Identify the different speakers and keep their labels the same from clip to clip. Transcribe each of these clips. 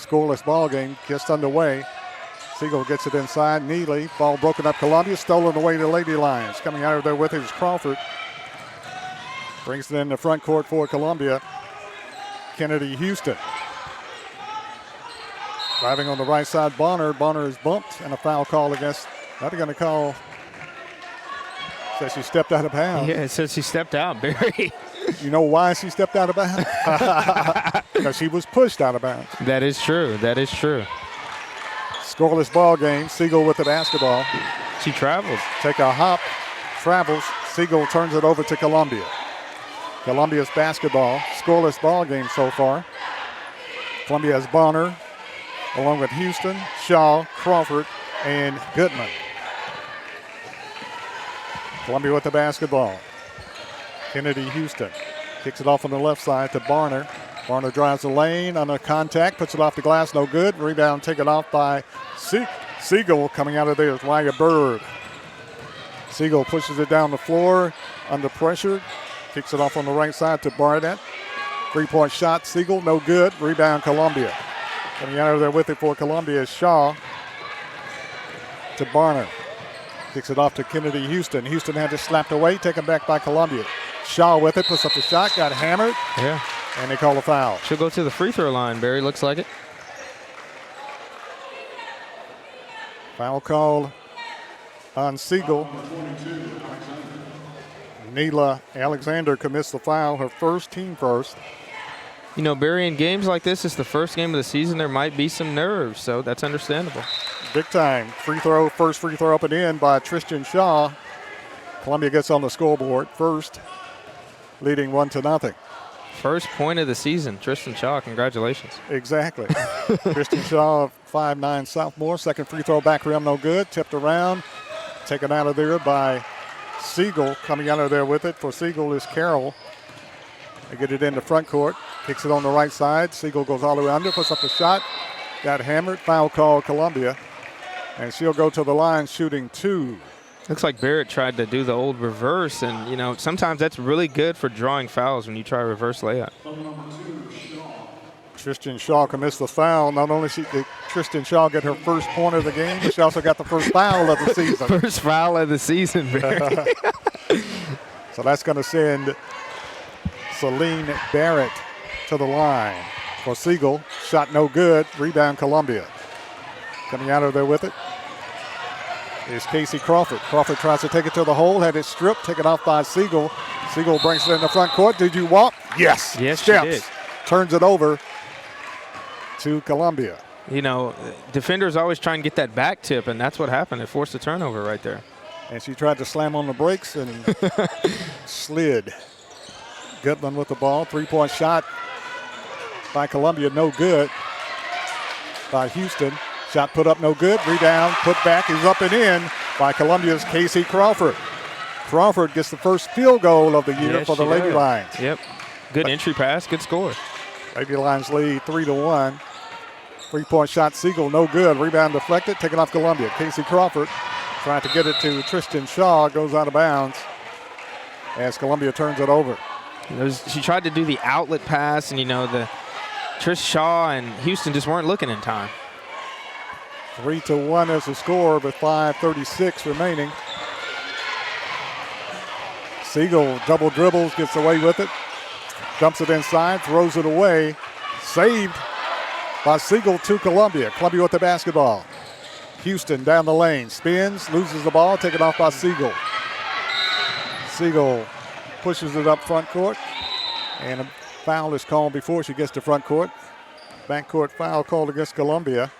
Speaker 1: Scoreless ball game just underway. Siegel gets it inside. Neely, ball broken up. Columbia stolen away to Lady Lions. Coming out of there with it is Crawford. Brings it in the front court for Columbia. Kennedy Houston. Driving on the right side, Bonner. Bonner is bumped and a foul call against. Now they're going to call. Says she stepped out of bounds.
Speaker 2: Yeah, it says she stepped out, Barry.
Speaker 1: You know why she stepped out of bounds? Because she was pushed out of bounds.
Speaker 2: That is true. That is true.
Speaker 1: Scoreless ball game. Siegel with the basketball.
Speaker 2: She travels.
Speaker 1: Take a hop. Travels. Siegel turns it over to Columbia. Columbia's basketball. Scoreless ball game so far. Columbia has Bonner, along with Houston, Shaw, Crawford, and Goodman. Columbia with the basketball. Kennedy Houston kicks it off on the left side to Barner. Barner drives the lane under contact, puts it off the glass, no good. Rebound taken off by Siegel. Coming out of there is Raya Bird. Siegel pushes it down the floor under pressure. Kicks it off on the right side to Barnett. Three-point shot, Siegel, no good. Rebound, Columbia. Coming out of there with it for Columbia is Shaw to Barner. Kicks it off to Kennedy Houston. Houston had it slapped away, taken back by Columbia. Shaw with it, puts up the shot, got hammered.
Speaker 2: Yeah.
Speaker 1: And they call a foul.
Speaker 2: She'll go to the free throw line, Barry, looks like it.
Speaker 1: Foul call on Siegel. Neela Alexander commits the foul, her first, team first.
Speaker 2: You know, Barry, in games like this, it's the first game of the season. There might be some nerves, so that's understandable.
Speaker 1: Big time. Free throw, first free throw up and in by Tristan Shaw. Columbia gets on the scoreboard first, leading 1-0.
Speaker 2: First point of the season, Tristan Shaw. Congratulations.
Speaker 1: Exactly. Tristan Shaw, 5'9" sophomore. Second free throw back rim, no good. Tipped around, taken out of there by Siegel. Coming out of there with it for Siegel is Carroll. They get it in the front court. Kicks it on the right side. Siegel goes all the way under, puts up the shot. Got hammered. Foul call Columbia. And she'll go to the line shooting 2.
Speaker 2: Looks like Barrett tried to do the old reverse, and, you know, sometimes that's really good for drawing fouls when you try a reverse layup.
Speaker 1: Tristan Shaw commits the foul. Not only did Tristan Shaw get her first point of the game, but she also got the first foul of the season.
Speaker 2: First foul of the season, Barry.
Speaker 1: So that's going to send Celine Barrett to the line for Siegel. Shot no good. Rebound Columbia. Coming out of there with it is Casey Crawford. Crawford tries to take it to the hole, had it stripped, taken off by Siegel. Siegel brings it in the front court. Did you walk? Yes.
Speaker 2: Yes,
Speaker 1: Steps.
Speaker 2: she did.
Speaker 1: Turns it over to Columbia.
Speaker 2: You know, defenders always try and get that back tip, and that's what happened. It forced a turnover right there.
Speaker 1: And she tried to slam on the brakes and slid. Goodman with the ball. Three-point shot by Columbia, no good. By Houston. Shot put up, no good. Rebound, put back, is up and in by Columbia's Casey Crawford. Crawford gets the first field goal of the year for the Lady Lions.
Speaker 2: Yep. Good entry pass, good score.
Speaker 1: Lady Lions lead 3-1. Three-point shot, Siegel, no good. Rebound deflected, taken off Columbia. Casey Crawford trying to get it to Tristan Shaw, goes out of bounds as Columbia turns it over.
Speaker 2: She tried to do the outlet pass, and, you know, the Trish Shaw and Houston just weren't looking in time.
Speaker 1: 3-1 is the score with 5:36 remaining. Siegel double dribbles, gets away with it. Dumps it inside, throws it away. Saved by Siegel to Columbia. Columbia with the basketball. Houston down the lane, spins, loses the ball, taken off by Siegel. Siegel pushes it up front court, and a foul is called before she gets to front court. Backcourt foul called against Columbia.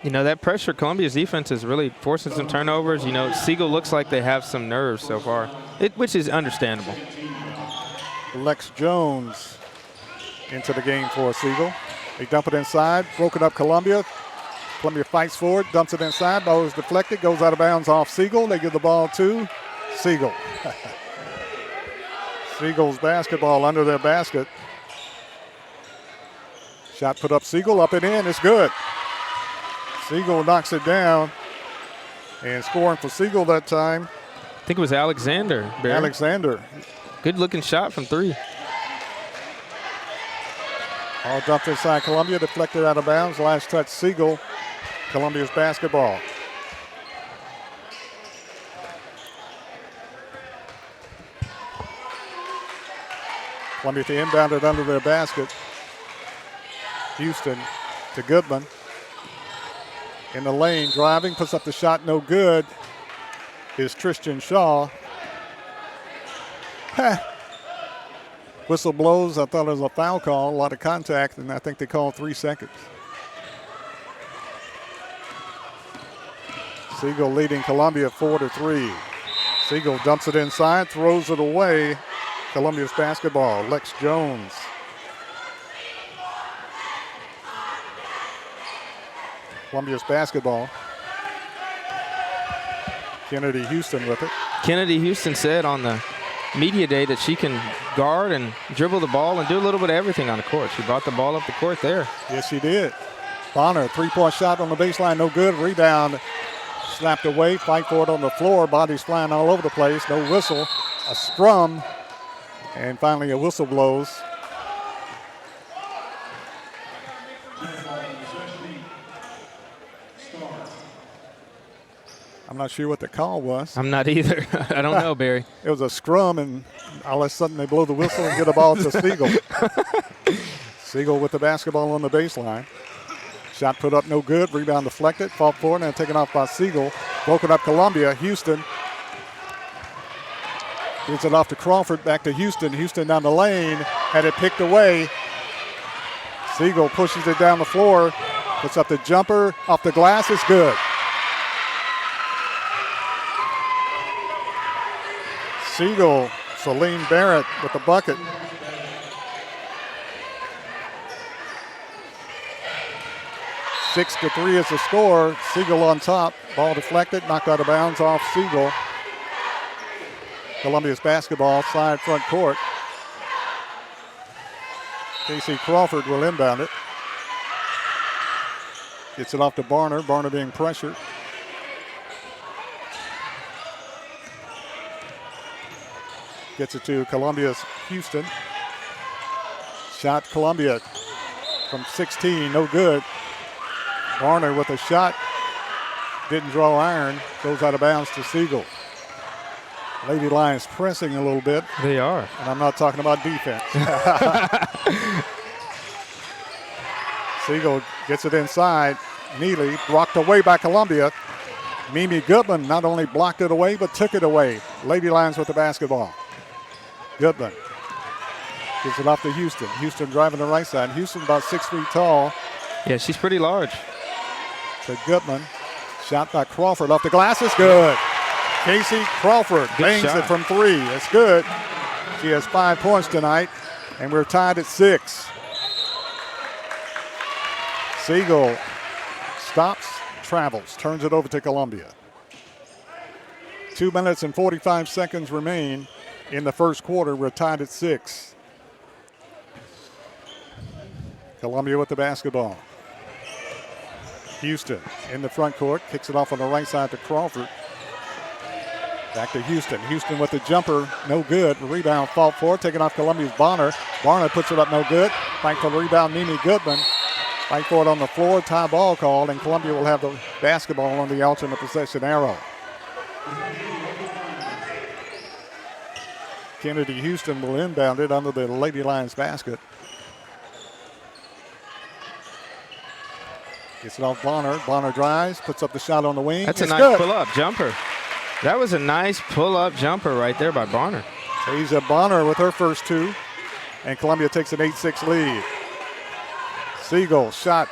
Speaker 2: You know, that pressure, Columbia's defense is really forcing some turnovers. You know, Siegel looks like they have some nerves so far, which is understandable.
Speaker 1: Lex Jones into the game for Siegel. They dump it inside, broken up Columbia. Columbia fights for it, dumps it inside, ball is deflected, goes out of bounds off Siegel. They give the ball to Siegel. Siegel's basketball under their basket. Shot put up Siegel, up and in, it's good. Siegel knocks it down, and scoring for Siegel that time.
Speaker 2: I think it was Alexander. Barry.
Speaker 1: Alexander.
Speaker 2: Good looking shot from 3.
Speaker 1: All dumped inside Columbia, deflected out of bounds. Last touch, Siegel. Columbia's basketball. Columbia to inbound it under their basket. Houston to Goodman. In the lane, driving, puts up the shot, no good, is Tristan Shaw. Whistle blows. I thought it was a foul call, a lot of contact, and I think they called 3 seconds. Siegel leading Columbia 4-3. Siegel dumps it inside, throws it away. Columbia's basketball. Lex Jones. Columbia's basketball. Kennedy Houston with it.
Speaker 2: Kennedy Houston said on the media day that she can guard and dribble the ball and do a little bit of everything on the court. She brought the ball up the court there.
Speaker 1: Yes, she did. Bonner, three-point shot on the baseline, no good. Rebound slapped away. Fight for it on the floor. Bodies flying all over the place. No whistle. A scrum. And finally a whistle blows. I'm not sure what the call was.
Speaker 2: I'm not either. I don't know, Barry.
Speaker 1: It was a scrum, and all of a sudden they blow the whistle and get a ball to Siegel. Siegel with the basketball on the baseline. Shot put up no good. Rebound deflected. Fought for it and taken off by Siegel. Broken up Columbia. Houston gets it off to Crawford. Back to Houston. Houston down the lane. Had it picked away. Siegel pushes it down the floor. Puts up the jumper. Off the glass. It's good. Siegel, Celine Barrett with the bucket. Six to 3 is the score. Siegel on top. Ball deflected, knocked out of bounds off Siegel. Columbia's basketball, side front court. Casey Crawford will inbound it. Gets it off to Barner. Barner being pressured. Gets it to Columbia's Houston. Shot Columbia from 16, no good. Barner with a shot. Didn't draw iron. Goes out of bounds to Siegel. Lady Lions pressing a little bit.
Speaker 2: They are.
Speaker 1: And I'm not talking about defense. Siegel gets it inside. Neely blocked away by Columbia. Mimi Goodman not only blocked it away, but took it away. Lady Lions with the basketball. Goodman gives it off to Houston. Houston driving the right side. Houston about 6 feet tall.
Speaker 2: Yeah, she's pretty large.
Speaker 1: To Goodman. Shot by Crawford off the glass. It's good. Casey Crawford bangs it from 3. It's good. She has 5 points tonight, and we're tied at 6. Siegel stops, travels, turns it over to Columbia. 2 minutes and 45 seconds remain in the first quarter. We're tied at 6. Columbia with the basketball. Houston in the front court, kicks it off on the right side to Crawford. Back to Houston. Houston with the jumper, no good. Rebound fought for, taken off Columbia's Bonner. Bonner puts it up, no good. Fight for the rebound, Mimi Goodman. Fight for it on the floor, tie ball called, and Columbia will have the basketball on the alternate possession arrow. Kennedy Houston will inbound it under the Lady Lions basket. Gets it off Bonner. Bonner drives, puts up the shot on the wing.
Speaker 2: That's a nice pull-up jumper. That was a nice pull-up jumper right there by Bonner.
Speaker 1: Tasia Bonner with her first 2, and Columbia takes an 8-6 lead. Siegel shot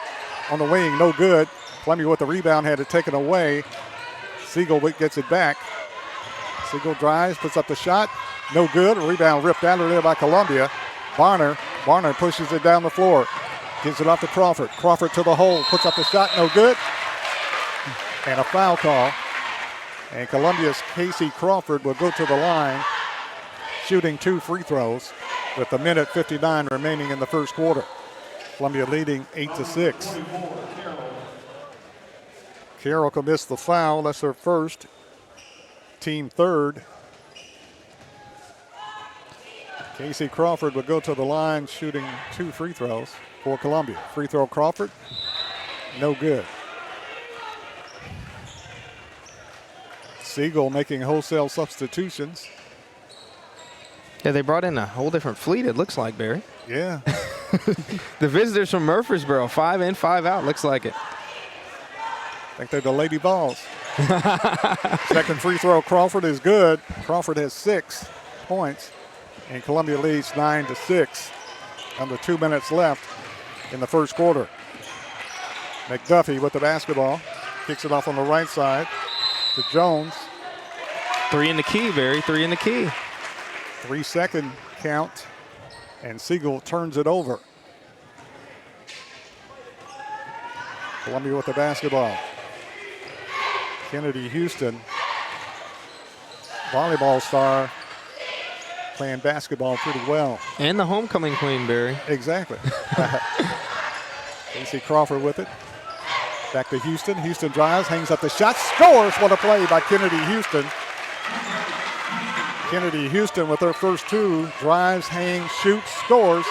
Speaker 1: on the wing, no good. Columbia with the rebound, had it taken away. Siegel gets it back. Siegel drives, puts up the shot, no good. Rebound ripped out of there by Columbia. Barner pushes it down the floor. Gives it off to Crawford. Crawford to the hole, puts up the shot, no good. And a foul call. And Columbia's Casey Crawford will go to the line, shooting 2 free throws with a minute 59 remaining in the first quarter. Columbia leading 8-6. Carroll commits the foul. That's her first, team third. Casey Crawford will go to the line shooting 2 free throws for Columbia. Free throw Crawford, no good. Siegel making wholesale substitutions.
Speaker 2: Yeah, they brought in a whole different fleet, it looks like, Barry.
Speaker 1: Yeah.
Speaker 2: The visitors from Murfreesboro, 5 in, 5 out, looks like it.
Speaker 1: I think they're the Lady Balls. Second free throw, Crawford is good. Crawford has 6 points, and Columbia leads 9-6. Under 2 minutes left in the first quarter. McDuffie with the basketball. Kicks it off on the right side to Jones.
Speaker 2: 3 in the key, Barry, 3 in the key.
Speaker 1: 3-second count, and Siegel turns it over. Columbia with the basketball. Kennedy Houston, volleyball star, playing basketball pretty well.
Speaker 2: And the homecoming queen, Barry.
Speaker 1: Exactly. Casey Crawford with it. Back to Houston. Houston drives, hangs up the shot, scores. What a play by Kennedy Houston. Kennedy Houston with her first 2. Drives, hangs, shoots, scores.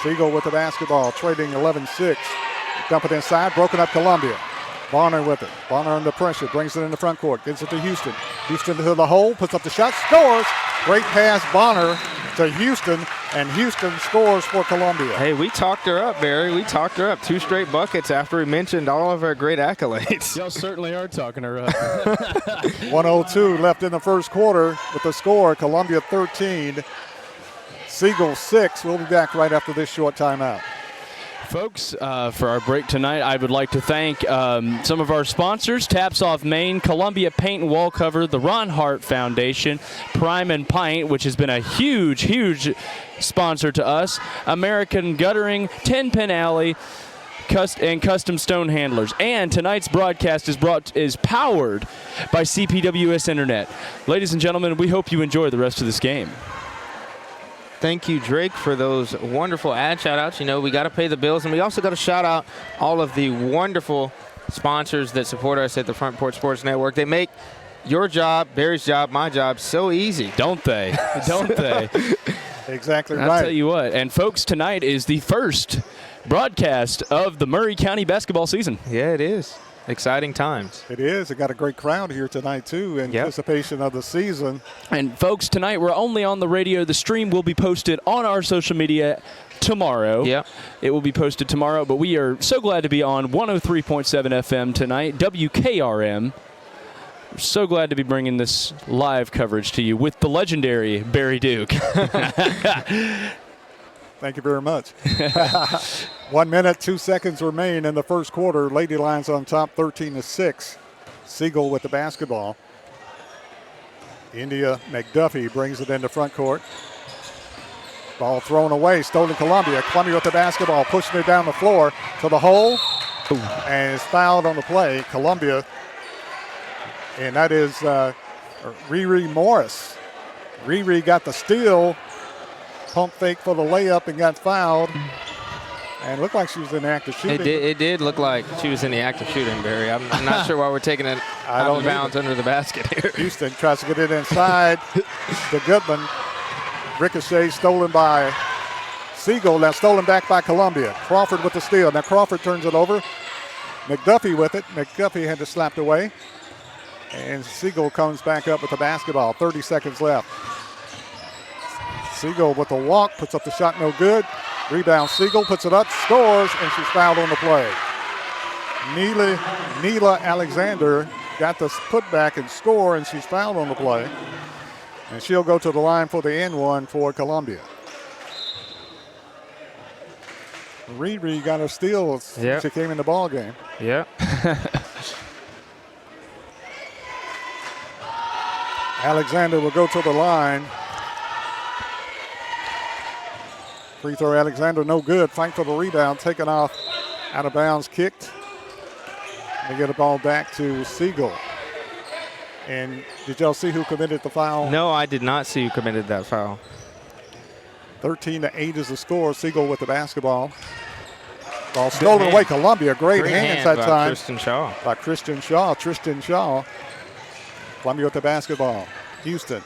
Speaker 1: Siegel with the basketball, trading 11-6. Dump it inside, broken up Columbia. Bonner with it. Bonner under pressure, brings it in the front court, gets it to Houston. Houston to the hole, puts up the shot, scores. Great pass, Bonner to Houston, and Houston scores for Columbia.
Speaker 2: Hey, we talked her up, Barry. We talked her up. 2 straight buckets after we mentioned all of our great accolades.
Speaker 3: Y'all certainly are talking her up.
Speaker 1: 1:02 left in the first quarter with the score, Columbia 13, Siegel 6. We'll be back right after this short timeout.
Speaker 3: Folks, for our break tonight, I would like to thank some of our sponsors: Taps Off Maine, Columbia Paint and Wall Cover, the Ron Hart Foundation, Prime and Pint, which has been a huge sponsor to us, American Guttering, 10 Pin Alley, and Custom Stone Handlers. And tonight's broadcast is powered by CPWS Internet. Ladies and gentlemen, we hope you enjoy the rest of this game.
Speaker 2: Thank you, Drake, for those wonderful ad shout-outs. You know, we got to pay the bills, and we also got to shout out all of the wonderful sponsors that support us at the Front Porch Sports Network. They make your job, Barry's job, my job so easy.
Speaker 3: Don't they? Don't they?
Speaker 1: Exactly right.
Speaker 3: I'll tell you what. And, folks, tonight is the first broadcast of the Murray County basketball season.
Speaker 2: Yeah, it is. Exciting times.
Speaker 1: It is. It got a great crowd here tonight, too, in anticipation of the season.
Speaker 3: And, folks, tonight we're only on the radio. The stream will be posted on our social media tomorrow.
Speaker 2: Yep.
Speaker 3: It will be posted tomorrow, but we are so glad to be on 103.7 FM tonight, WKRM. We're so glad to be bringing this live coverage to you with the legendary Barry Duke.
Speaker 1: Thank you very much. 1 minute, 2 seconds remain in the first quarter. Lady Lions on top, 13-6. Siegel with the basketball. India McDuffie brings it into front court. Ball thrown away, stolen Columbia. Columbia with the basketball, pushing it down the floor to the hole. Ooh. And is fouled on the play. Columbia, and that is Riri Morris. Riri got the steal. Pump fake for the layup and got fouled. And it looked like she was in the act of shooting.
Speaker 2: It did look like she was in the act of shooting, Barry. I'm not sure why we're taking it out of bounds under the basket here.
Speaker 1: Houston tries to get it inside to Goodman. Ricochet stolen by Siegel. Now stolen back by Columbia. Crawford with the steal. Now Crawford turns it over. McDuffie with it. McDuffie had to slap it away. And Siegel comes back up with the basketball. 30 seconds left. Siegel with the walk, puts up the shot, no good. Rebound, Siegel puts it up, scores, and she's fouled on the play. Neela Alexander got the putback and score, and she's fouled on the play. And she'll go to the line for the N1 for Columbia. Riri got her steal.
Speaker 2: Yep.
Speaker 1: She came in the ball game.
Speaker 2: Yeah.
Speaker 1: Alexander will go to the line. Free throw, Alexander, no good. Fight for the rebound, taken off, out of bounds, kicked. They get the ball back to Siegel. And did y'all see who committed the foul?
Speaker 2: No, I did not see who committed that foul.
Speaker 1: 13-8 is the score. Siegel with the basketball. Ball stolen away. Columbia, great hands that time.
Speaker 2: Tristan Shaw.
Speaker 1: By Tristan Shaw. Columbia with the basketball. Houston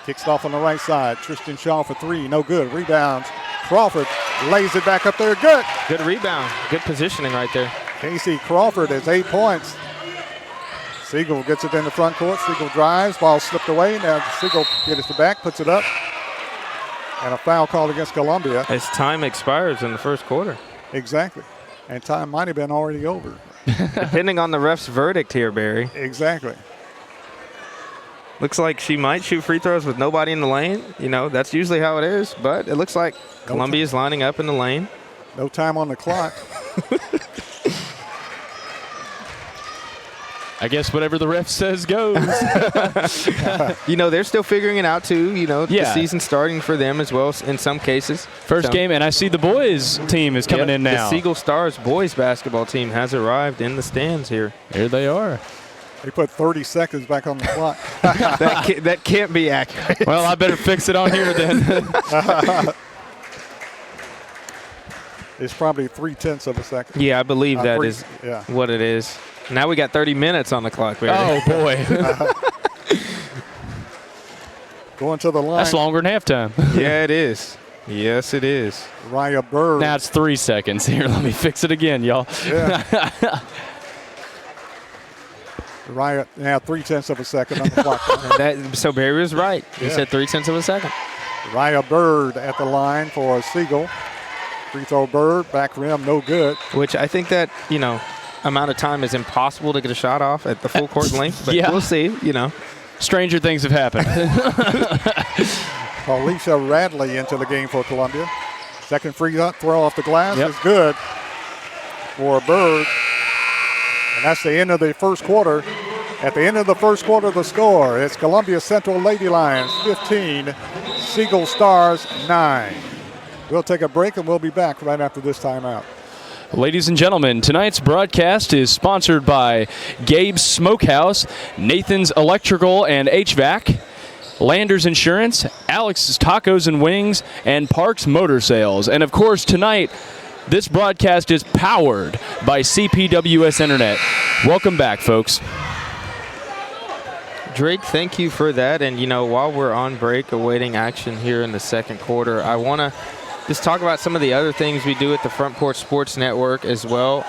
Speaker 1: Kicks it off on the right side. Tristan Shaw for three. No good. Rebounds. Crawford lays it back up there. Good.
Speaker 2: Good rebound. Good positioning right there.
Speaker 1: Casey Crawford has 8 points. Siegel gets it in the front court. Siegel drives. Ball slipped away. Now Siegel gets it back, puts it up. And a foul called against Columbia.
Speaker 2: As time expires in the first quarter.
Speaker 1: Exactly. And time might have been already over.
Speaker 2: Depending on the ref's verdict here, Barry.
Speaker 1: Exactly.
Speaker 2: Looks like she might shoot free throws with nobody in the lane. You know, that's usually how it is. But it looks like Columbia's lining up in the lane.
Speaker 1: No time on the clock.
Speaker 3: I guess whatever the ref says goes.
Speaker 2: You know, they're still figuring it out, too. You know,
Speaker 3: Yeah.
Speaker 2: the season's starting for them as well in some cases.
Speaker 3: First game, and I see the boys team is coming in now.
Speaker 2: The Siegel Stars boys basketball team has arrived in the stands here.
Speaker 3: Here they are.
Speaker 1: They put 30 seconds back on the clock.
Speaker 2: that can't be accurate.
Speaker 3: Well, I better fix it on here then.
Speaker 1: It's probably 3/10 of a second.
Speaker 2: Yeah, I believe that is
Speaker 1: yeah.
Speaker 2: what it is. Now we got 30 minutes on the clock, Barry.
Speaker 3: Oh, boy.
Speaker 1: Going to the line.
Speaker 3: That's longer than halftime.
Speaker 2: Yeah, it is. Yes, it is.
Speaker 1: Raya Bird.
Speaker 3: Now it's 3 seconds. Here, let me fix it again, y'all.
Speaker 1: Yeah. Raya, now 3/10 of a second on the clock.
Speaker 2: So Barry was right. He
Speaker 1: Yeah.
Speaker 2: said 3/10 of a second.
Speaker 1: Raya Bird at the line for Siegel. Free throw Bird, back rim, no good.
Speaker 2: Which I think that, you know, amount of time is impossible to get a shot off at the full court length. But
Speaker 3: Yeah.
Speaker 2: we'll see, you know.
Speaker 3: Stranger things have happened.
Speaker 1: Alicia Radley into the game for Columbia. Second free throw off the glass
Speaker 3: Yep.
Speaker 1: is good for Bird. And that's the end of the first quarter. At the end of the first quarter, the score, it's Columbia Central Lady Lions 15, Siegel Stars 9. We'll take a break and we'll be back right after this timeout.
Speaker 3: Ladies and gentlemen, tonight's broadcast is sponsored by Gabe's Smokehouse, Nathan's Electrical and HVAC, Landers Insurance, Alex's Tacos and Wings, and Parks Motor Sales. And of course, tonight, this broadcast is powered by CPWS Internet. Welcome back, folks.
Speaker 2: Drake, thank you for that. And, you know, while we're on break awaiting action here in the second quarter, I want to just talk about some of the other things we do at the Front Porch Sports Network as well.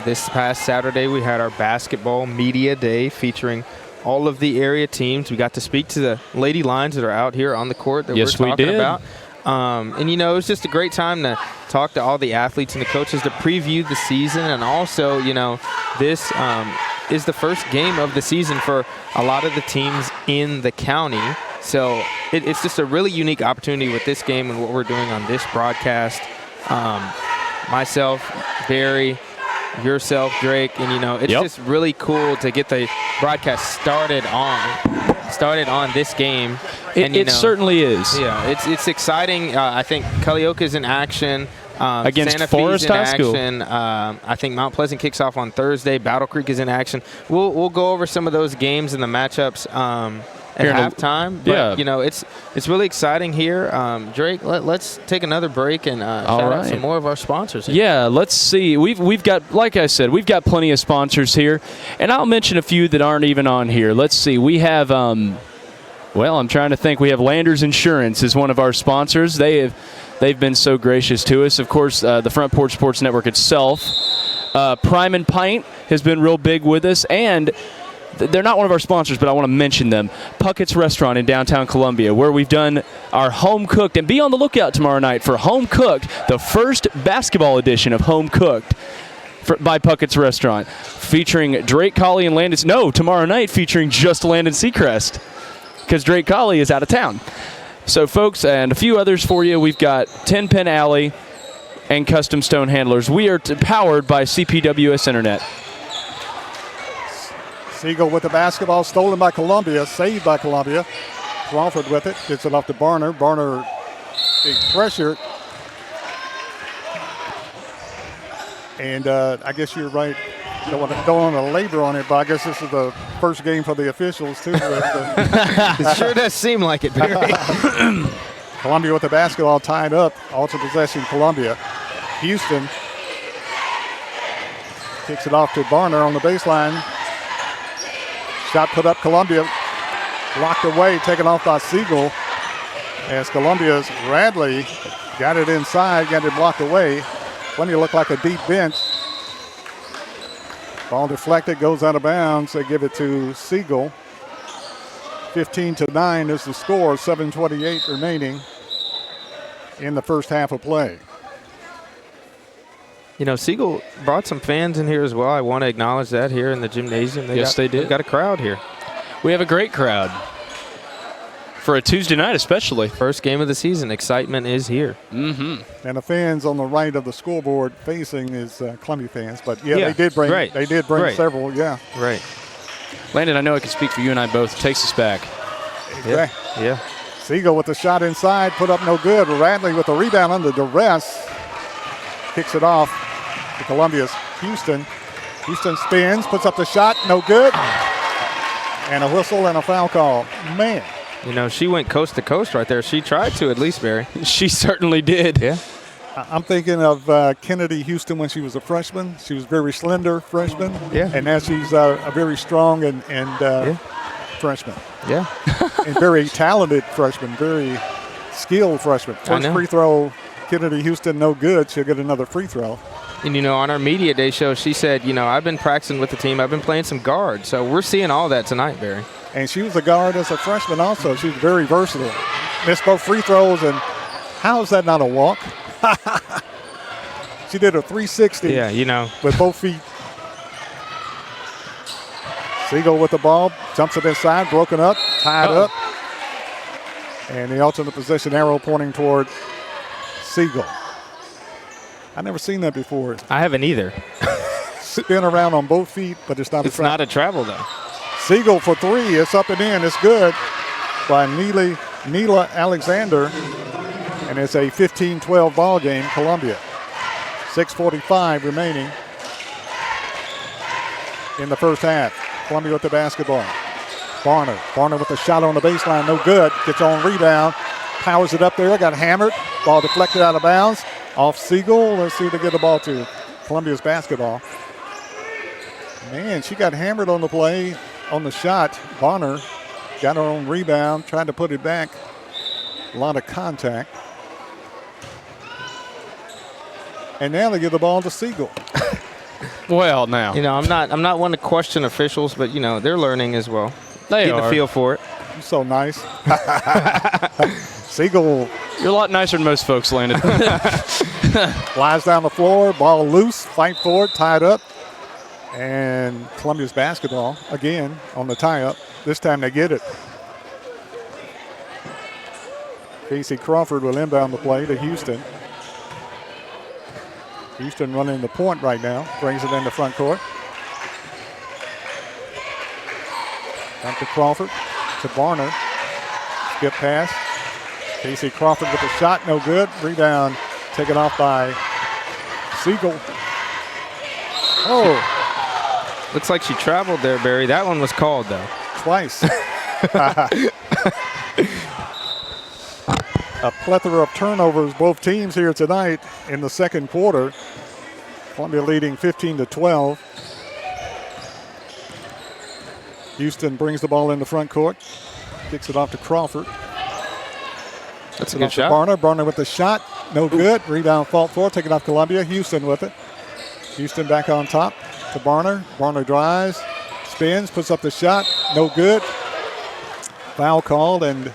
Speaker 2: This past Saturday, we had our basketball media day featuring all of the area teams. We got to speak to the Lady Lions that are out here on the court that we're talking about. And, you know, it was just a great time to talk to all the athletes and the coaches to preview the season. And also, you know, this is the first game of the season for a lot of the teams in the county. So it's just a really unique opportunity with this game and what we're doing on this broadcast. Myself, Barry, yourself, Drake, and, you know, it's just really cool to get the broadcast started on this game. And,
Speaker 3: It certainly is.
Speaker 2: Yeah, it's exciting. I think Culleoka's in action.
Speaker 3: Against
Speaker 2: Santa
Speaker 3: Forest
Speaker 2: Fe's in
Speaker 3: High School.
Speaker 2: action. I think Mount Pleasant kicks off on Thursday. Battle Creek is in action. We'll go over some of those games and the matchups at halftime. But, you know, it's really exciting here. Drake, let's take another break and shout out some more of our sponsors here.
Speaker 3: Yeah, let's see. We've got, like I said, we've got plenty of sponsors here, and I'll mention a few that aren't even on here. Let's see. We have, well, I'm trying to think. We have Landers Insurance is one of our sponsors. They've been so gracious to us. Of course, the Front Porch Sports Network itself. Prime and Pint has been real big with us, and they're not one of our sponsors, but I want to mention them. Puckett's Restaurant in downtown Columbia, where we've done our Home Cooked. And be on the lookout tomorrow night for Home Cooked, the first basketball edition of Home Cooked by Puckett's Restaurant, featuring Drake Colley and Landon. No, tomorrow night featuring just Landon Seacrest, because Drake Colley is out of town. So, folks, and a few others for you. We've got 10 Pin Alley and Custom Stone Handlers. We are powered by CPWS Internet.
Speaker 1: Siegel with the basketball, stolen by Columbia, saved by Columbia. Crawford with it, gets it off to Barner. Barner being pressured. And I guess you're right. Don't want to labor on it, but I guess this is the first game for the officials, too.
Speaker 2: It sure does seem like it, Barry.
Speaker 1: Columbia with the basketball tied up. Also possessing Columbia. Houston kicks it off to Barner on the baseline. Shot put up Columbia. Blocked away, taken off by Siegel. as Columbia's Radley got it inside, got it blocked away. Columbia looked like a deep bench. Ball deflected, goes out of bounds. They give it to Siegel. 15-9 is the score, 7:28 remaining in the first half of play.
Speaker 2: You know, Siegel brought some fans in here as well. I want to acknowledge that here in the gymnasium.
Speaker 3: They did.
Speaker 2: They've got a crowd here.
Speaker 3: We have a great crowd. For a Tuesday night especially.
Speaker 2: First game of the season. Excitement is here.
Speaker 3: Mm-hmm.
Speaker 1: And the fans on the right of the scoreboard facing is Columbia fans. But, yeah, they did bring several, yeah.
Speaker 2: Right.
Speaker 3: Landon, I know I can speak for you and I both. Takes us back.
Speaker 2: Yeah.
Speaker 1: Siegel with the shot inside, put up no good. Radley with the rebound under duress. Kicks it off to Columbia's Houston. Houston spins, puts up the shot, no good. And a whistle and a foul call. Man.
Speaker 2: You know, she went coast to coast right there. She tried to at least, Barry.
Speaker 3: She certainly did.
Speaker 2: Yeah.
Speaker 1: I'm thinking of Kennedy Houston when she was a freshman. She was a very slender freshman.
Speaker 2: Yeah.
Speaker 1: And now she's a very strong and freshman.
Speaker 2: Yeah.
Speaker 1: And very talented freshman, very skilled freshman. First free throw, Kennedy Houston, no good. She'll get another free throw.
Speaker 2: And, you know, on our media day show, she said, you know, I've been practicing with the team. I've been playing some guard. So we're seeing all that tonight, Barry.
Speaker 1: And she was a guard as a freshman also. She was very versatile. Missed both free throws, and how is that not a walk? She did a 360 with both feet. Siegel with the ball, jumps it inside, broken up, tied up. And the alternate position arrow pointing toward Siegel. I've never seen that before.
Speaker 2: I haven't either.
Speaker 1: Spin around on both feet, but it's not a travel.
Speaker 2: It's not a travel, though.
Speaker 1: Siegel for three. It's up and in. It's good by Neela Alexander. And it's a 15-12 ball game, Columbia. 6:45 remaining in the first half. Columbia with the basketball. Barner with the shot on the baseline. No good. Gets on rebound. Powers it up there. Got hammered. Ball deflected out of bounds. Off Siegel. Let's see who to get the ball to. Columbia's basketball. Man, she got hammered on the play. On the shot, Barner got her own rebound, tried to put it back. A lot of contact. And now they give the ball to Siegel.
Speaker 3: Well, now.
Speaker 2: You know, I'm not one to question officials, but, you know, they're learning as well.
Speaker 3: They
Speaker 2: Getting
Speaker 3: are.
Speaker 2: a feel for it.
Speaker 1: You're so nice. Siegel.
Speaker 3: You're a lot nicer than most folks, Landon.
Speaker 1: Flies down the floor, ball loose, fight for it, tied up. And Columbia's basketball, again, on the tie-up. This time they get it. Casey Crawford will inbound the play to Houston. Houston running the point right now. Brings it in the front court. Back to Crawford. To Barner. Skip pass. Casey Crawford with the shot. No good. Rebound taken off by Siegel. Oh.
Speaker 2: Looks like she traveled there, Barry. That one was called, though.
Speaker 1: Twice. A plethora of turnovers, both teams here tonight in the second quarter. Columbia leading 15-12. Houston brings the ball in the front court. Kicks it off to Crawford.
Speaker 2: That's a good shot.
Speaker 1: Barner with the shot. No good. Rebound fought for. Taken off Columbia. Houston with it. Houston back on top. To Barner. Barner drives, spins, puts up the shot. No good. Foul called, and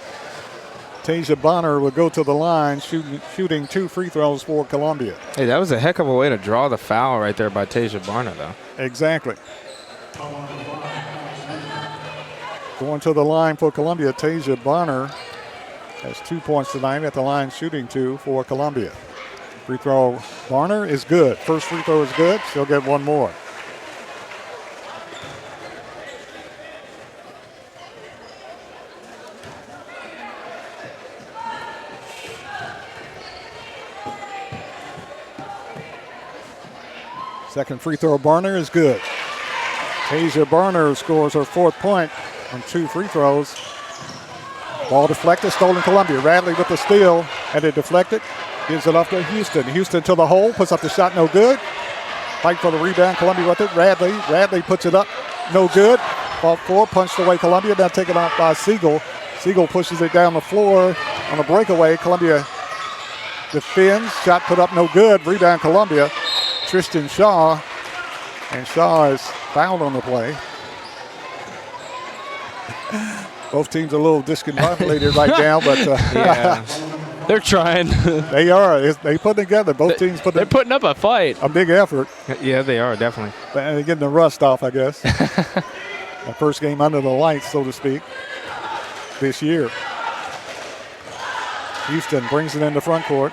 Speaker 1: Tasia Bonner will go to the line, shooting 2 free throws for Columbia.
Speaker 2: Hey, that was a heck of a way to draw the foul right there by Tasia Barner, though.
Speaker 1: Exactly. Going to the line for Columbia, Tasia Bonner has 2 points tonight at the line, shooting 2 for Columbia. Free throw, Barner is good. First free throw is good. She'll get one more. Second free throw, Barner is good. Tasia Barner scores her 4th point on 2 free throws. Ball deflected, stolen Columbia. Radley with the steal, had it deflected. Gives it off to Houston. Houston to the hole, puts up the shot, no good. Fight for the rebound, Columbia with it. Radley puts it up, no good. Fought for, punched away Columbia, now taken off by Siegel. Siegel pushes it down the floor, on a breakaway. Columbia defends. Shot put up no good. Rebound Columbia. Tristan Shaw. And Shaw is fouled on the play. Both teams are a little discombobulated right now, but
Speaker 3: Yeah. They're trying.
Speaker 1: they are. They put together. Both teams
Speaker 3: They're putting up a fight.
Speaker 1: a big effort.
Speaker 2: Yeah, they are, definitely.
Speaker 1: But they're getting the rust off, I guess. The first game under the lights, so to speak, this year. Houston brings it into front court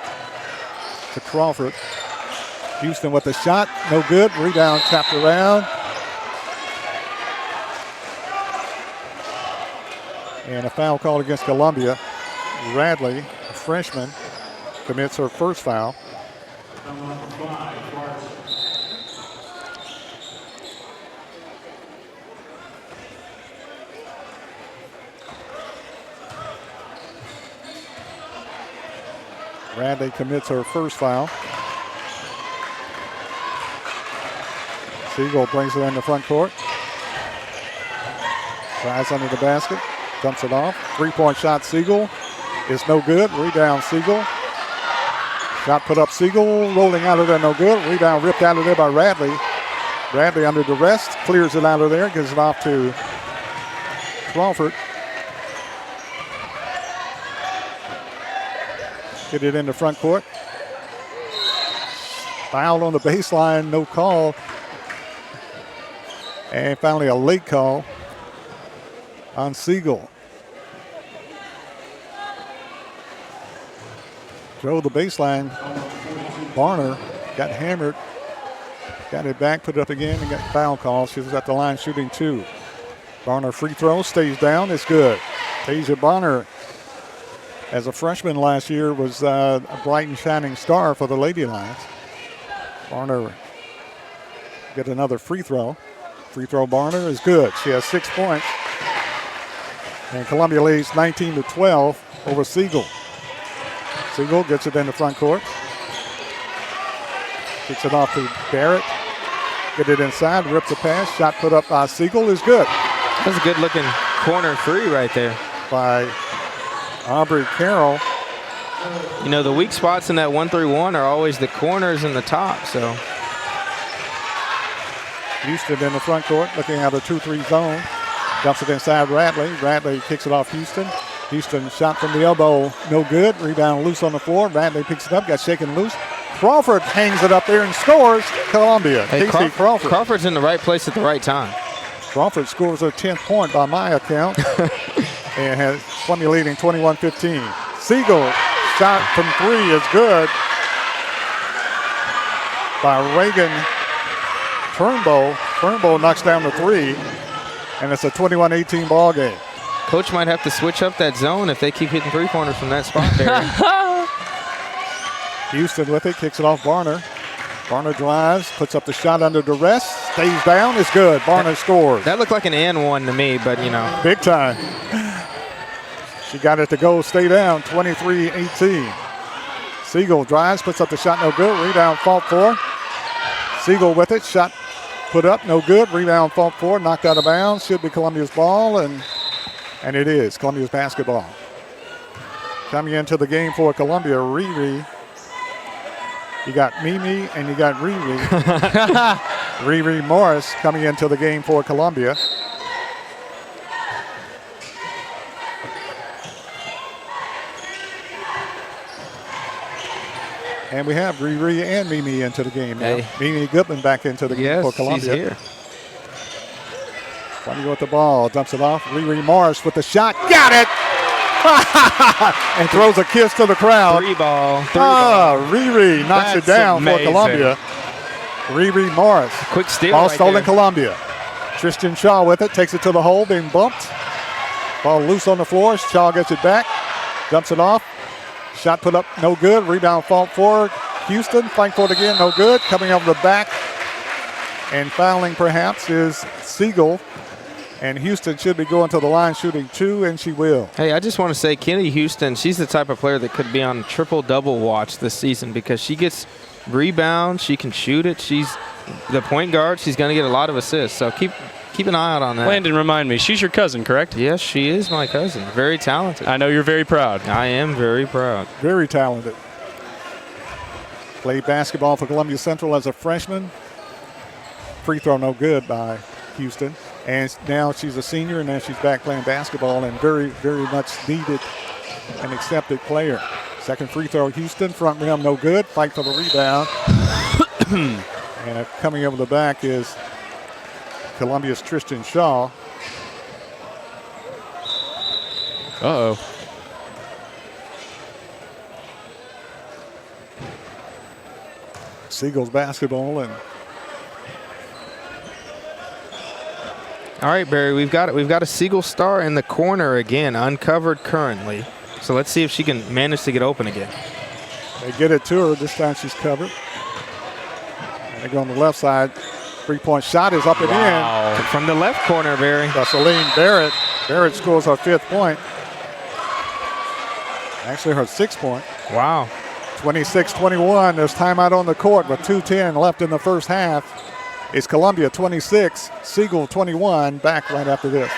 Speaker 1: to Crawford. Houston with the shot, no good. Rebound tapped around. And a foul called against Columbia. Radley, a freshman, commits her first foul. Radley commits her first foul. Siegel brings it in the front court. Drives under the basket. Dumps it off. Three-point shot, Siegel is no good. Rebound, Siegel. Shot put up, Siegel. Rolling out of there, no good. Rebound ripped out of there by Radley. Radley under duress. Clears it out of there. Gives it off to Crawford. Get it in the front court. Foul on the baseline, no call. And finally a late call on Siegel. Drove the baseline. Barner got hammered. Got it back, put it up again, and got foul call. She was at the line shooting two. Barner free throw, stays down, it's good. Tasia Barner, as a freshman last year, was a bright and shining star for the Lady Lions. Barner get another free throw. Free throw Barner is good. She has 6 points. And Columbia leads 19-12 over Siegel. Siegel gets it in the front court. Kicks it off to Barrett. Get it inside, rips a pass. Shot put up by Siegel is good.
Speaker 2: That's a good looking corner three right there.
Speaker 1: By Aubrey Carroll.
Speaker 2: You know, the weak spots in that 1-3-1 are always the corners and the top, so.
Speaker 1: Houston in the front court, looking at a 2-3 zone. Dumps it inside Radley. Radley kicks it off Houston. Houston shot from the elbow, no good. Rebound loose on the floor. Radley picks it up, got shaken loose. Crawford hangs it up there and scores. Columbia.
Speaker 2: Hey,
Speaker 1: Casey Crawford.
Speaker 2: Crawford's in the right place at the right time.
Speaker 1: Crawford scores her 10th point by my account. And has Columbia leading 21-15. Siegel shot from three is good by Reagan Turnbow. Turnbow knocks down the three, and it's a 21-18 ball game.
Speaker 2: Coach might have to switch up that zone if they keep hitting three-pointers from that spot there.
Speaker 1: Houston with it, kicks it off Barner. Barner drives, puts up the shot under duress, stays down, it's good. Barner scores.
Speaker 2: That looked like an and one to me, but you know.
Speaker 1: Big time. She got it to go, stay down, 23-18. Siegel drives, puts up the shot, no good. Rebound, fault for. Siegel with it, shot put up, no good. Rebound, fault for, knocked out of bounds. Should be Columbia's ball, and it is Columbia's basketball. Coming into the game for Columbia, Riri. You got Mimi and you got Riri. Riri Morris coming into the game for Columbia. And we have Riri and Mimi into the game now.
Speaker 2: Hey.
Speaker 1: Mimi Goodman back into the game for Columbia.
Speaker 2: She's here.
Speaker 1: Columbia with the ball, dumps it off. Riri Morris with the shot, got it! And throws a kiss to the crowd.
Speaker 2: Three ball.
Speaker 1: Riri knocks it down
Speaker 3: amazing.
Speaker 1: for Columbia. Riri Morris.
Speaker 2: Quick steal
Speaker 1: Ball
Speaker 2: right
Speaker 1: stolen
Speaker 2: there.
Speaker 1: Columbia. Tristan Shaw with it, takes it to the hole, being bumped. Ball loose on the floor. Shaw gets it back, dumps it off. Shot put up, no good. Rebound fault for Houston. Fight for it again, no good. Coming over the back and fouling perhaps is Siegel. And Houston should be going to the line shooting two, and she will.
Speaker 2: Hey, I just want to say, Kenny Houston, she's the type of player that could be on triple-double watch this season because she gets rebounds, she can shoot it, she's the point guard, she's going to get a lot of assists. So keep keep an eye out on that.
Speaker 3: Landon, remind me, she's your cousin, correct?
Speaker 2: Yes, she is my cousin. Very talented.
Speaker 3: I know you're very proud.
Speaker 2: I am very proud.
Speaker 1: Very talented. Played basketball for Columbia Central as a freshman. Free throw no good by Houston. And now she's a senior, and now she's back playing basketball, and very, very much needed and accepted player. Second free throw, Houston. Front rim no good. Fight for the rebound. And coming over the back is Columbia's Tristan Shaw.
Speaker 3: Uh-oh.
Speaker 1: Siegel's basketball, and
Speaker 2: All right, Barry, we've got a Siegel star in the corner again, uncovered currently. So let's see if she can manage to get open again.
Speaker 1: they get it to her. This time she's covered. And they go on the left side. Three-point shot is up and in.
Speaker 2: From the left corner, Barry.
Speaker 1: Celine Barrett. Barrett scores her 5th point. Actually, her 6th point.
Speaker 2: Wow.
Speaker 1: 26-21. There's timeout on the court with 2:10 left in the first half. It's Columbia 26, Siegel 21. Back right after this.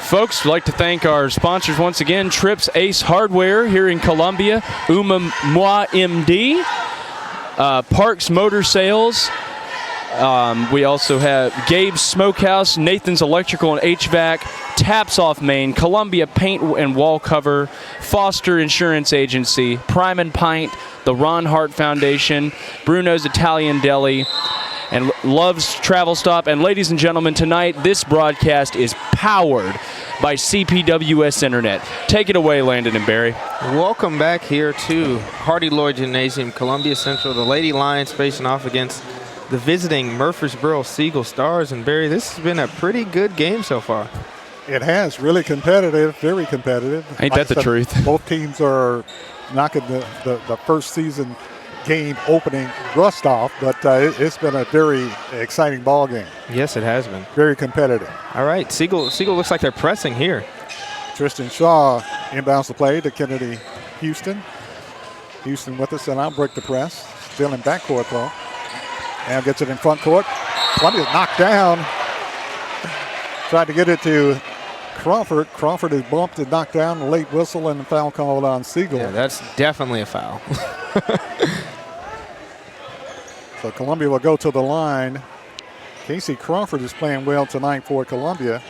Speaker 3: Folks, we'd like to thank our sponsors once again, Trips Ace Hardware here in Columbia, Moi MD, Parks Motor Sales. We also have Gabe's Smokehouse, Nathan's Electrical and HVAC, Taps Off Maine, Columbia Paint and Wall Cover, Foster Insurance Agency, Prime and Pint, the Ron Hart Foundation, Bruno's Italian Deli, and Love's Travel Stop. And ladies and gentlemen, tonight this broadcast is powered by CPWS Internet. Take it away, Landon and Barry.
Speaker 2: Welcome back here to Hardy Lloyd Gymnasium, Columbia Central. The Lady Lions facing off against the visiting Murfreesboro Siegel Stars. And Barry, this has been a pretty good game so far.
Speaker 1: It has. Really competitive, very competitive.
Speaker 3: Ain't that the truth?
Speaker 1: Both teams are knocking the first season game opening rust off, but it's been a very exciting ball game.
Speaker 2: Yes, it has been.
Speaker 1: Very competitive.
Speaker 2: All right, Siegel looks like they're pressing here.
Speaker 1: Tristan Shaw inbounds the play to Kennedy Houston. Houston with us, and I'll break the press. Still in backcourt though. Now gets it in front court. Columbia's knocked down. Tried to get it to Crawford. Crawford is bumped and knocked down. Late whistle and the foul called on Siegel.
Speaker 2: Yeah, that's definitely a foul.
Speaker 1: So Columbia will go to the line. Casey Crawford is playing well tonight for Columbia.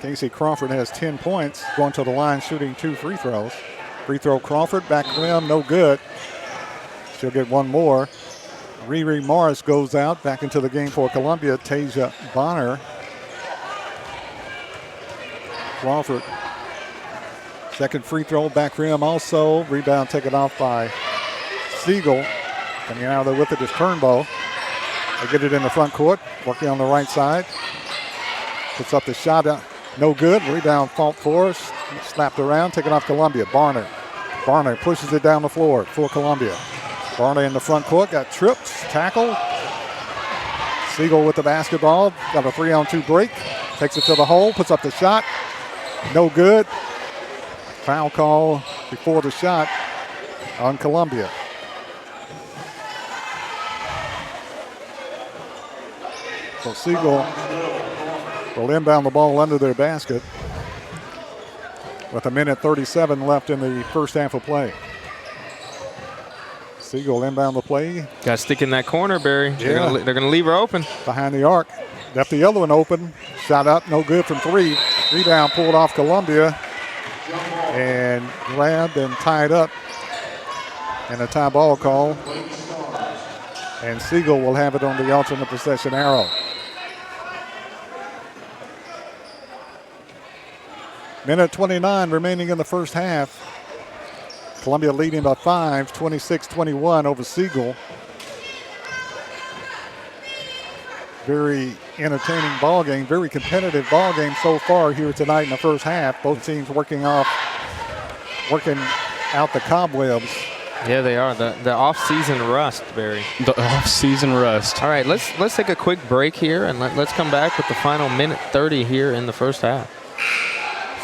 Speaker 1: Casey Crawford has 10 points, going to the line, shooting 2 free throws. Free throw Crawford, back rim, no good. She'll get one more. Riri Morris goes out, back into the game for Columbia. Tasia Bonner. Crawford. Second free throw, back rim also. Rebound taken off by Siegel. Coming out of there with it is Turnbow. They get it in the front court, working on the right side. Puts up the shot, no good. Rebound fought for us. Slapped around, taken off Columbia. Barner pushes it down the floor for Columbia. Barner in the front court, got tripped, tackled. Siegel with the basketball, got a 3-on-2 break. Takes it to the hole, puts up the shot. No good. Foul call before the shot on Columbia. So Siegel will inbound the ball under their basket with 1:37 left in the first half of play. Siegel inbound the play.
Speaker 2: Got to stick in that corner, Barry.
Speaker 1: Yeah.
Speaker 2: They're going to leave her open.
Speaker 1: Behind the arc. Left the other one open. Shot up, no good from 3. Rebound pulled off Columbia and grabbed and tied up. And a tie ball call. And Siegel will have it on the alternate possession arrow. Minute 29 remaining in the first half. Columbia leading by 5, 26-21 over Siegel. Very entertaining ball game, very competitive ball game so far here tonight in the first half. Both teams working out the cobwebs.
Speaker 2: Yeah, they are. The off-season rust, Barry.
Speaker 3: The off-season rust.
Speaker 2: All right, let's take a quick break here, and let's come back with the final minute 30 here in the first half.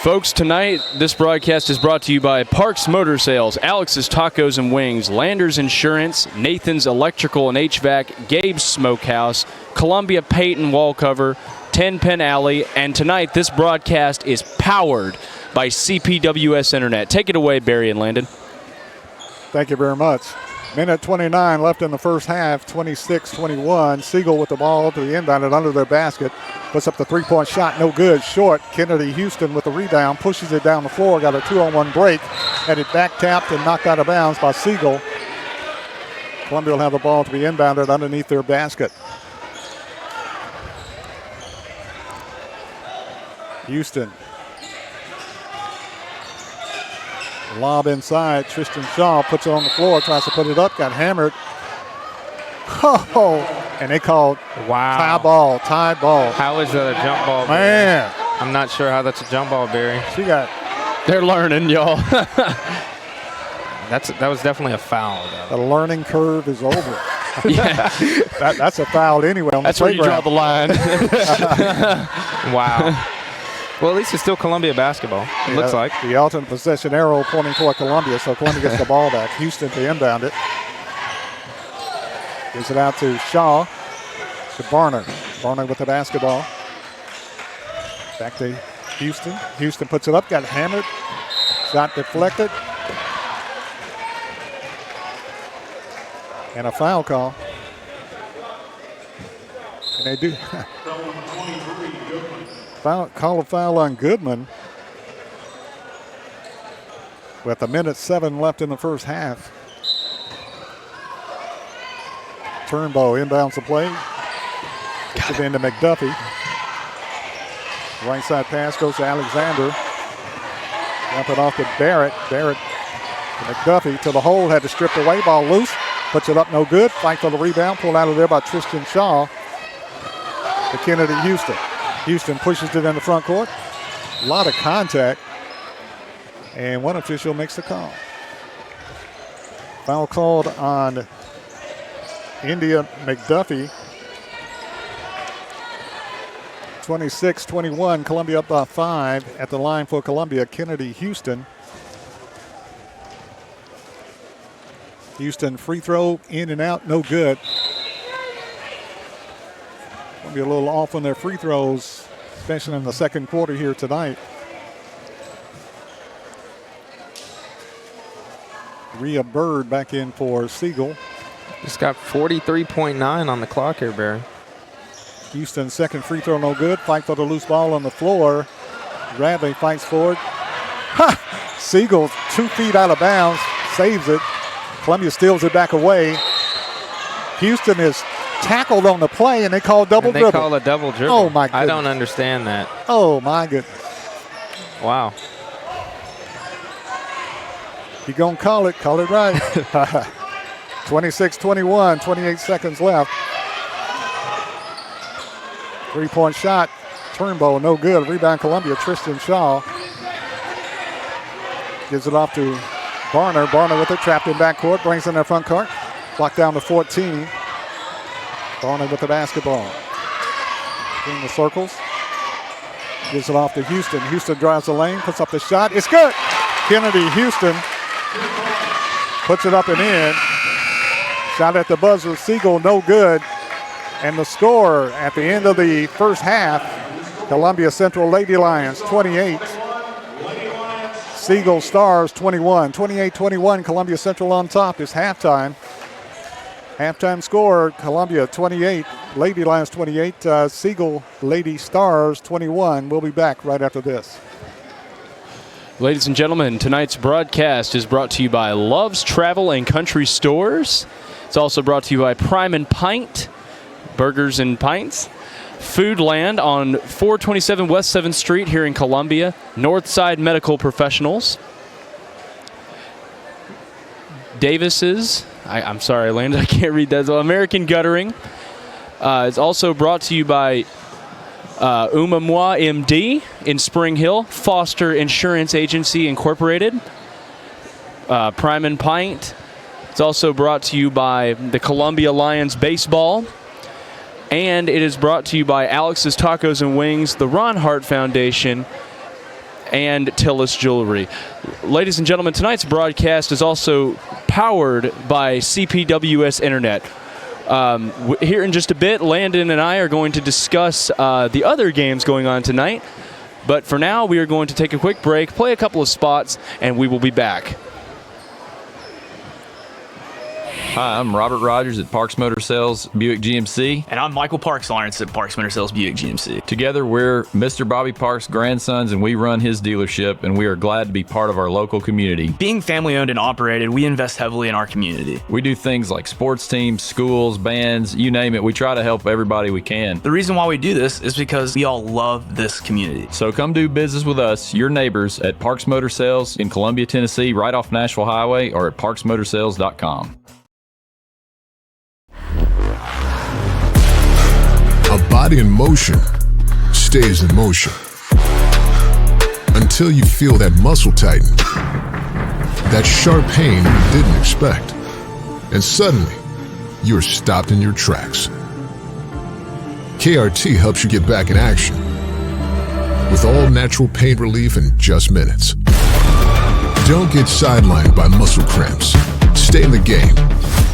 Speaker 3: Folks, tonight this broadcast is brought to you by Parks Motor Sales, Alex's Tacos and Wings, Landers Insurance, Nathan's Electrical and HVAC, Gabe's Smokehouse, Columbia Paint and Wall Cover, 10 Penn Alley. And tonight, this broadcast is powered by CPWS Internet. Take it away, Barry and Landon.
Speaker 1: Thank you very much. Minute 29 left in the first half, 26-21. Siegel with the ball to the inbound and under their basket. Puts up the three-point shot, no good, short. Kennedy Houston with the rebound, pushes it down the floor, got a 2-on-1 break. Had it back tapped and knocked out of bounds by Siegel. Columbia will have the ball to be inbounded underneath their basket. Houston. Lob inside. Tristan Shaw puts it on the floor, tries to put it up, got hammered. Oh, and they called tie ball.
Speaker 2: How is that a jump ball, Barry?
Speaker 1: Man.
Speaker 2: I'm not sure how that's a jump ball, Barry.
Speaker 3: They're learning, y'all.
Speaker 2: That was definitely a foul, though.
Speaker 1: The learning curve is over.
Speaker 3: Yeah.
Speaker 1: That's a foul anyway on
Speaker 3: That's
Speaker 1: the
Speaker 3: where you draw the line.
Speaker 2: Wow. Well, at least it's still Columbia basketball, it looks like.
Speaker 1: The alternate possession arrow pointing toward Columbia, so Columbia gets the ball back. Houston to inbound it. Gives it out to Shaw, to Barner. Barner with the basketball. Back to Houston. Houston puts it up, got hammered. Shot deflected. And a foul call. And they do. Call a foul on Goodman. With a minute 7 left in the first half. Turnbow inbounds the play. Gets it into McDuffie. Right side pass goes to Alexander. Dump it off to Barrett. Barrett to McDuffie to the hole. Had to strip away. Ball loose. Puts it up, no good. Fight for the rebound. Pulled out of there by Tristan Shaw. To Kennedy Houston. Houston pushes it in the front court. A lot of contact. And one official makes the call. Foul called on India McDuffie. 26-21. Columbia up by 5 at the line for Columbia. Kennedy Houston. Houston free throw in and out, no good. Going to be a little off on their free throws, especially in the second quarter here tonight. Rhea Bird back in for Siegel.
Speaker 2: Just got 43.9 on the clock here, Barry.
Speaker 1: Houston's second free throw, no good. Fight for the loose ball on the floor. Bradley fights for it. Ha! Siegel 2 feet out of bounds, saves it. Columbia steals it back away. Houston is tackled on the play, and they call double dribble.
Speaker 2: They call a double dribble.
Speaker 1: Oh, my goodness.
Speaker 2: I don't understand that.
Speaker 1: Oh, my goodness.
Speaker 2: Wow.
Speaker 1: You gonna call it right. 26-21, 28 seconds left. 3-point shot. Turnbow, no good. Rebound Columbia, Tristan Shaw. Gives it off to Barner. Barner with it, trapped in backcourt, brings in their front court. Blocked down to 14. Barner with the basketball. In the circles. Gives it off to Houston. Houston drives the lane, puts up the shot. It's good. Kennedy Houston puts it up and in. Shot at the buzzer. Siegel, no good. And the score at the end of the first half, Columbia Central Lady Lions 28. Siegel Stars 21. 28-21, Columbia Central on top. It's halftime. Halftime score, Columbia 28, Lady Lions 28, Siegel Lady Stars 21. We'll be back right after this.
Speaker 3: Ladies and gentlemen, tonight's broadcast is brought to you by Love's Travel and Country Stores. It's also brought to you by Prime and Pint, Burgers and Pints. Foodland on 427 West 7th Street here in Columbia. Northside Medical Professionals. Davis's, I'm sorry, Landon, I can't read that. American Guttering. It's also brought to you by Umamwa MD in Spring Hill. Foster Insurance Agency Incorporated. Prime and Pint. It's also brought to you by the Columbia Lions Baseball. And it is brought to you by Alex's Tacos and Wings, the Ron Hart Foundation, and Tillis Jewelry. Ladies and gentlemen, tonight's broadcast is also powered by CPWS Internet. Here in just a bit, Landon and I are going to discuss the other games going on tonight. But for now, we are going to take a quick break, play a couple of spots, and we will be back.
Speaker 4: Hi, I'm Robert Rogers at Parks Motor Sales Buick GMC.
Speaker 5: And I'm Michael Parks Lawrence at Parks Motor Sales Buick GMC.
Speaker 4: Together, we're Mr. Bobby Parks' grandsons, and we run his dealership, and we are glad to be part of our local community.
Speaker 5: Being family owned and operated, we invest heavily in our community.
Speaker 4: We do things like sports teams, schools, bands, you name it. We try to help everybody we can.
Speaker 5: The reason why we do this is because we all love this community.
Speaker 4: So come do business with us, your neighbors, at Parks Motor Sales in Columbia, Tennessee, right off Nashville Highway, or at parksmotorsales.com.
Speaker 6: A body in motion stays in motion until you feel that muscle tighten, that sharp pain you didn't expect, and suddenly you're stopped in your tracks. KRT helps you get back in action with all natural pain relief in just minutes. Don't get sidelined by muscle cramps. Stay in the game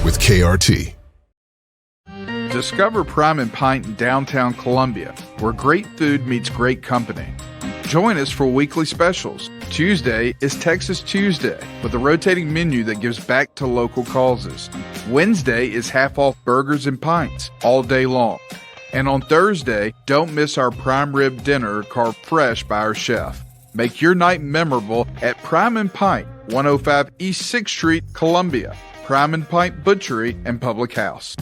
Speaker 6: with KRT.
Speaker 7: Discover Prime and Pint in downtown Columbia, where great food meets great company. Join us for weekly specials. Tuesday is Texas Tuesday, with a rotating menu that gives back to local causes. Wednesday is half-off burgers and pints all day long. And on Thursday, don't miss our prime rib dinner carved fresh by our chef. Make your night memorable at Prime and Pint, 105 East 6th Street, Columbia. Prime and Pint Butchery and Public House.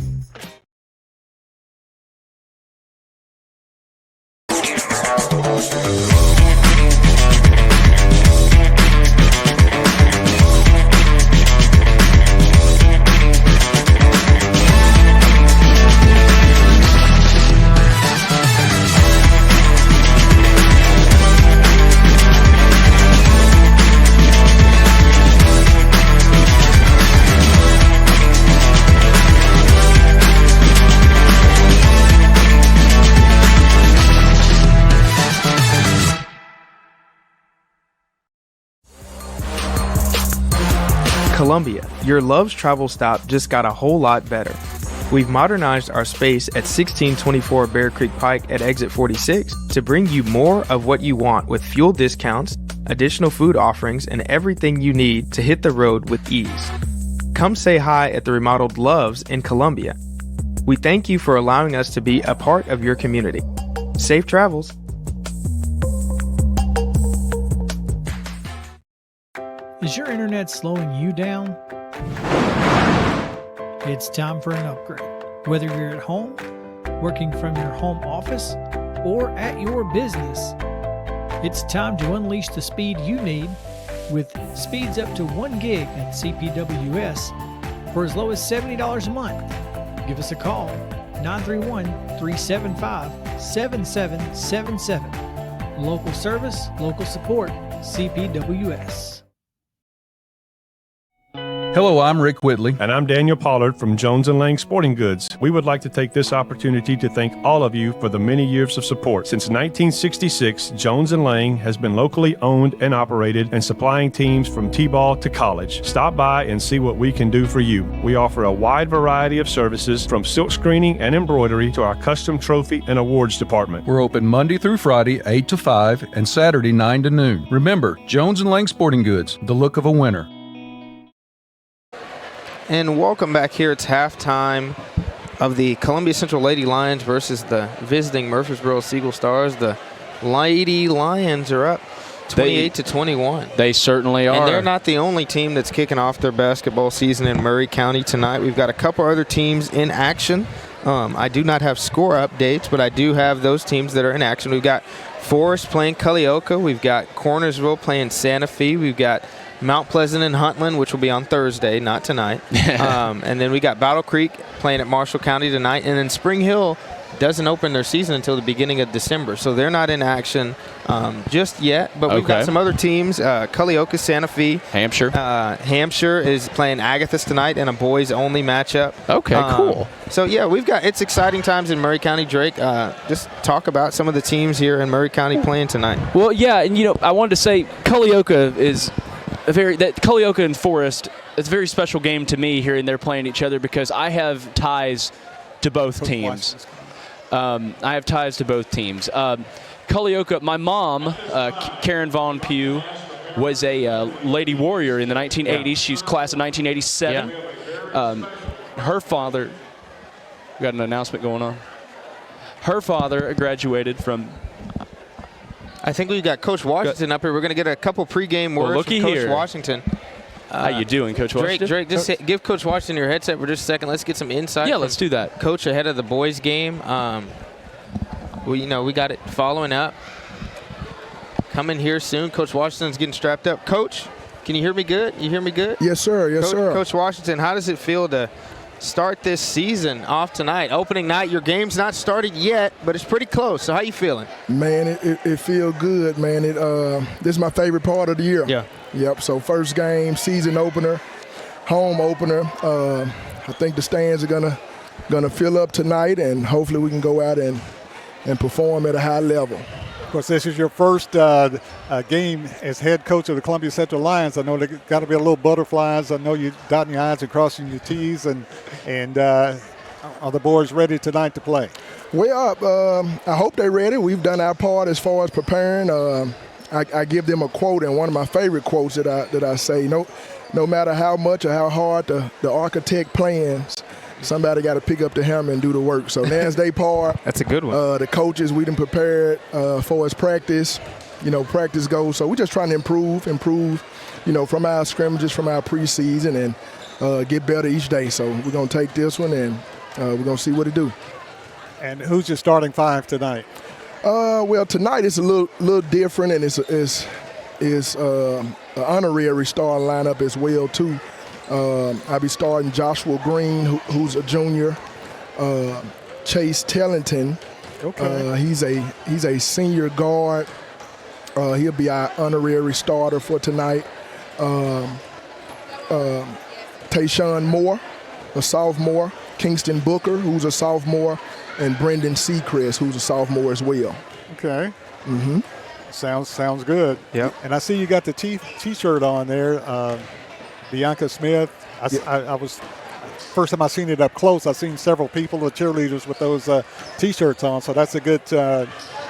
Speaker 2: Columbia, your Love's travel stop just got a whole lot better. We've modernized our space at 1624 Bear Creek Pike at exit 46 to bring you more of what you want with fuel discounts, additional food offerings, and everything you need to hit the road with ease. Come say hi at the remodeled Love's in Columbia. We thank you for allowing us to be a part of your community. Safe travels.
Speaker 8: Is your internet slowing you down? It's time for an upgrade. Whether you're at home, working from your home office, or at your business, it's time to unleash the speed you need with speeds up to 1 gig at CPWS for as low as $70 a month. Give us a call, 931-375-7777. Local service, local support, CPWS.
Speaker 9: Hello, I'm Rick Whitley.
Speaker 10: And I'm Daniel Pollard from Jones & Lang Sporting Goods. We would like to take this opportunity to thank all of you for the many years of support. Since 1966, Jones & Lang has been locally owned and operated and supplying teams from T-ball to college. Stop by and see what we can do for you. We offer a wide variety of services from silk screening and embroidery to our custom trophy and awards department.
Speaker 9: We're open Monday through Friday, 8 to 5, and Saturday, 9 to noon. Remember, Jones & Lang Sporting Goods, the look of a winner.
Speaker 2: And welcome back here. It's halftime of the Columbia Central Lady Lions versus the visiting Murfreesboro Siegel Stars. The Lady Lions are up 28-21.
Speaker 3: They certainly are.
Speaker 2: And they're not the only team that's kicking off their basketball season in Murray County tonight. We've got a couple other teams in action. I do not have score updates, but I do have those teams that are in action. We've got Forest playing Culleoka. We've got Cornersville playing Santa Fe. We've got Mount Pleasant and Huntland, which will be on Thursday, not tonight. And then we got Battle Creek playing at Marshall County tonight. And then Spring Hill doesn't open their season until the beginning of December. So they're not in action just yet. But we've got some other teams. Culleoka, Santa Fe.
Speaker 3: Hampshire.
Speaker 2: Hampshire is playing Agathis tonight in a boys-only matchup.
Speaker 3: Okay, cool.
Speaker 2: So, yeah, it's exciting times in Murray County. Drake, just talk about some of the teams here in Murray County playing tonight.
Speaker 3: Well, yeah, and, I wanted to say Culleoka is... Culleoka and Forest, it's a very special game to me hearing they're playing each other because I have ties to both teams. I have ties to both teams. Culleoka, my mom, Karen Vaughn Pugh, was a Lady Warrior in the 1980s. Yeah. She's class of 1987. Yeah. Her father, we got an announcement going on. Her father graduated from.
Speaker 2: I think we've got Coach Washington up here. We're going to get a couple pregame words from Coach Washington.
Speaker 3: How you doing, Coach Washington?
Speaker 2: Drake, just give Coach Washington your headset for just a second. Let's get some insight.
Speaker 3: Yeah, let's do that.
Speaker 2: Coach ahead of the boys' game. We got it following up. Coming here soon. Coach Washington's getting strapped up. Coach, can you hear me good? You hear me good?
Speaker 11: Yes, sir. Yes, sir.
Speaker 2: Coach Washington, how does it feel to start this season off tonight? Opening night, your game's not started yet, but it's pretty close. So how you feeling?
Speaker 11: Man, it feels good, man. This is my favorite part of the year.
Speaker 2: Yeah.
Speaker 11: Yep, so first game, season opener, home opener. I think the stands are gonna fill up tonight, and hopefully we can go out and perform at a high level.
Speaker 1: Of course, this is your first game as head coach of the Columbia Central Lions. I know there got to be a little butterflies. I know you dotting your I's and crossing your T's, and are the boys ready tonight to play?
Speaker 11: Well, I hope they're ready. We've done our part as far as preparing. I give them a quote, and one of my favorite quotes that I say, no matter how much or how hard the architect plans, somebody got to pick up the hammer and do the work. So that's their part.
Speaker 2: That's a good one.
Speaker 11: The coaches, we done prepared for his practice. Practice goes. So we're just trying to improve, from our scrimmages, from our preseason, and get better each day. So we're going to take this one, and we're going to see what it do.
Speaker 1: And who's your starting five tonight?
Speaker 11: Well, tonight it's a little different, and it's an honorary starting lineup as well too. I'll be starting Joshua Green, who's a junior. Chase Tellington, he's a senior guard. He'll be our honorary starter for tonight. Tayshawn Moore, a sophomore. Kingston Booker, who's a sophomore. And Brendan Seacrest, who's a sophomore as well.
Speaker 1: Okay. Mm-hmm. Sounds good.
Speaker 2: Yep.
Speaker 1: And I see you got the T-shirt on there. Bianca Smith. I was first time I seen it up close. I've seen several people, the cheerleaders, with those T-shirts on. So that's a good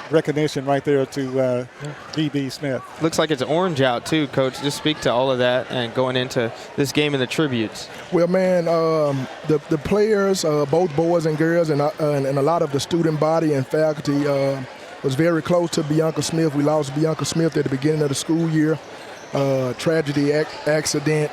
Speaker 1: recognition right there to BB Smith.
Speaker 2: Looks like it's orange out too, Coach. Just speak to all of that and going into this game and the tributes.
Speaker 11: Well, man, the players, both boys and girls, and a lot of the student body and faculty was very close to Bianca Smith. We lost Bianca Smith at the beginning of the school year. Tragedy, accident,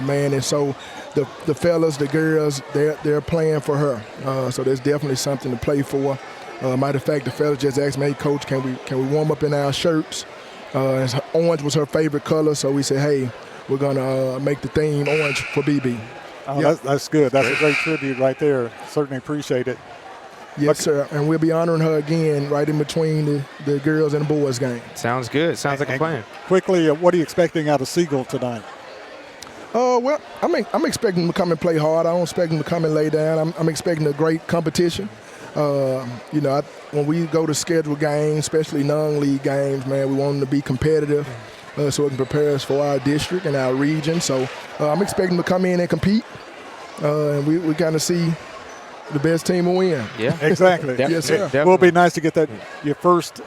Speaker 11: man, and so the fellas, the girls, they're playing for her. So there's definitely something to play for. Matter of fact, the fellas just asked me, hey, Coach, can we warm up in our shirts? Orange was her favorite color, so we said, hey, we're gonna make the theme orange for BB.
Speaker 1: Oh, yep. That's good. That's a great tribute right there. Certainly appreciate it.
Speaker 11: Yes, sir. And we'll be honoring her again right in between the girls and the boys game.
Speaker 2: Sounds good. Sounds like a plan.
Speaker 1: Quickly, what are you expecting out of Siegel tonight?
Speaker 11: Well, I'm expecting them to come and play hard. I don't expect them to come and lay down. I'm expecting a great competition. When we go to scheduled games, especially non-league games, man, we want them to be competitive so we can prepare us for our district and our region. So I'm expecting them to come in and compete, and we kind of see the best team will win.
Speaker 2: Yeah,
Speaker 1: exactly.
Speaker 11: Yes, sir.
Speaker 1: It will be nice to get your first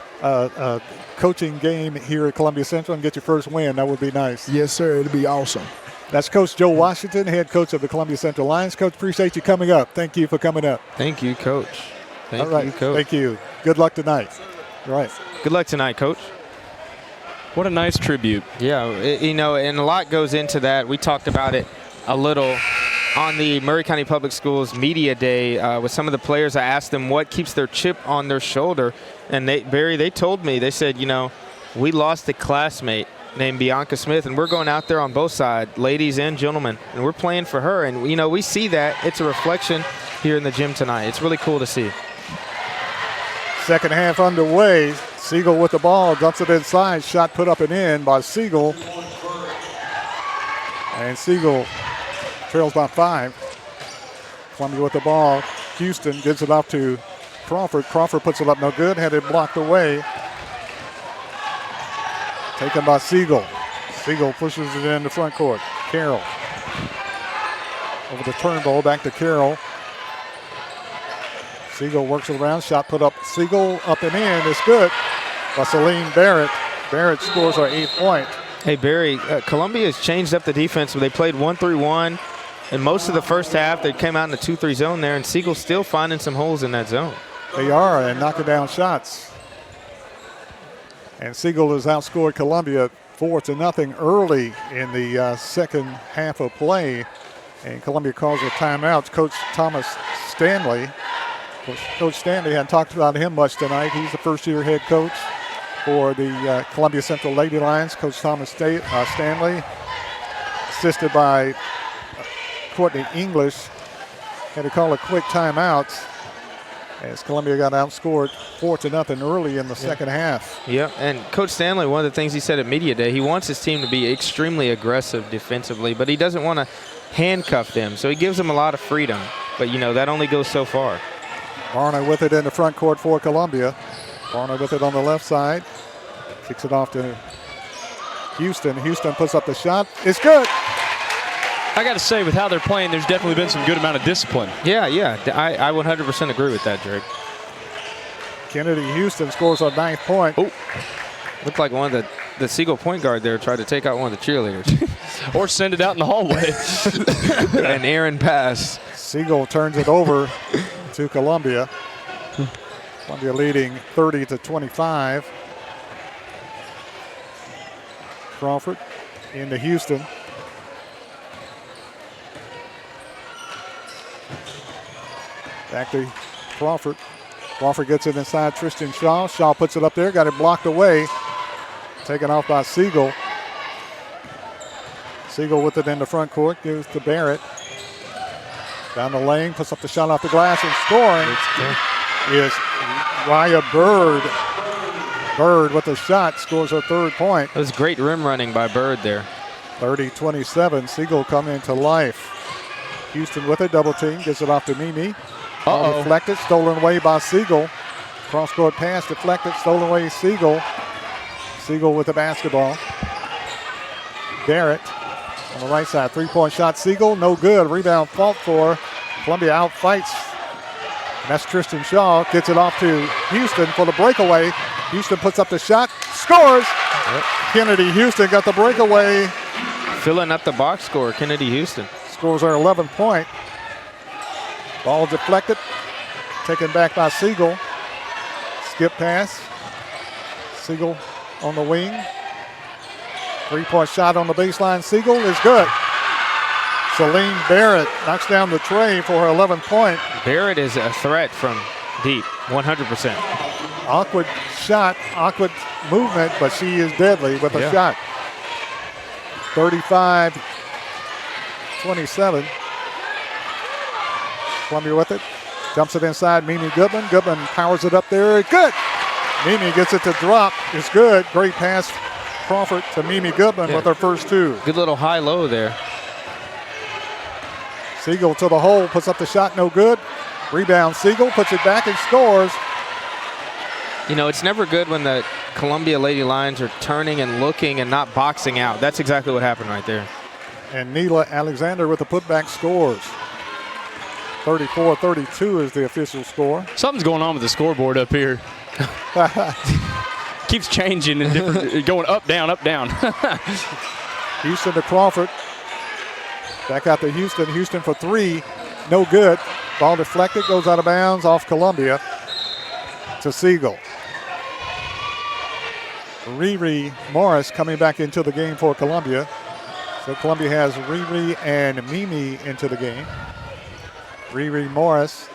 Speaker 1: coaching game here at Columbia Central and get your first win. That would be nice.
Speaker 11: Yes, sir. It'll be awesome.
Speaker 1: That's Coach Joe Washington, head coach of the Columbia Central Lions. Coach, appreciate you coming up. Thank you for coming up.
Speaker 2: Thank you, Coach.
Speaker 1: All right.
Speaker 2: Coach.
Speaker 1: Thank you. Good luck tonight. All right.
Speaker 2: Good luck tonight, Coach.
Speaker 3: What a nice tribute.
Speaker 2: Yeah, and a lot goes into that. We talked about it a little on the Murray County Public Schools Media Day with some of the players. I asked them what keeps their chip on their shoulder, and they told me, they said, we lost a classmate named Bianca Smith, and we're going out there on both sides, ladies and gentlemen, and we're playing for her. And, we see that. It's a reflection here in the gym tonight. It's really cool to see.
Speaker 1: Second half underway. Siegel with the ball, dumps it inside. Shot put up and in by Siegel. And Siegel trails by 5. Columbia with the ball. Houston gives it off to Crawford. Crawford puts it up no good. Had it blocked away. Taken by Siegel. Siegel pushes it in the front court. Carroll. Over the turnbuckle, back to Carroll. Siegel works it around. Shot put up. Siegel up and in. It's good. By Celine Barrett. Barrett scores our 8th point.
Speaker 2: Hey, Barry, Columbia has changed up the defense. They played 1-3-1. And most of the first half, they came out in the 2-3 zone there, and Siegel's still finding some holes in that zone.
Speaker 1: They are, and knocking down shots. And Siegel has outscored Columbia 4-0 early in the second half of play. And Columbia calls a timeout. Coach Thomas Stanley. Coach Stanley hadn't talked about him much tonight. He's the first-year head coach for the Columbia Central Lady Lions. Coach Thomas Stanley, assisted by Courtney English, had to call a quick timeout as Columbia got outscored 4-0 early in the second half.
Speaker 2: Yeah, and Coach Stanley, one of the things he said at Media Day, he wants his team to be extremely aggressive defensively, but he doesn't want to handcuff them, so he gives them a lot of freedom. But, that only goes so far.
Speaker 1: Barner with it in the front court for Columbia. Barner with it on the left side. Kicks it off to Houston. Houston puts up the shot. It's good.
Speaker 3: I got to say, with how they're playing, there's definitely been some good amount of discipline.
Speaker 2: Yeah. I 100% agree with that, Drake.
Speaker 1: Kennedy Houston scores our 9th point.
Speaker 2: Oh, looked like one of the Siegel point guard there tried to take out one of the cheerleaders.
Speaker 3: Or send it out in the hallway.
Speaker 2: An errant pass.
Speaker 1: Siegel turns it over to Columbia. Columbia leading 30-25. Crawford into Houston. Back to Crawford. Crawford gets it inside Tristan Shaw. Shaw puts it up there, got it blocked away. Taken off by Siegel. Siegel with it in the front court, gives to Barrett. Down the lane, puts up the shot off the glass, and scoring is Raya Bird. Bird with the shot, scores her 3rd point.
Speaker 2: That was great rim running by Bird there.
Speaker 1: 30-27, Siegel coming to life. Houston with it, double team, gets it off to Mimi. Deflected, stolen away by Siegel. Cross-court pass, deflected, stolen away Siegel. Siegel with the basketball. Barrett on the right side, 3-point shot. Siegel, no good. Rebound fought for. Columbia outfights. And that's Tristan Shaw. Gets it off to Houston for the breakaway. Houston puts up the shot, scores. Yep. Kennedy Houston got the breakaway.
Speaker 2: Filling up the box score, Kennedy Houston.
Speaker 1: Scores our 11th point. Ball deflected. Taken back by Siegel. Skip pass. Siegel on the wing. 3-point shot on the baseline. Siegel is good. Celine Barrett knocks down the tray for her 11th point.
Speaker 2: Barrett is a threat from deep, 100%.
Speaker 1: Awkward shot, awkward movement, but she is deadly with a shot. 35-27. Columbia with it. Dumps it inside Mimi Goodman. Goodman powers it up there. Good. Mimi gets it to drop. It's good. Great pass, Crawford to Mimi Goodman with her first 2.
Speaker 2: Good little high-low there.
Speaker 1: Siegel to the hole, puts up the shot, no good. Rebound, Siegel puts it back and scores.
Speaker 2: It's never good when the Columbia Lady Lions are turning and looking and not boxing out. That's exactly what happened right there.
Speaker 1: And Neela Alexander with the putback scores. 34-32 is the official score.
Speaker 3: Something's going on with the scoreboard up here. Keeps changing and different, going up, down, up, down.
Speaker 1: Houston to Crawford. Back out to Houston. Houston for 3. No good. Ball deflected, goes out of bounds off Columbia to Siegel. Riri Morris coming back into the game for Columbia. So Columbia has Riri and Mimi into the game. Riri Morris.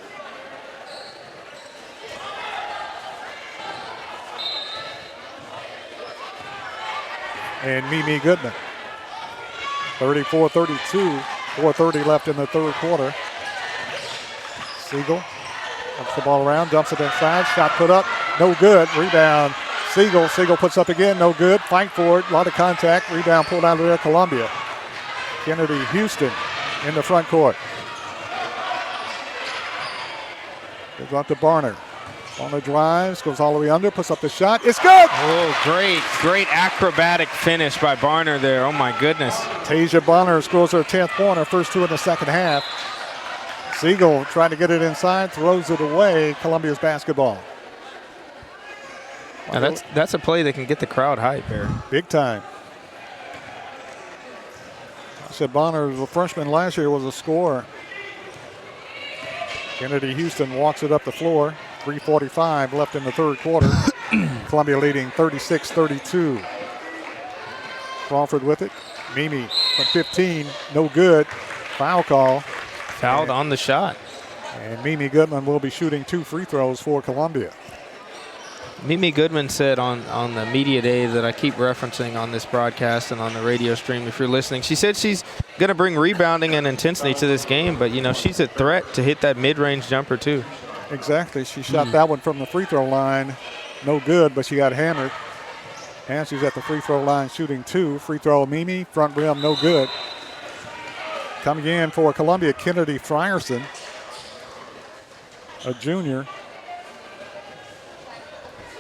Speaker 1: And Mimi Goodman. 34-32, 4:30 left in the third quarter. Siegel dumps the ball around, dumps it inside, shot put up, no good. Rebound, Siegel. Siegel puts up again, no good. Fight for it, a lot of contact. Rebound pulled out of there, Columbia. Kennedy Houston in the front court. Goes up to Barner. Bonner drives, goes all the way under, puts up the shot. It's good!
Speaker 2: Oh, great acrobatic finish by Barner there. Oh, my goodness.
Speaker 1: Tasia Bonner scores her 10th point, her first 2 in the second half. Siegel trying to get it inside, throws it away. Columbia's basketball.
Speaker 2: Now that's a play that can get the crowd hype there.
Speaker 1: Big time. I said Bonner, the freshman last year, was a scorer. Kennedy Houston walks it up the floor. 3:45 left in the third quarter. Columbia leading 36-32. Crawford with it. Mimi from 15, no good. Foul call.
Speaker 2: Fouled on the shot.
Speaker 1: And Mimi Goodman will be shooting 2 free throws for Columbia.
Speaker 2: Mimi Goodman said on the media day that I keep referencing on this broadcast and on the radio stream if you're listening, she said she's going to bring rebounding and intensity to this game, but, she's a threat to hit that mid-range jumper too.
Speaker 1: Exactly. She shot that one from the free throw line. No good, but she got hammered. And she's at the free throw line shooting 2. Free throw, Mimi, front rim, no good. Coming in for Columbia, Kennedy Frierson, a junior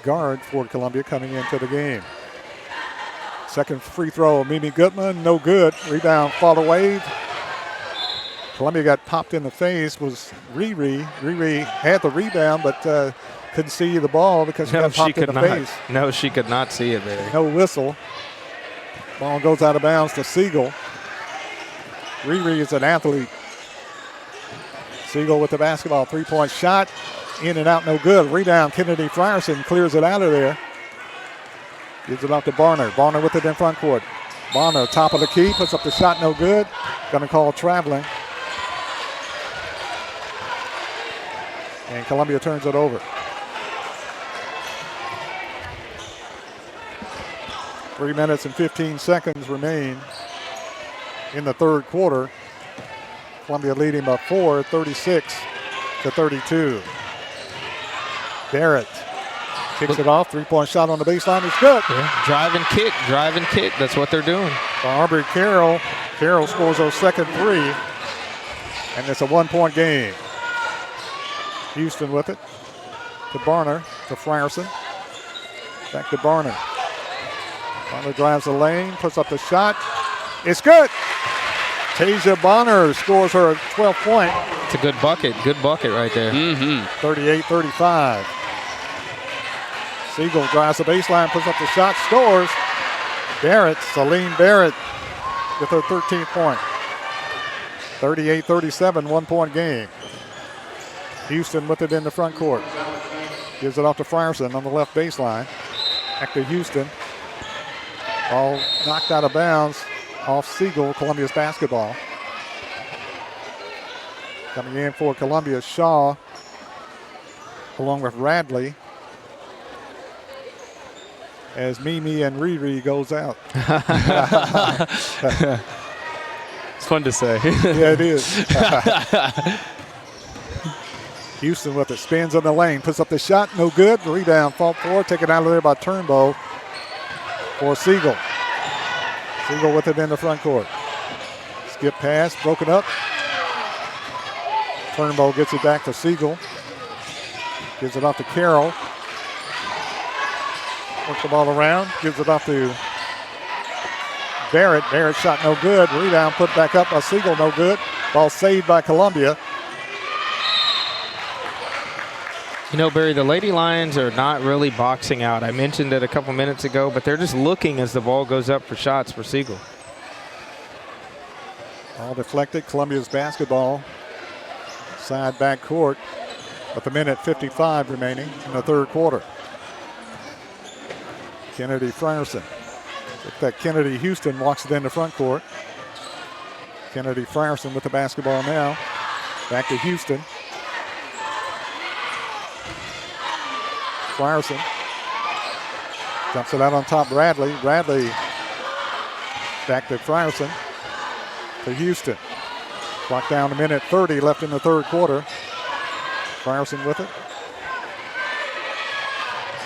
Speaker 1: guard for Columbia coming into the game. Second free throw, Mimi Goodman, no good. Rebound, fall away. Columbia got popped in the face, was Riri. Riri had the rebound, but couldn't see the ball because she got popped in the face.
Speaker 2: No, she could not see it there.
Speaker 1: No whistle. Ball goes out of bounds to Siegel. Riri is an athlete. Siegel with the basketball, 3-point shot. In and out, no good. Rebound, Kennedy Frierson clears it out of there. Gives it off to Barner. Barner with it in front court. Barner, top of the key, puts up the shot, no good. Gonna call traveling. And Columbia turns it over. 3 minutes and 15 seconds remain in the third quarter. Columbia leading by 4, 36-32. Barrett kicks it off. 3-point shot on the baseline. It's good.
Speaker 2: Yeah. Drive and kick. That's what they're doing.
Speaker 1: Aubrey Carroll. Carroll scores her second 3. And it's a 1-point game. Houston with it. To Barner. To Frierson. Back to Barner. Barner drives the lane. Puts up the shot. It's good. Tasia Bonner scores her 12th point.
Speaker 2: It's a good bucket. Good bucket right there.
Speaker 1: 38-35. Siegel drives the baseline, puts up the shot, scores. Barrett, Celine Barrett with her 13th point. 38-37, 1-point game. Houston with it in the front court. Gives it off to Frierson on the left baseline. Back to Houston. Ball knocked out of bounds off Siegel, Columbia's basketball. Coming in for Columbia, Shaw, along with Radley, as Mimi and Riri goes out.
Speaker 3: It's fun to say.
Speaker 1: Yeah, it is. Houston with it, spins in the lane, puts up the shot, no good. Rebound, fault forward, taken out of there by Turnbow for Siegel. Siegel with it in the front court. Skip pass, broken up. Turnbow gets it back to Siegel. Gives it off to Carroll. Works the ball around, gives it off to Barrett. Barrett shot no good. Rebound put back up by Siegel, no good. Ball saved by Columbia.
Speaker 2: Barry, the Lady Lions are not really boxing out. I mentioned it a couple minutes ago, but they're just looking as the ball goes up for shots for Siegel.
Speaker 1: All deflected. Columbia's basketball. Side back court with 1:55 remaining in the third quarter. Kennedy Frierson. Look that Kennedy Houston walks it in the front court. Kennedy Frierson with the basketball now. Back to Houston. Frierson dumps it out on top. Radley. Radley back to Frierson. To Houston. Clock down to 1:30 left in the third quarter. Frierson with it.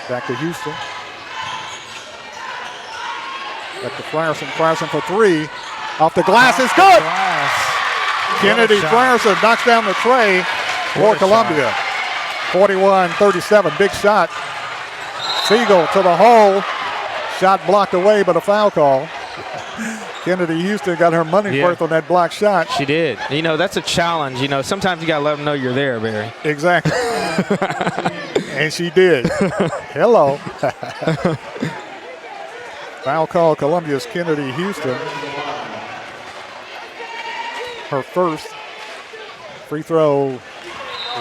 Speaker 1: Back to Houston. Back to Frierson. Frierson for 3. Off the glass. It's good. Kennedy Frierson knocks down the tray for Columbia. 41-37, big shot. Siegel to the hole. Shot blocked away, but a foul call. Kennedy Houston got her money's worth on that block shot.
Speaker 2: She did. You know, that's a challenge. You know, sometimes you got to let them know you're there, Barry.
Speaker 1: Exactly. And she did. Hello. Foul call, Columbia's Kennedy Houston. Her first free throw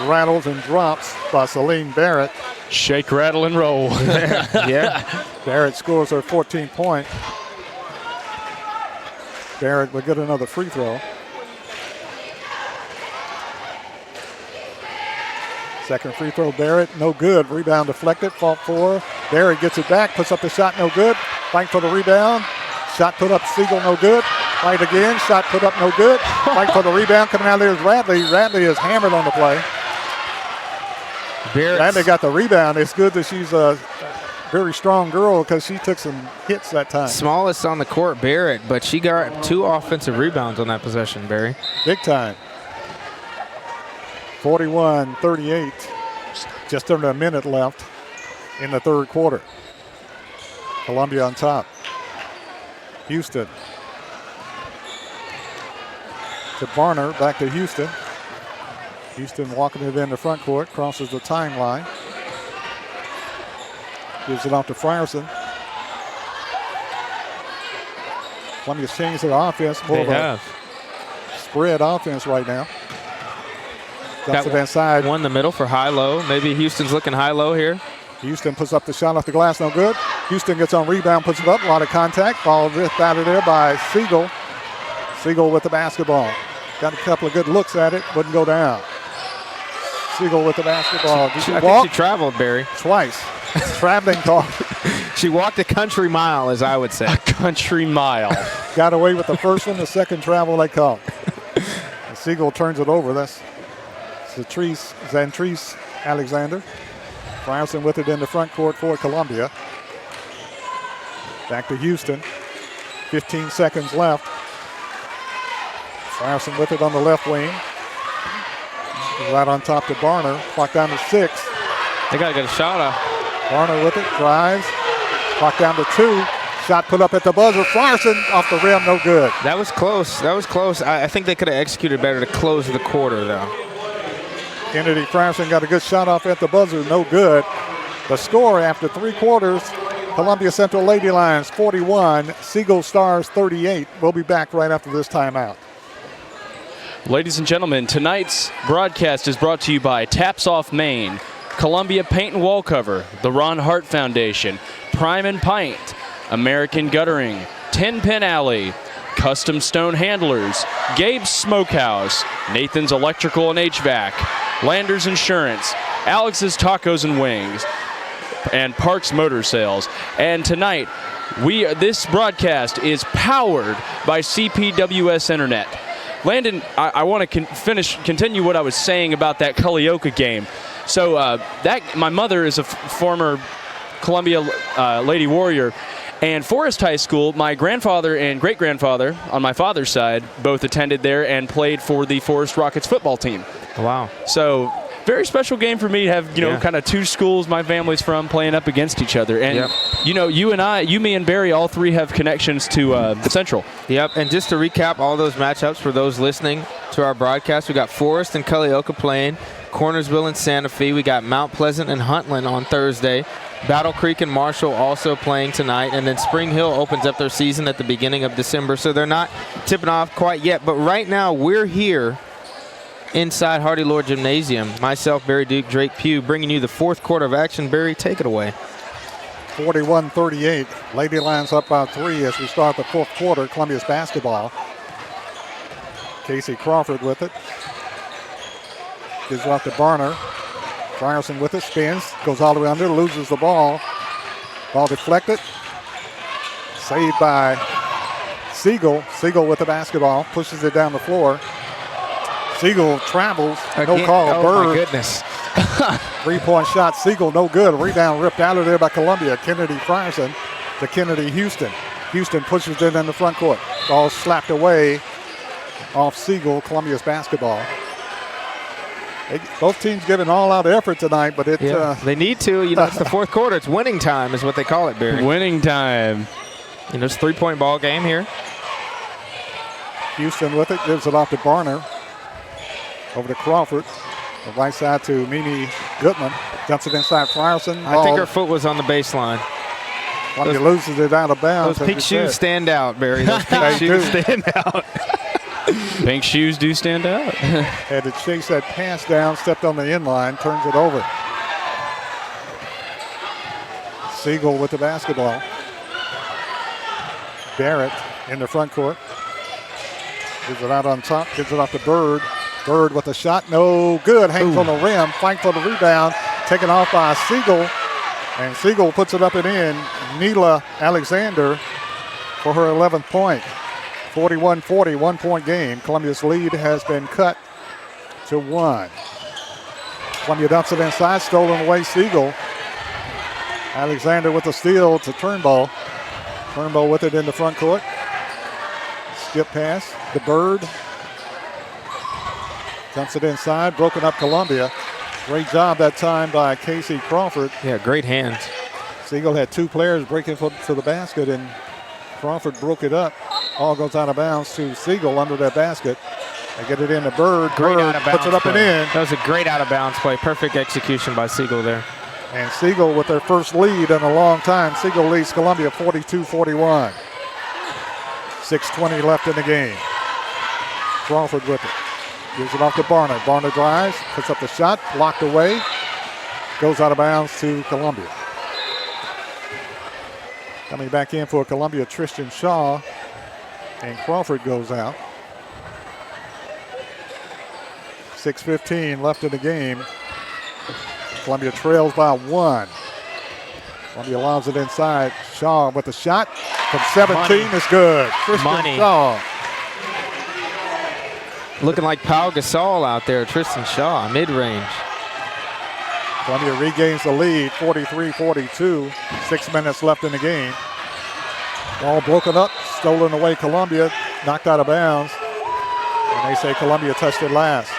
Speaker 1: rattles and drops by Celine Barrett.
Speaker 3: Shake, rattle, and roll.
Speaker 2: Yeah.
Speaker 1: Barrett scores her 14th point. Barrett will get another free throw. Second free throw, Barrett, no good. Rebound deflected, fault for. Barrett gets it back, puts up the shot, no good. Fight for the rebound. Shot put up, Siegel, no good. Fight again, shot put up, no good. Fight for the rebound, coming out there is Radley. Radley is hammered on the play. Radley got the rebound. It's good that she's a very strong girl because she took some hits that time.
Speaker 2: Smallest on the court, Barrett, but she got 2 offensive rebounds on that possession, Barry.
Speaker 1: Big time. 41-38. Just under a minute left in the third quarter. Columbia on top. Houston. To Barner, back to Houston. Houston walking it in the front court, crosses the timeline. Gives it off to Frierson. Columbia's changed their offense. More of a spread offense right now. Dumps it inside.
Speaker 2: One in the middle for high-low. Maybe Houston's looking high-low here.
Speaker 1: Houston puts up the shot off the glass, no good. Houston gets on rebound, puts it up, a lot of contact. Ball ripped out of there by Siegel. Siegel with the basketball. Got a couple of good looks at it, wouldn't go down. Siegel with the basketball.
Speaker 2: I think she traveled, Barry.
Speaker 1: Twice. Traveling call.
Speaker 2: She walked a country mile, as I would say.
Speaker 3: A country mile.
Speaker 1: Got away with the first one, the second travel they called. Siegel turns it over. That's Zantrice Alexander. Frierson with it in the front court for Columbia. Back to Houston. 15 seconds left. Frierson with it on the left wing. Right on top to Barner. Clock down to 6.
Speaker 2: They got to get a shot off.
Speaker 1: Barner with it, drives. Clock down to 2. Shot put up at the buzzer. Frierson off the rim, no good.
Speaker 2: That was close. That was close. I think they could have executed better to close the quarter, though.
Speaker 1: Kennedy Frierson got a good shot off at the buzzer, no good. The score after 3 quarters, Columbia Central Lady Lions 41, Siegel Stars 38. We'll be back right after this timeout.
Speaker 3: Ladies and gentlemen, tonight's broadcast is brought to you by Taps Off Maine, Columbia Paint and Wall Cover, the Ron Hart Foundation, Prime and Pint, American Guttering, 10 Pin Alley, Custom Stone Handlers, Gabe's Smokehouse, Nathan's Electrical and HVAC, Landers Insurance, Alex's Tacos and Wings, and Parks Motor Sales. And tonight, this broadcast is powered by CPWS Internet. Landon, I want to continue what I was saying about that Culleoka game. So my mother is a former Columbia Lady Warrior, and Forest High School, my grandfather and great-grandfather on my father's side both attended there and played for the Forest Rockets football team.
Speaker 2: Wow.
Speaker 3: So very special game for me to have, kind of 2 schools my family's from playing up against each other. And, you, me, and Barry, all 3 have connections to Central.
Speaker 2: Yep, and just to recap all those matchups for those listening to our broadcast, we got Forest and Culleoka playing, Cornersville and Santa Fe. We got Mount Pleasant and Huntland on Thursday. Battle Creek and Marshall also playing tonight. And then Spring Hill opens up their season at the beginning of December. So they're not tipping off quite yet. But right now we're here inside Hardy Lord Gymnasium. Myself, Barry Duke, Drake Pugh, bringing you the 4th quarter of action. Barry, take it away.
Speaker 1: 41-38. Lady Lions up by 3 as we start the 4th quarter. Columbia's basketball. Casey Crawford with it. Gives it off to Barner. Frierson with it, spins, goes all the way under, loses the ball. Ball deflected. Saved by Siegel. Siegel with the basketball, pushes it down the floor. Siegel travels, no call.
Speaker 2: Oh,
Speaker 1: Bird.
Speaker 2: my goodness.
Speaker 1: 3-point shot, Siegel, no good. Rebound ripped out of there by Columbia. Kennedy Frierson to Kennedy Houston. Houston pushes it in the front court. Ball slapped away off Siegel, Columbia's basketball. Both teams giving all-out effort tonight, but
Speaker 2: they need to. It's the fourth quarter. It's winning time is what they call it, Barry.
Speaker 3: Winning time.
Speaker 2: It's a 3-point ball game here.
Speaker 1: Houston with it, gives it off to Barner. Over to Crawford. The right side to Mimi Goodman. Dumps it inside Frierson.
Speaker 2: I think her foot was on the baseline.
Speaker 1: When he loses it out of bounds.
Speaker 2: Those pink shoes stand out, Barry. Those pink shoes stand out.
Speaker 3: Pink shoes do stand out.
Speaker 1: Had to chase that pass down, stepped on the inline, turns it over. Siegel with the basketball. Barrett in the front court. Gives it out on top, gives it off to Bird. Bird with a shot, no good. Hangs on the rim, fight for the rebound. Taken off by Siegel. And Siegel puts it up and in. Neela Alexander for her 11th point. 41-40, 1-point game. Columbia's lead has been cut to 1. Columbia dumps it inside, stolen away Siegel. Alexander with the steal to Turnbull. Turnbull with it in the front court. Skip pass to Bird. Dumps it inside, broken up Columbia. Great job that time by Casey Crawford.
Speaker 2: Yeah, great hands.
Speaker 1: Siegel had 2 players breaking to the basket, and Crawford broke it up. All goes out of bounds to Siegel under that basket. They get it into Bird. Bird puts it up and in.
Speaker 2: That was a great out-of-bounds play. Perfect execution by Siegel there.
Speaker 1: And Siegel with their first lead in a long time. Siegel leads Columbia 42-41. 6:20 left in the game. Crawford with it. Gives it off to Barner. Barner drives, puts up the shot, blocked away. Goes out of bounds to Columbia. Coming back in for Columbia, Tristan Shaw. And Crawford goes out. 6:15 left in the game. Columbia trails by 1. Columbia allows it inside. Shaw with the shot from 17 is good. Tristan Shaw.
Speaker 2: Looking like Pau Gasol out there. Tristan Shaw, mid-range.
Speaker 1: Columbia regains the lead, 43-42. 6 minutes left in the game. Ball broken up, stolen away Columbia, knocked out of bounds. And they say Columbia touched it last.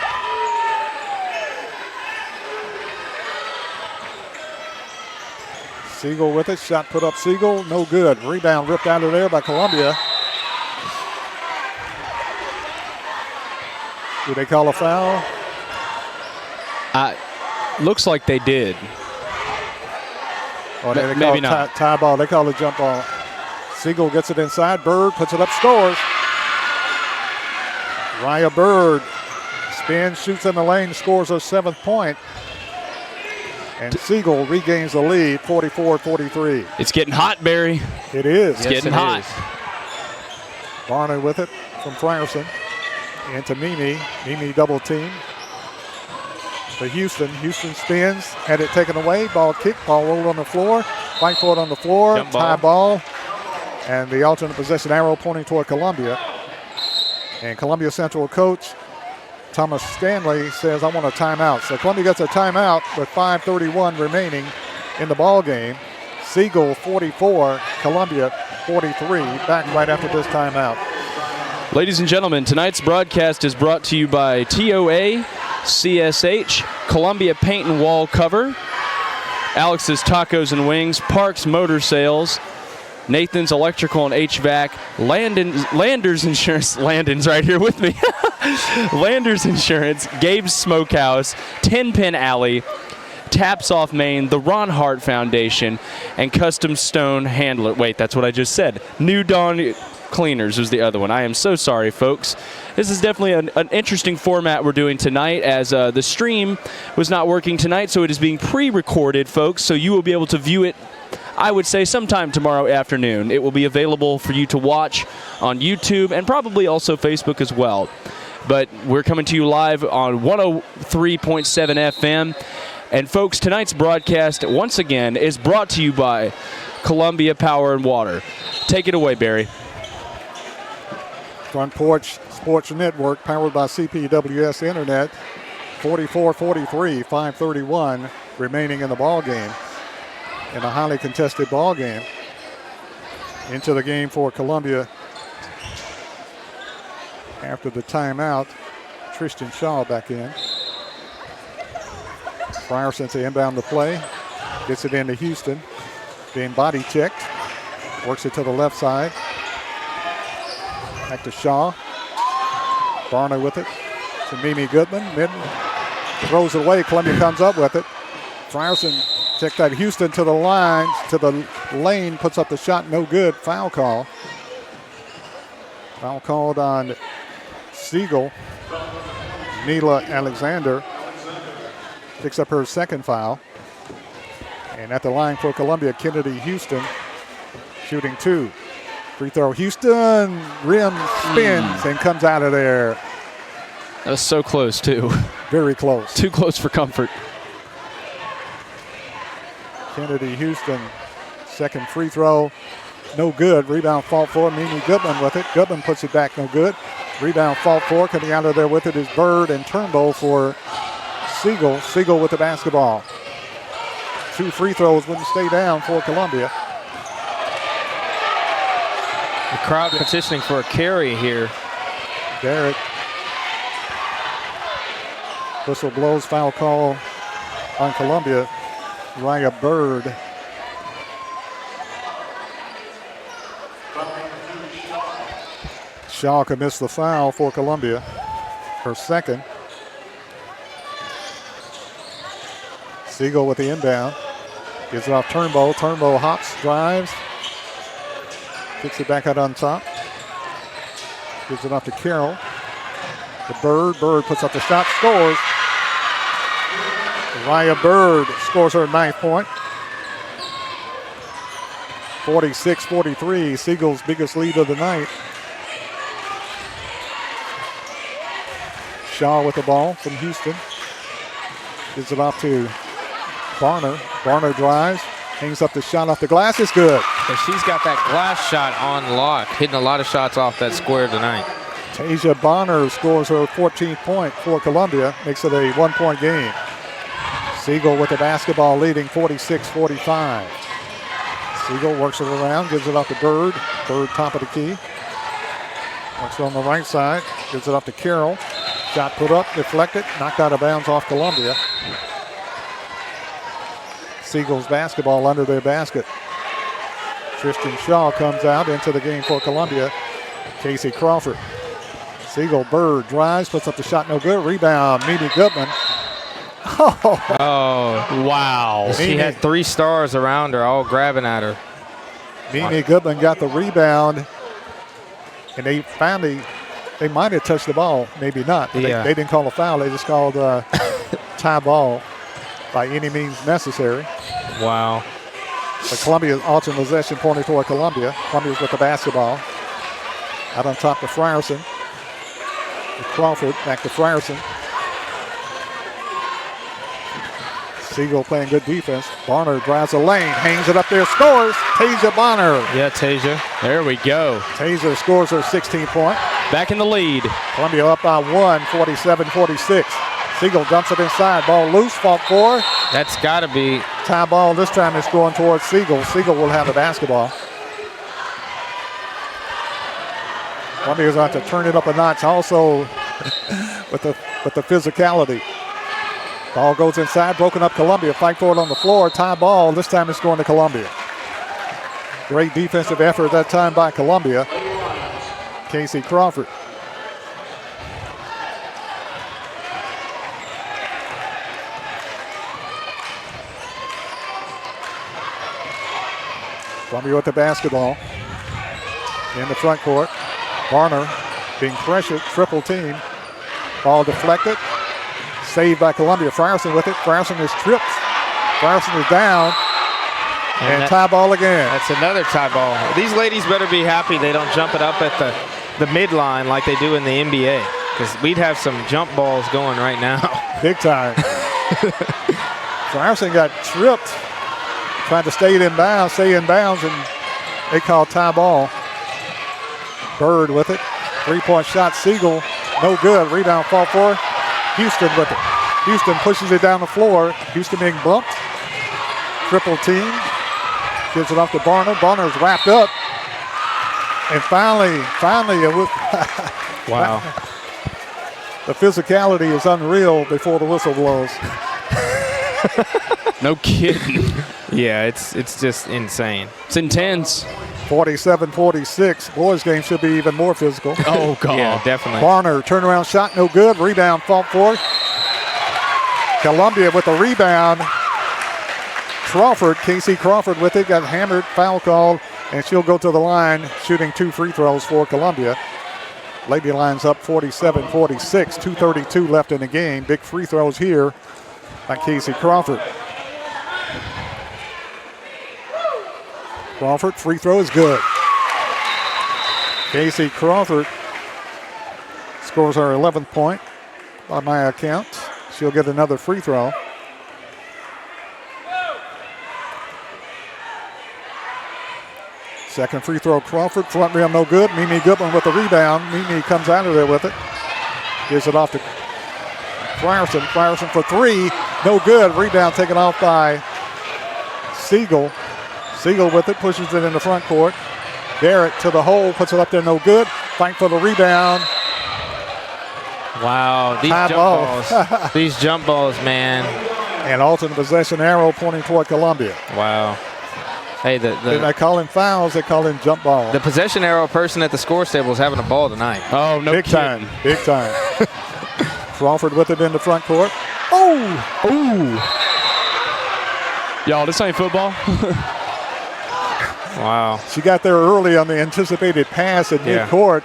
Speaker 1: Siegel with it, shot put up Siegel, no good. Rebound ripped out of there by Columbia. Do they call a foul?
Speaker 3: Looks like they did.
Speaker 1: Or they
Speaker 3: maybe not.
Speaker 1: Tie ball. They call a jump ball. Siegel gets it inside. Bird puts it up, scores. Raya Bird spins, shoots in the lane, scores her 7th point. And Siegel regains the lead, 44-43.
Speaker 3: It's getting hot, Barry.
Speaker 1: It is.
Speaker 3: It's getting hot.
Speaker 1: Barner with it from Frierson. Into Mimi. Mimi double team. To Houston. Houston spins. Had it taken away. Ball kicked. Ball rolled on the floor. Fight for it on the floor.
Speaker 3: Jump
Speaker 1: Tie ball. And the alternate possession arrow pointing toward Columbia. And Columbia Central coach Thomas Stanley says, I want a timeout. So Columbia gets a timeout with 5:31 remaining in the ball game. Siegel 44, Columbia 43. Back right after this timeout.
Speaker 3: Ladies and gentlemen, tonight's broadcast is brought to you by TOA, CSH, Columbia Paint and Wall Cover, Alex's Tacos and Wings, Parks Motor Sales, Nathan's Electrical and HVAC, Landers Insurance, Landon's right here with me, Landers Insurance, Gabe's Smokehouse, 10 Pin Alley, Taps Off Maine, the Ron Hart Foundation, and Custom Stone Handler. Wait, that's what I just said. New Dawn Cleaners was the other one. I am so sorry, folks. This is definitely an interesting format we're doing tonight, as the stream was not working tonight, so it is being pre-recorded, folks, so you will be able to view it, I would say, sometime tomorrow afternoon. It will be available for you to watch on YouTube and probably also Facebook as well. But we're coming to you live on 103.7 FM. And folks, tonight's broadcast, once again, is brought to you by Columbia Power and Water. Take it away, Barry.
Speaker 1: Front Porch Sports Network, powered by CPWS Internet. 44-43, 5:31 remaining in the ball game. In a highly contested ball game. Into the game for Columbia. After the timeout, Tristan Shaw back in. Frierson to inbound the play. Gets it into Houston. Being body checked. Works it to the left side. Back to Shaw. Barner with it to Mimi Goodman. Mid throws it away. Columbia comes up with it. Frierson checked that. Houston to the line, to the lane, puts up the shot. No good. Foul call. Foul called on Siegel. Mila Alexander picks up her second foul. And at the line for Columbia, Kennedy Houston shooting 2. Free throw. Houston rim spins and comes out of there.
Speaker 3: That was so close, too.
Speaker 1: Very close.
Speaker 3: Too close for comfort.
Speaker 1: Kennedy Houston, second free throw. No good. Rebound fought for. Mimi Goodman with it. Goodman puts it back. No good. Rebound fought for. Coming out of there with it is Bird and Turnbull for Siegel. Siegel with the basketball. 2 free throws wouldn't stay down for Columbia.
Speaker 2: The crowd petitioning for a carry here.
Speaker 1: Barrett. Whistle blows. Foul call on Columbia. Raya Bird. Shaw commits the foul for Columbia. Her second. Siegel with the inbound. Gives it off Turnbull. Turnbull hops, drives. Kicks it back out on top. Gives it off to Carroll. To Bird. Bird puts up the shot, scores. Raya Bird scores her 9th point. 46-43, Siegel's biggest lead of the night. Shaw with the ball from Houston. Gives it off to Barner. Barner drives, hangs up the shot off the glass. It's good.
Speaker 2: And she's got that glass shot on lock, hitting a lot of shots off that square tonight.
Speaker 1: Tasia Bonner scores her 14th point for Columbia, makes it a 1-point game. Siegel with the basketball leading 46-45. Siegel works it around, gives it off to Bird. Bird top of the key. Works it on the right side, gives it off to Carroll. Shot put up, deflected, knocked out of bounds off Columbia. Siegel's basketball under their basket. Tristan Shaw comes out into the game for Columbia. Casey Crawford. Siegel, Bird drives, puts up the shot, no good. Rebound, Mimi Goodman.
Speaker 2: Oh,
Speaker 3: wow.
Speaker 2: She had 3 stars around her, all grabbing at her.
Speaker 1: Mimi Goodman got the rebound, and they finally, they might have touched the ball, maybe not.
Speaker 2: Yeah.
Speaker 1: They didn't call a foul, they just called tie ball by any means necessary.
Speaker 2: Wow.
Speaker 1: But Columbia's alternate possession pointing toward Columbia. Columbia's with the basketball. Out on top to Frierson. Crawford back to Frierson. Siegel playing good defense. Barner drives the lane, hangs it up there, scores. Tasia Bonner.
Speaker 2: Yeah, Tasia.
Speaker 3: There we go.
Speaker 1: Tasia scores her 16th point.
Speaker 3: Back in the lead.
Speaker 1: Columbia up by 1, 47-46. Siegel dumps it inside. Ball loose, fought for.
Speaker 2: That's got to be.
Speaker 1: Tie ball this time is going towards Siegel. Siegel will have the basketball. Columbia's going to turn it up a notch also with the physicality. Ball goes inside, broken up Columbia. Fight for it on the floor. Tie ball. This time it's going to Columbia. Great defensive effort that time by Columbia. Casey Crawford. Columbia with the basketball in the front court. Barner being pressured, triple team. Ball deflected. Saved by Columbia. Frierson with it. Frierson is tripped. Frierson is down. And tie ball again.
Speaker 2: That's another tie ball. These ladies better be happy they don't jump it up at the midline like they do in the NBA, because we'd have some jump balls going right now.
Speaker 1: Big time. Frierson got tripped. Tried to stay in bounds, and they call tie ball. Bird with it. 3-point shot. Siegel, no good. Rebound fall for Houston with it. Houston pushes it down the floor. Houston being bumped. Triple team. Gives it off to Barner. Barner's wrapped up. And finally it was
Speaker 2: wow.
Speaker 1: The physicality is unreal before the whistle blows.
Speaker 3: No kidding.
Speaker 2: Yeah, it's just insane.
Speaker 3: It's intense.
Speaker 1: 47-46. Boys game should be even more physical.
Speaker 3: Oh, God.
Speaker 2: Yeah, definitely.
Speaker 1: Barner, turnaround shot, no good. Rebound, fought for. Columbia with the rebound. Crawford, Casey Crawford with it, got hammered, foul called, and she'll go to the line, shooting 2 free throws for Columbia. Lady Lions up 47-46, 2:32 left in the game. Big free throws here by Casey Crawford. Crawford, free throw is good. Casey Crawford scores her 11th point by my account. She'll get another free throw. Second free throw, Crawford. Front rim, no good. Mimi Goodman with the rebound. Mimi comes out of there with it. Gives it off to Frierson. Frierson for 3. No good. Rebound taken off by Siegel. Siegel with it, pushes it in the front court. Barrett to the hole, puts it up there, no good. Fight for the rebound.
Speaker 2: Wow, these
Speaker 1: Time
Speaker 2: jump balls. These jump balls, man.
Speaker 1: And alternate possession arrow pointing toward Columbia.
Speaker 2: Wow. Hey,
Speaker 1: They're not calling fouls, they call in jump balls.
Speaker 2: the possession arrow person at the scores table is having a ball tonight.
Speaker 3: Oh, no
Speaker 1: Big
Speaker 3: kidding.
Speaker 1: time, big time. Crawford with it in the front court. Oh!
Speaker 3: Ooh. Y'all, this ain't football.
Speaker 2: Wow.
Speaker 1: She got there early on the anticipated pass at midcourt.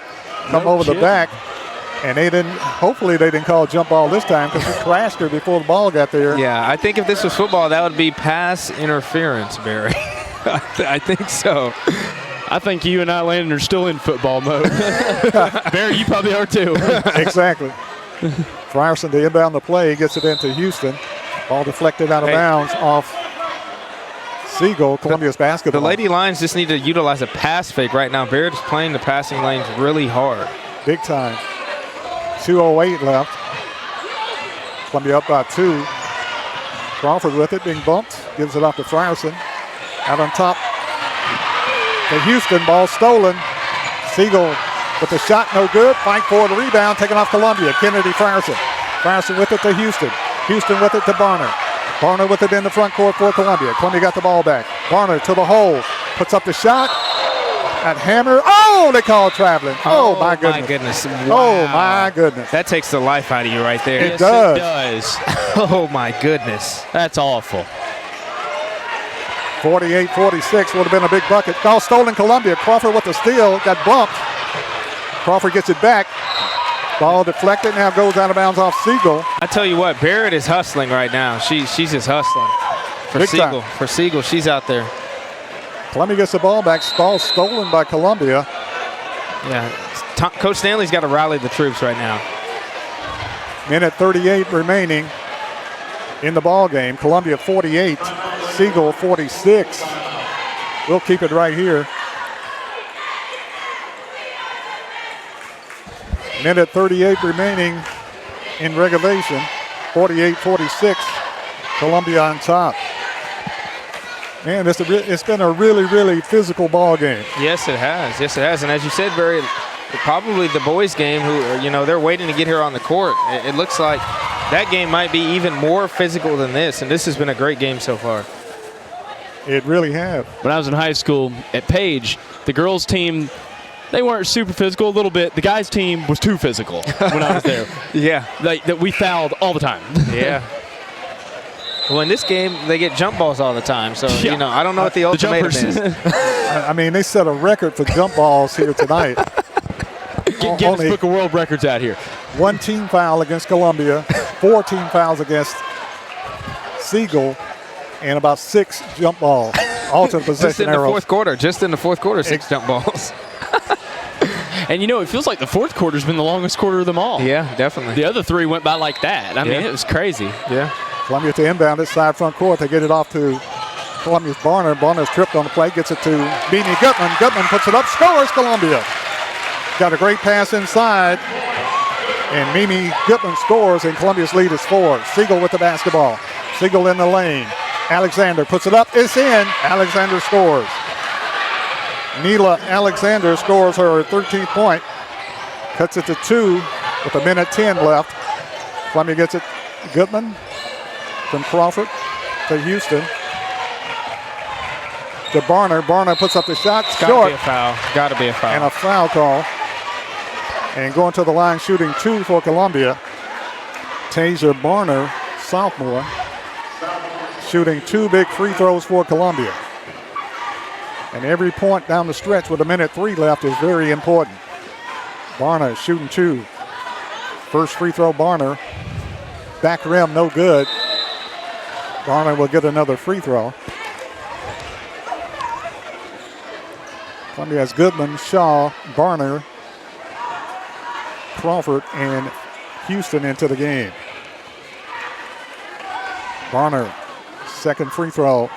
Speaker 1: Come
Speaker 3: No
Speaker 1: over
Speaker 3: kidding.
Speaker 1: the back. And hopefully they didn't call a jump ball this time because he crashed her before the ball got there.
Speaker 2: Yeah, I think if this was football, that would be pass interference, Barry. I think so.
Speaker 3: I think you and I, Landon, are still in football mode. Barry, you probably are too.
Speaker 1: Exactly. Frierson to inbound the play, gets it into Houston. Ball deflected out of bounds off Siegel, Columbia's basketball.
Speaker 2: The Lady Lions just need to utilize a pass fake right now. Barrett's playing the passing lanes really hard.
Speaker 1: Big time. 2:08 left. Columbia up by 2. Crawford with it, being bumped. Gives it off to Frierson. Out on top to Houston. Ball stolen. Siegel with the shot, no good. Fight for the rebound, taken off Columbia. Kennedy Frierson. Frierson with it to Houston. Houston with it to Barner. Barner with it in the front court for Columbia. Columbia got the ball back. Barner to the hole. Puts up the shot. That hammer. Oh, they call it traveling. Oh, my goodness.
Speaker 2: My goodness.
Speaker 1: Oh,
Speaker 2: Wow.
Speaker 1: my goodness.
Speaker 2: That takes the life out of you right there.
Speaker 1: It does.
Speaker 3: It does.
Speaker 2: Oh, my goodness.
Speaker 3: That's awful.
Speaker 1: 48-46 would have been a big bucket. Ball stolen, Columbia. Crawford with the steal. Got bumped. Crawford gets it back. Ball deflected. Now goes out of bounds off Siegel.
Speaker 2: I tell you what, Barrett is hustling right now. She's just hustling. For
Speaker 1: Big
Speaker 2: Siegel.
Speaker 1: time.
Speaker 2: For Siegel, she's out there.
Speaker 1: Columbia gets the ball back. Ball stolen by Columbia.
Speaker 2: Yeah. Coach Stanley's got to rally the troops right now.
Speaker 1: Minute 38 remaining in the ball game. Columbia 48, Siegel 46. We'll keep it right here. Minute 38 remaining in regulation. 48-46. Columbia on top. Man, it's been a really, really physical ball game.
Speaker 2: Yes, it has. Yes, it has. And as you said, Barry, probably the boys' game, they're waiting to get here on the court. It looks like that game might be even more physical than this, and this has been a great game so far.
Speaker 1: It really have.
Speaker 3: When I was in high school at Page, the girls' team, they weren't super physical a little bit. The guys' team was too physical when I was there.
Speaker 2: Yeah.
Speaker 3: That we fouled all the time.
Speaker 2: Yeah. Well, in this game, they get jump balls all the time. So,
Speaker 3: Yeah.
Speaker 2: I don't know what the ultimatum is.
Speaker 1: I mean, they set a record for jump balls here tonight.
Speaker 3: Get this book of world records out here.
Speaker 1: 1 team foul against Columbia, 4 team fouls against Siegel, and about 6 jump balls. Alternate
Speaker 2: Just
Speaker 1: possession
Speaker 2: in the
Speaker 1: arrows.
Speaker 2: fourth quarter. Just in the fourth quarter, 6 jump balls.
Speaker 3: And, it feels like the fourth quarter's been the longest quarter of them all.
Speaker 2: Yeah, definitely.
Speaker 3: The other 3 went by like that. I mean,
Speaker 2: Yeah.
Speaker 3: it was crazy.
Speaker 2: Yeah.
Speaker 1: Columbia to inbound it, side front court. They get it off to Columbia's Barner. Barner's tripped on the play, gets it to Mimi Gutman. Gutman puts it up, scores Columbia. Got a great pass inside, and Mimi Gutman scores, and Columbia's lead is 4. Siegel with the basketball. Siegel in the lane. Alexander puts it up, it's in. Alexander scores. Neela Alexander scores her 13th point. Cuts it to 2 with 1:10 left. Columbia gets it. Gutman from Crawford to Houston. To Barner. Barner puts up the shot.
Speaker 2: Gotta
Speaker 1: Short.
Speaker 2: be a foul. Gotta be a foul.
Speaker 1: And a foul call. And going to the line shooting 2 for Columbia. Tasia Barner, sophomore, shooting 2 big free throws for Columbia. And every point down the stretch with 1:03 left is very important. Barner shooting 2. First free throw, Barner. Back rim, no good. Barner will get another free throw. Columbia has Goodman, Shaw, Barner, Crawford, and Houston into the game. Barner, second free throw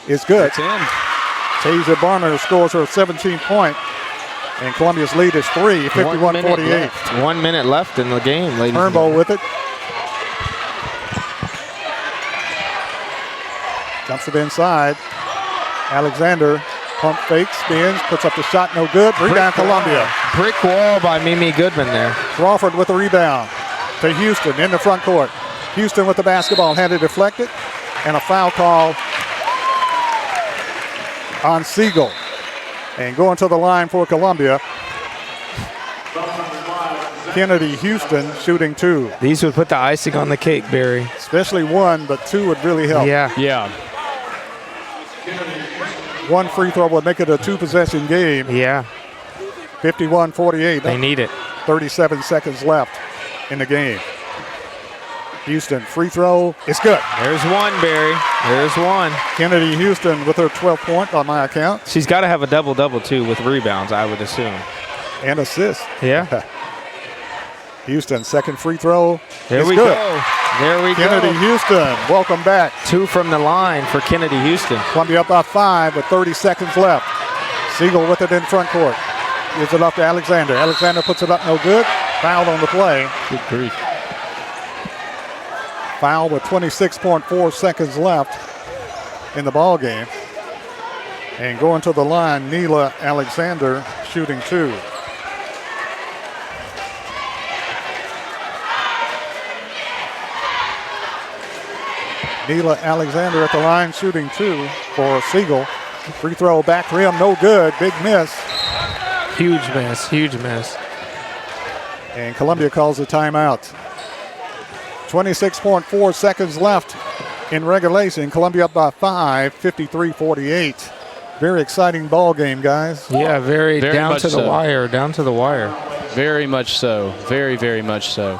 Speaker 1: is good.
Speaker 3: It's in.
Speaker 1: Tasia Barner scores her 17-point, and Columbia's lead is 3, 51-48.
Speaker 2: 1 minute left in the game, ladies and
Speaker 1: Turnbull
Speaker 2: gentlemen.
Speaker 1: with it. Dumps it inside. Alexander pump fake, spins, puts up the shot, no good. Rebound Columbia.
Speaker 2: Brick wall by Mimi Goodman there.
Speaker 1: Crawford with the rebound to Houston in the front court. Houston with the basketball, had it deflected, and a foul call on Siegel. And going to the line for Columbia, Kennedy Houston shooting 2.
Speaker 2: These would put the icing on the cake, Barry.
Speaker 1: Especially 1, but 2 would really help.
Speaker 3: Yeah.
Speaker 1: 1 free throw would make it a 2-possession game.
Speaker 2: Yeah.
Speaker 1: 51-48.
Speaker 2: They need it.
Speaker 1: 37 seconds left in the game. Houston free throw is good.
Speaker 2: There's one, Barry. There's one.
Speaker 1: Kennedy Houston with her 12th point on my account.
Speaker 2: She's got to have a double-double, too, with rebounds, I would assume.
Speaker 1: And assists.
Speaker 2: Yeah.
Speaker 1: Houston, second free throw.
Speaker 2: There
Speaker 1: is
Speaker 2: we
Speaker 1: good.
Speaker 2: go. There we
Speaker 1: Kennedy
Speaker 2: go.
Speaker 1: Houston, welcome back.
Speaker 2: 2 from the line for Kennedy Houston.
Speaker 1: Columbia up by 5 with 30 seconds left. Siegel with it in front court. Gives it up to Alexander. Alexander puts it up, no good. Fouled on the play.
Speaker 3: Good grief.
Speaker 1: Foul with 26.4 seconds left in the ball game. And going to the line, Neela Alexander shooting 2. Neela Alexander at the line shooting 2 for Siegel. Free throw back rim, no good. Big miss.
Speaker 2: Huge miss. Huge miss.
Speaker 1: And Columbia calls a timeout. 26.4 seconds left in regulation. Columbia up by 5, 53-48. Very exciting ball game, guys.
Speaker 2: Yeah, very down
Speaker 3: much
Speaker 2: to the
Speaker 3: so.
Speaker 2: wire. Down to the wire.
Speaker 3: Very much so. Very, very much so.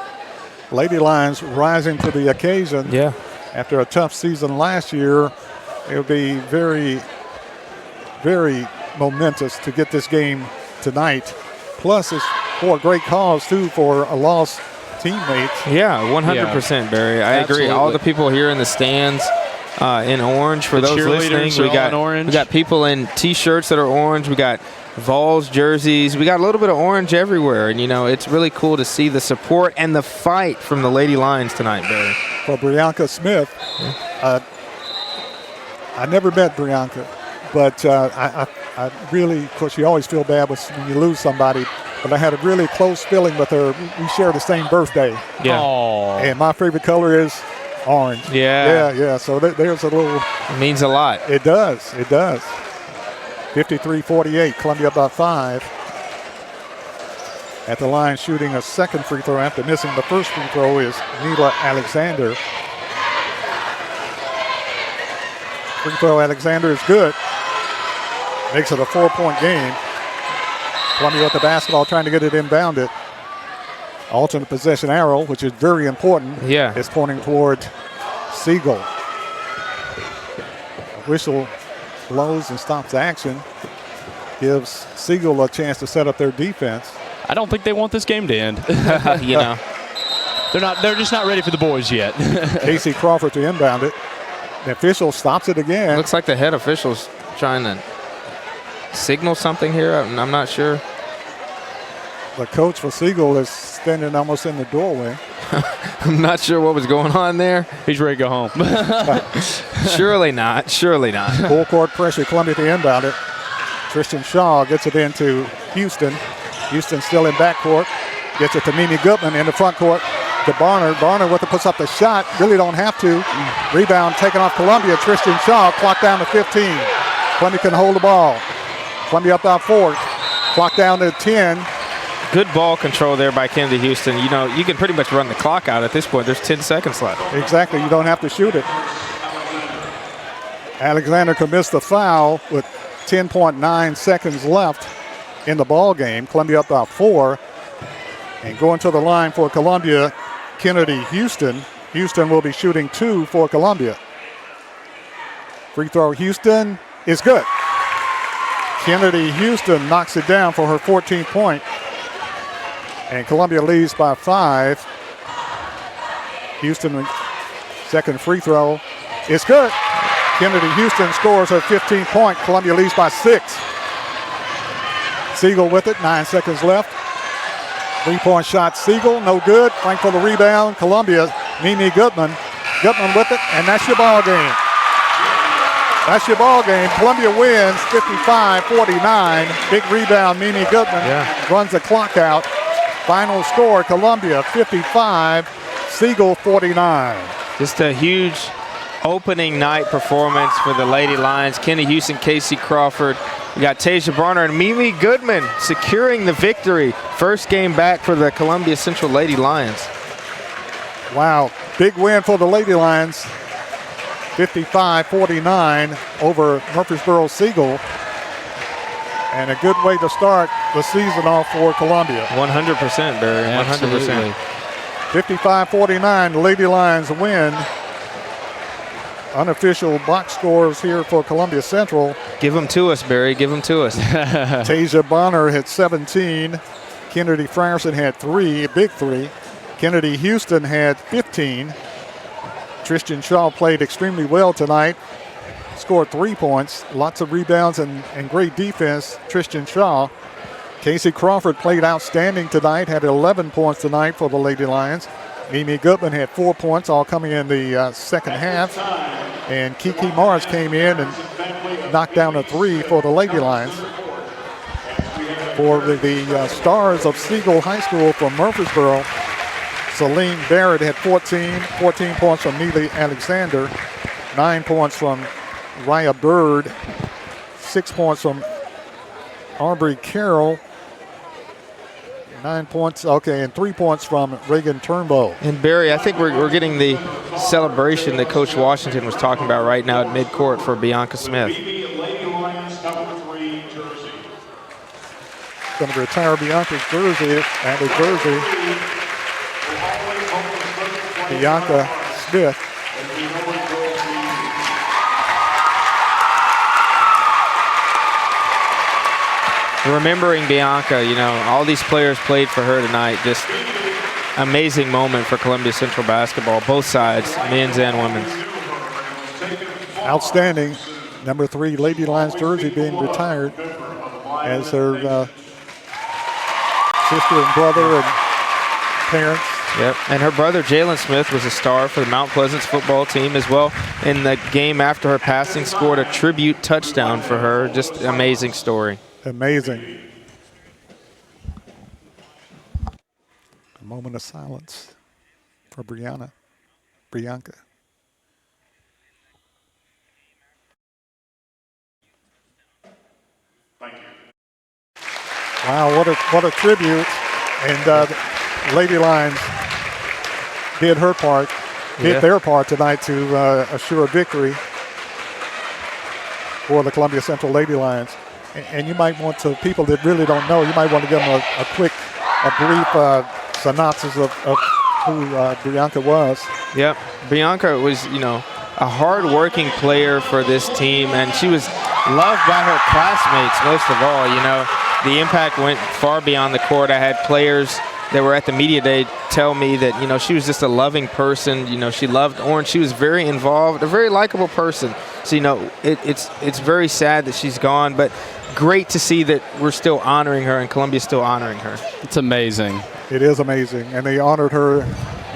Speaker 1: Lady Lions rising to the occasion.
Speaker 2: Yeah.
Speaker 1: After a tough season last year, it would be very, very momentous to get this game tonight. Plus, it's for a great cause, too, for a lost teammate.
Speaker 2: Yeah, 100%, Barry. I agree. All the people here in the stands in orange. For
Speaker 3: The
Speaker 2: those listening,
Speaker 3: cheerleaders are all in orange.
Speaker 2: we got people in T-shirts that are orange. We got Vols jerseys. We got a little bit of orange everywhere. And, you know, it's really cool to see the support and the fight from the Lady Lions tonight, Barry.
Speaker 1: For Brianka Smith, I never met Brianka, but I really, of course, you always feel bad when you lose somebody, but I had a really close feeling with her. We share the same birthday.
Speaker 2: Yeah.
Speaker 3: Aww.
Speaker 1: And my favorite color is orange.
Speaker 2: Yeah.
Speaker 1: So there's a little.
Speaker 2: It means a lot.
Speaker 1: It does. 53-48, Columbia by 5. At the line shooting a second free throw after missing the first free throw is Neela Alexander. Free throw Alexander is good. Makes it a 4-point game. Columbia with the basketball trying to get it inbounded. Alternate possession arrow, which is very important.
Speaker 2: Yeah.
Speaker 1: Is pointing toward Siegel. Whistle blows and stops action. Gives Siegel a chance to set up their defense.
Speaker 3: I don't think they want this game to end.
Speaker 2: You know.
Speaker 3: They're just not ready for the boys yet.
Speaker 1: Casey Crawford to inbound it. The official stops it again.
Speaker 2: Looks like the head official's trying to signal something here. I'm not sure.
Speaker 1: The coach for Siegel is standing almost in the doorway.
Speaker 2: I'm not sure what was going on there.
Speaker 3: He's ready to go home.
Speaker 2: Surely not. Surely not.
Speaker 1: Full court pressure, Columbia to inbound it. Tristan Shaw gets it into Houston. Houston still in backcourt. Gets it to Mimi Goodman in the front court. to Barner. Barner with it puts up the shot. Really don't have to. Rebound taken off Columbia. Tristan Shaw, clock down to 15. Columbia can hold the ball. Columbia up by 4. Clock down to 10.
Speaker 2: Good ball control there by Kennedy Houston. You know, you can pretty much run the clock out at this point. There's 10 seconds left.
Speaker 1: Exactly. You don't have to shoot it. Alexander commits the foul with 10.9 seconds left in the ball game. Columbia up by 4. And going to the line for Columbia, Kennedy Houston. Houston will be shooting 2 for Columbia. Free throw Houston is good. Kennedy Houston knocks it down for her 14th point. And Columbia leads by 5. Houston, second free throw is good. Kennedy Houston scores her 15th point. Columbia leads by 6. Siegel with it, 9 seconds left. 3-point shot, Siegel, no good. Frank for the rebound. Columbia, Mimi Goodman. Goodman with it, and that's your ball game. That's your ball game. Columbia wins 55-49. Big rebound, Mimi Goodman runs the clock out. Final score, Columbia 55, Siegel 49.
Speaker 2: Just a huge opening night performance for the Lady Lions. Kennedy Houston, Casey Crawford. We got Tasia Barner and Mimi Goodman securing the victory. First game back for the Columbia Central Lady Lions.
Speaker 1: Wow, big win for the Lady Lions. 55-49 over Murfreesboro Siegel. And a good way to start the season off for Columbia.
Speaker 2: 100%, Barry, 100%.
Speaker 1: 55-49, the Lady Lions win. Unofficial box scores here for Columbia Central.
Speaker 2: Give them to us, Barry. Give them to us.
Speaker 1: Tasia Bonner had 17. Kennedy Frierson had 3, a big 3. Kennedy Houston had 15. Tristan Shaw played extremely well tonight. Scored 3 points. Lots of rebounds and great defense. Tristan Shaw. Casey Crawford played outstanding tonight. Had 11 points tonight for the Lady Lions. Mimi Goodman had 4 points, all coming in the second half. And Kiki Morris came in and knocked down a 3 for the Lady Lions. For the stars of Siegel High School from Murfreesboro, Celine Barrett had 14 points from Neely Alexander, 9 points from Raya Bird, 6 points from Aubrey Carroll, 9 points, and 3 points from Reagan Turnbow.
Speaker 2: And Barry, I think we're getting the celebration that Coach Washington was talking about right now at midcourt for Bianca Smith.
Speaker 1: Going to retire Bianca's jersey, and the jersey, Bianca Smith.
Speaker 2: Remembering Bianca, you know, all these players played for her tonight. Just amazing moment for Columbia Central basketball, both sides, men's and women's.
Speaker 1: Outstanding. Number 3 Lady Lions jersey being retired as her sister and brother and parents.
Speaker 2: Yep, and her brother Jalen Smith was a star for the Mount Pleasant's football team as well. In the game after her passing, scored a tribute touchdown for her. Just amazing story.
Speaker 1: Amazing. A moment of silence for Bianca.
Speaker 10: Thank you.
Speaker 1: Wow, what a tribute. And Lady Lions did her part, did their part tonight to assure a victory for the Columbia Central Lady Lions. And you might want to, people that really don't know, you might want to give them a brief synopsis of who Bianca was.
Speaker 2: Yep, Bianca was, you know, a hard-working player for this team, and she was loved by her classmates most of all. You know, the impact went far beyond the court. I had players that were at the media day tell me that, you know, she was just a loving person. You know, she loved Orange. She was very involved, a very likable person. So, you know, it's very sad that she's gone, but great to see that we're still honoring her and Columbia's still honoring her.
Speaker 3: It's amazing.
Speaker 1: It is amazing. And they honored her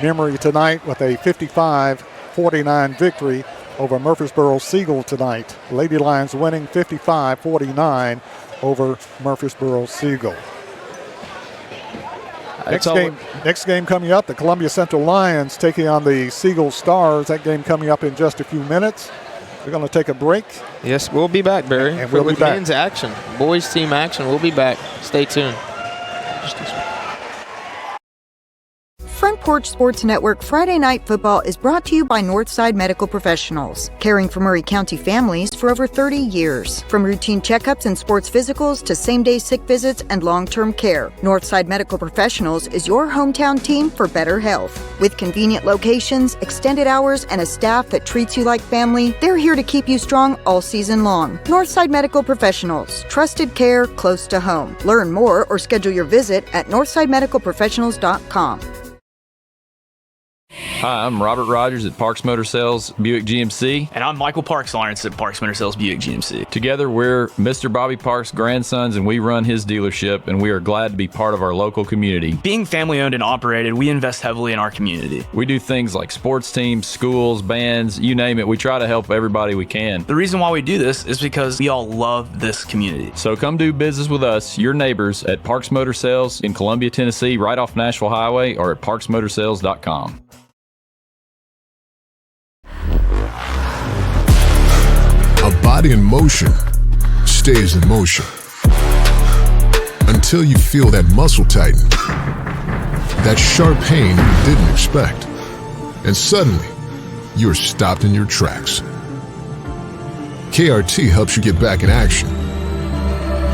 Speaker 1: memory tonight with a 55-49 victory over Murfreesboro Siegel tonight. Lady Lions winning 55-49 over Murfreesboro Siegel. Next game coming up, the Columbia Central Lions taking on the Siegel Stars. That game coming up in just a few minutes. We're going to take a break.
Speaker 2: Yes, we'll be back, Barry.
Speaker 1: And we'll be back.
Speaker 2: Men's action, boys team action. We'll be back. Stay tuned.
Speaker 12: Front Porch Sports Network Friday Night Football is brought to you by Northside Medical Professionals, caring for Murray County families for over 30 years. From routine checkups and sports physicals to same-day sick visits and long-term care, Northside Medical Professionals is your hometown team for better health. With convenient locations, extended hours, and a staff that treats you like family, they're here to keep you strong all season long. Northside Medical Professionals, trusted care close to home. Learn more or schedule your visit at northsidemedicalprofessionals.com.
Speaker 4: Hi, I'm Robert Rogers at Parks Motor Sales Buick GMC.
Speaker 5: And I'm Michael Parks Lawrence at Parks Motor Sales Buick GMC.
Speaker 4: Together, we're Mr. Bobby Parks' grandsons, and we run his dealership, and we are glad to be part of our local community.
Speaker 5: Being family owned and operated, we invest heavily in our community.
Speaker 4: We do things like sports teams, schools, bands, you name it. We try to help everybody we can.
Speaker 5: The reason why we do this is because we all love this community.
Speaker 4: So come do business with us, your neighbors, at Parks Motor Sales in Columbia, Tennessee, right off Nashville Highway, or at parksmotorsales.com.
Speaker 6: A body in motion stays in motion until you feel that muscle tighten, that sharp pain you didn't expect, and suddenly you're stopped in your tracks. KRT helps you get back in action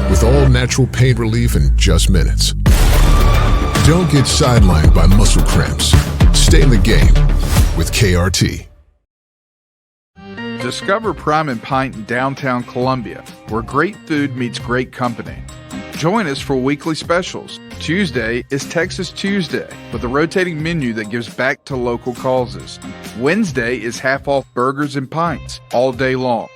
Speaker 6: with all natural pain relief in just minutes. Don't get sidelined by muscle cramps. Stay in the game with KRT.
Speaker 7: Discover Prime and Pint in downtown Columbia, where great food meets great company. Join us for weekly specials. Tuesday is Texas Tuesday, with a rotating menu that gives back to local causes. Wednesday is half-off burgers and pints all day long.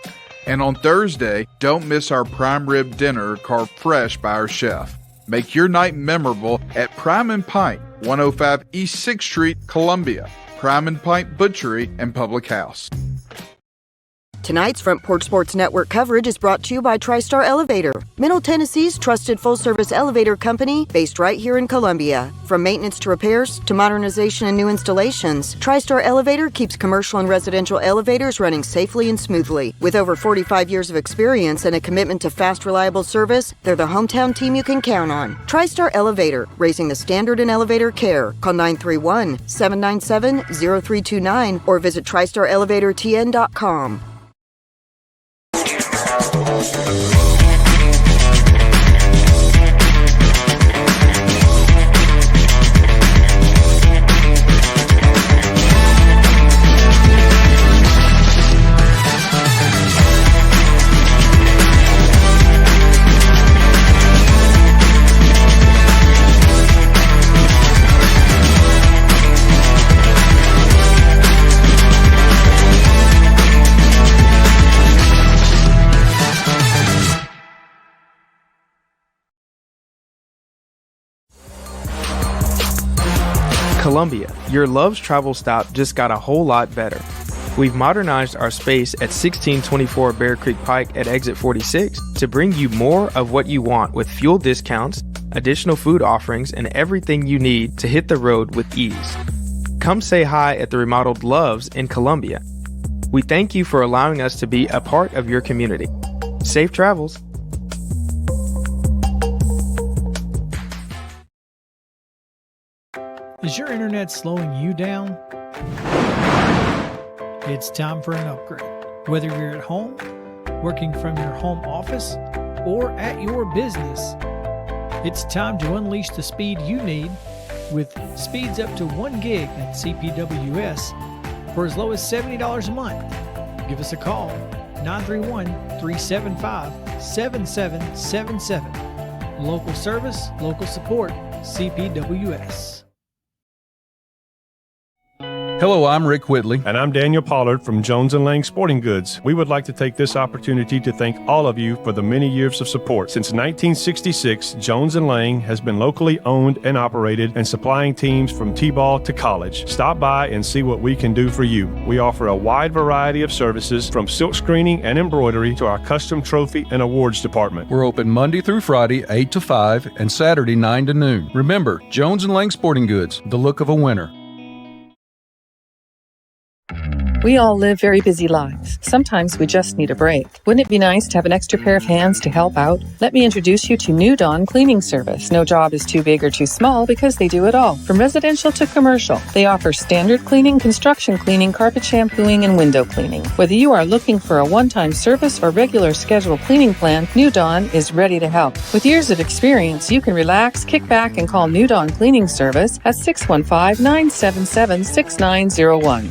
Speaker 7: And on Thursday, don't miss our prime rib dinner carved fresh by our chef. Make your night memorable at Prime and Pint, 105 East 6th Street, Columbia. Prime and Pint Butchery and Public House.
Speaker 12: Tonight's Front Porch Sports Network coverage is brought to you by TriStar Elevator, Middle Tennessee's trusted full-service elevator company based right here in Columbia. From maintenance to repairs to modernization and new installations, TriStar Elevator keeps commercial and residential elevators running safely and smoothly. With over 45 years of experience and a commitment to fast, reliable service, they're the hometown team you can count on. TriStar Elevator, raising the standard in elevator care. Call 931-797-0329 or visit TriStarElevatorTN.com.
Speaker 2: Columbia, your Love's travel stop just got a whole lot better. We've modernized our space at 1624 Bear Creek Pike at exit 46 to bring you more of what you want with fuel discounts, additional food offerings, and everything you need to hit the road with ease. Come say hi at the remodeled Love's in Columbia. We thank you for allowing us to be a part of your community. Safe travels.
Speaker 8: Is your internet slowing you down? It's time for an upgrade. Whether you're at home, working from your home office, or at your business, it's time to unleash the speed you need with speeds up to 1 gig at CPWS for as low as $70 a month. Give us a call, 931-375-7777. Local service, local support, CPWS.
Speaker 9: Hello, I'm Rick Whitley.
Speaker 10: And I'm Daniel Pollard from Jones & Lang Sporting Goods. We would like to take this opportunity to thank all of you for the many years of support. Since 1966, Jones & Lang has been locally owned and operated and supplying teams from T-ball to college. Stop by and see what we can do for you. We offer a wide variety of services from silk screening and embroidery to our custom trophy and awards department.
Speaker 9: We're open Monday through Friday, 8 to 5, and Saturday, 9 to noon. Remember, Jones & Lang Sporting Goods, the look of a winner.
Speaker 13: We all live very busy lives. Sometimes we just need a break. Wouldn't it be nice to have an extra pair of hands to help out? Let me introduce you to New Dawn Cleaning Service. No job is too big or too small because they do it all, from residential to commercial. They offer standard cleaning, construction cleaning, carpet shampooing, and window cleaning. Whether you are looking for a one-time service or regular scheduled cleaning plan, New Dawn is ready to help. With years of experience, you can relax, kick back, and call New Dawn Cleaning Service at 615-977-6901.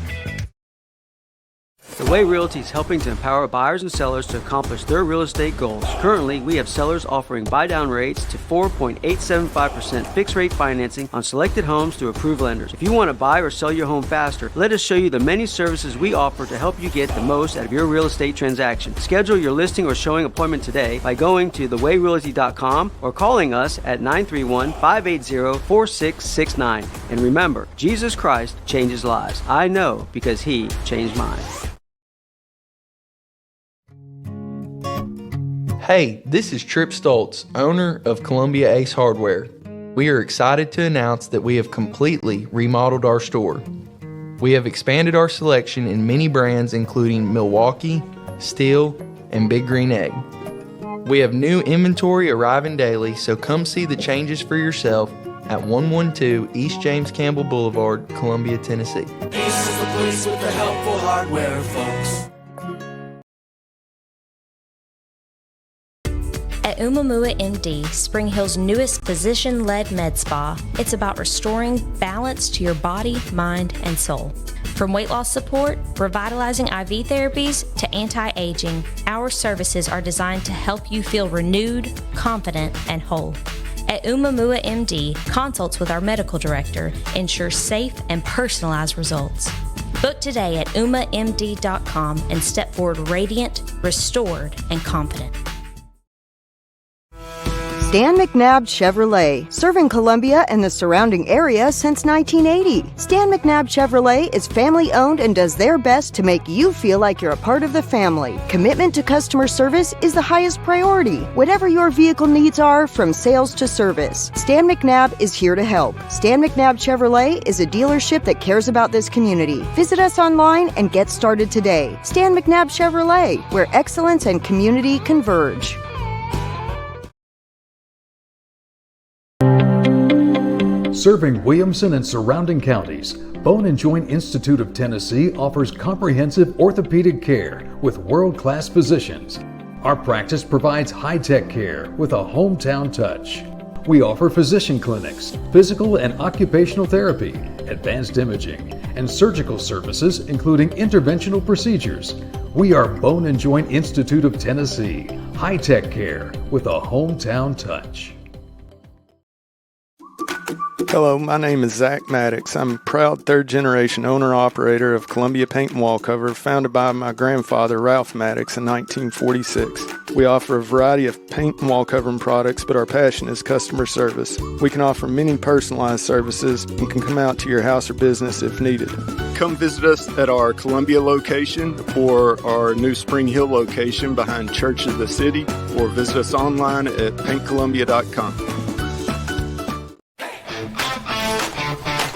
Speaker 14: The Way Realty is helping to empower buyers and sellers to accomplish their real estate goals. Currently, we have sellers offering buy-down rates to 4.875% fixed-rate financing on selected homes through approved lenders. If you want to buy or sell your home faster, let us show you the many services we offer to help you get the most out of your real estate transaction. Schedule your listing or showing appointment today by going to thewayrealty.com or calling us at 931-580-4669. And remember, Jesus Christ changes lives. I know because He changed mine.
Speaker 15: Hey, this is Trip Stoltz, owner of Columbia Ace Hardware. We are excited to announce that we have completely remodeled our store. We have expanded our selection in many brands including Milwaukee, Steel, and Big Green Egg. We have new inventory arriving daily, so come see the changes for yourself at 112 East James Campbell Boulevard, Columbia, Tennessee.
Speaker 16: Ace is the place with the helpful hardware, folks.
Speaker 17: At Umamua MD, Spring Hill's newest physician-led med spa, it's about restoring balance to your body, mind, and soul. From weight loss support, revitalizing IV therapies, to anti-aging, our services are designed to help you feel renewed, confident, and whole. At Umamua MD, consults with our medical director ensure safe and personalized results. Book today at umamd.com and step forward radiant, restored, and confident.
Speaker 12: Stan McNabb Chevrolet, serving Columbia and the surrounding area since 1980. Stan McNabb Chevrolet is family-owned and does their best to make you feel like you're a part of the family. Commitment to customer service is the highest priority. Whatever your vehicle needs are, from sales to service, Stan McNabb is here to help. Stan McNabb Chevrolet is a dealership that cares about this community. Visit us online and get started today. Stan McNabb Chevrolet, where excellence and community converge.
Speaker 18: Serving Williamson and surrounding counties, Bone and Joint Institute of Tennessee offers comprehensive orthopedic care with world-class physicians. Our practice provides high-tech care with a hometown touch. We offer physician clinics, physical and occupational therapy, advanced imaging, and surgical services including interventional procedures. We are Bone and Joint Institute of Tennessee, high-tech care with a hometown touch.
Speaker 19: Hello, my name is Zach Maddox. I'm a proud third-generation owner-operator of Columbia Paint and Wall Cover, founded by my grandfather, Ralph Maddox, in 1946. We offer a variety of paint and wall covering products, but our passion is customer service. We can offer many personalized services and can come out to your house or business if needed. Come visit us at our Columbia location or our new Spring Hill location behind Church of the City, or visit us online at paintcolumbia.com.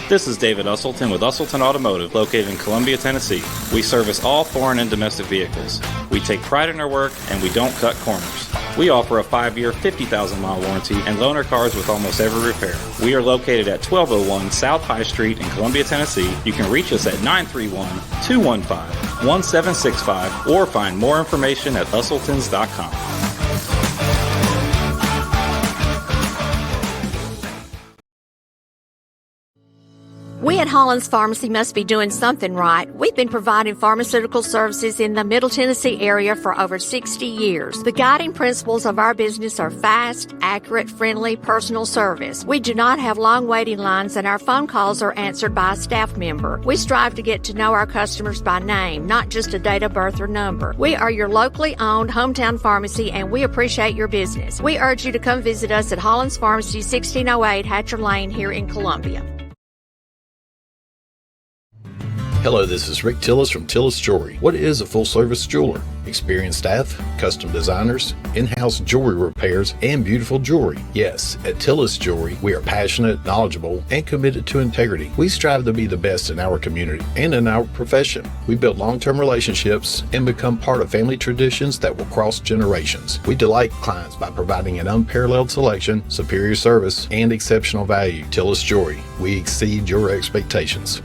Speaker 20: This is David Usselton with Usselton Automotive, located in Columbia, Tennessee. We service all foreign and domestic vehicles. We take pride in our work, and we don't cut corners. We offer a 5-year, 50,000-mile warranty and loan our cars with almost every repair. We are located at 1201 South High Street in Columbia, Tennessee. You can reach us at 931-215-1765 or find more information at usseltons.com.
Speaker 21: We at Hollins Pharmacy must be doing something right. We've been providing pharmaceutical services in the Middle Tennessee area for over 60 years. The guiding principles of our business are fast, accurate, friendly, personal service. We do not have long waiting lines, and our phone calls are answered by a staff member. We strive to get to know our customers by name, not just a date of birth or number. We are your locally owned hometown pharmacy, and we appreciate your business. We urge you to come visit us at Hollins Pharmacy, 1608 Hatcher Lane here in Columbia.
Speaker 22: Hello, this is Rick Tillis from Tillis Jewelry. What is a full-service jeweler? Experienced staff, custom designers, in-house jewelry repairs, and beautiful jewelry. Yes, at Tillis Jewelry, we are passionate, knowledgeable, and committed to integrity. We strive to be the best in our community and in our profession. We build long-term relationships and become part of family traditions that will cross generations. We delight clients by providing an unparalleled selection, superior service, and exceptional value. Tillis Jewelry, we exceed your expectations.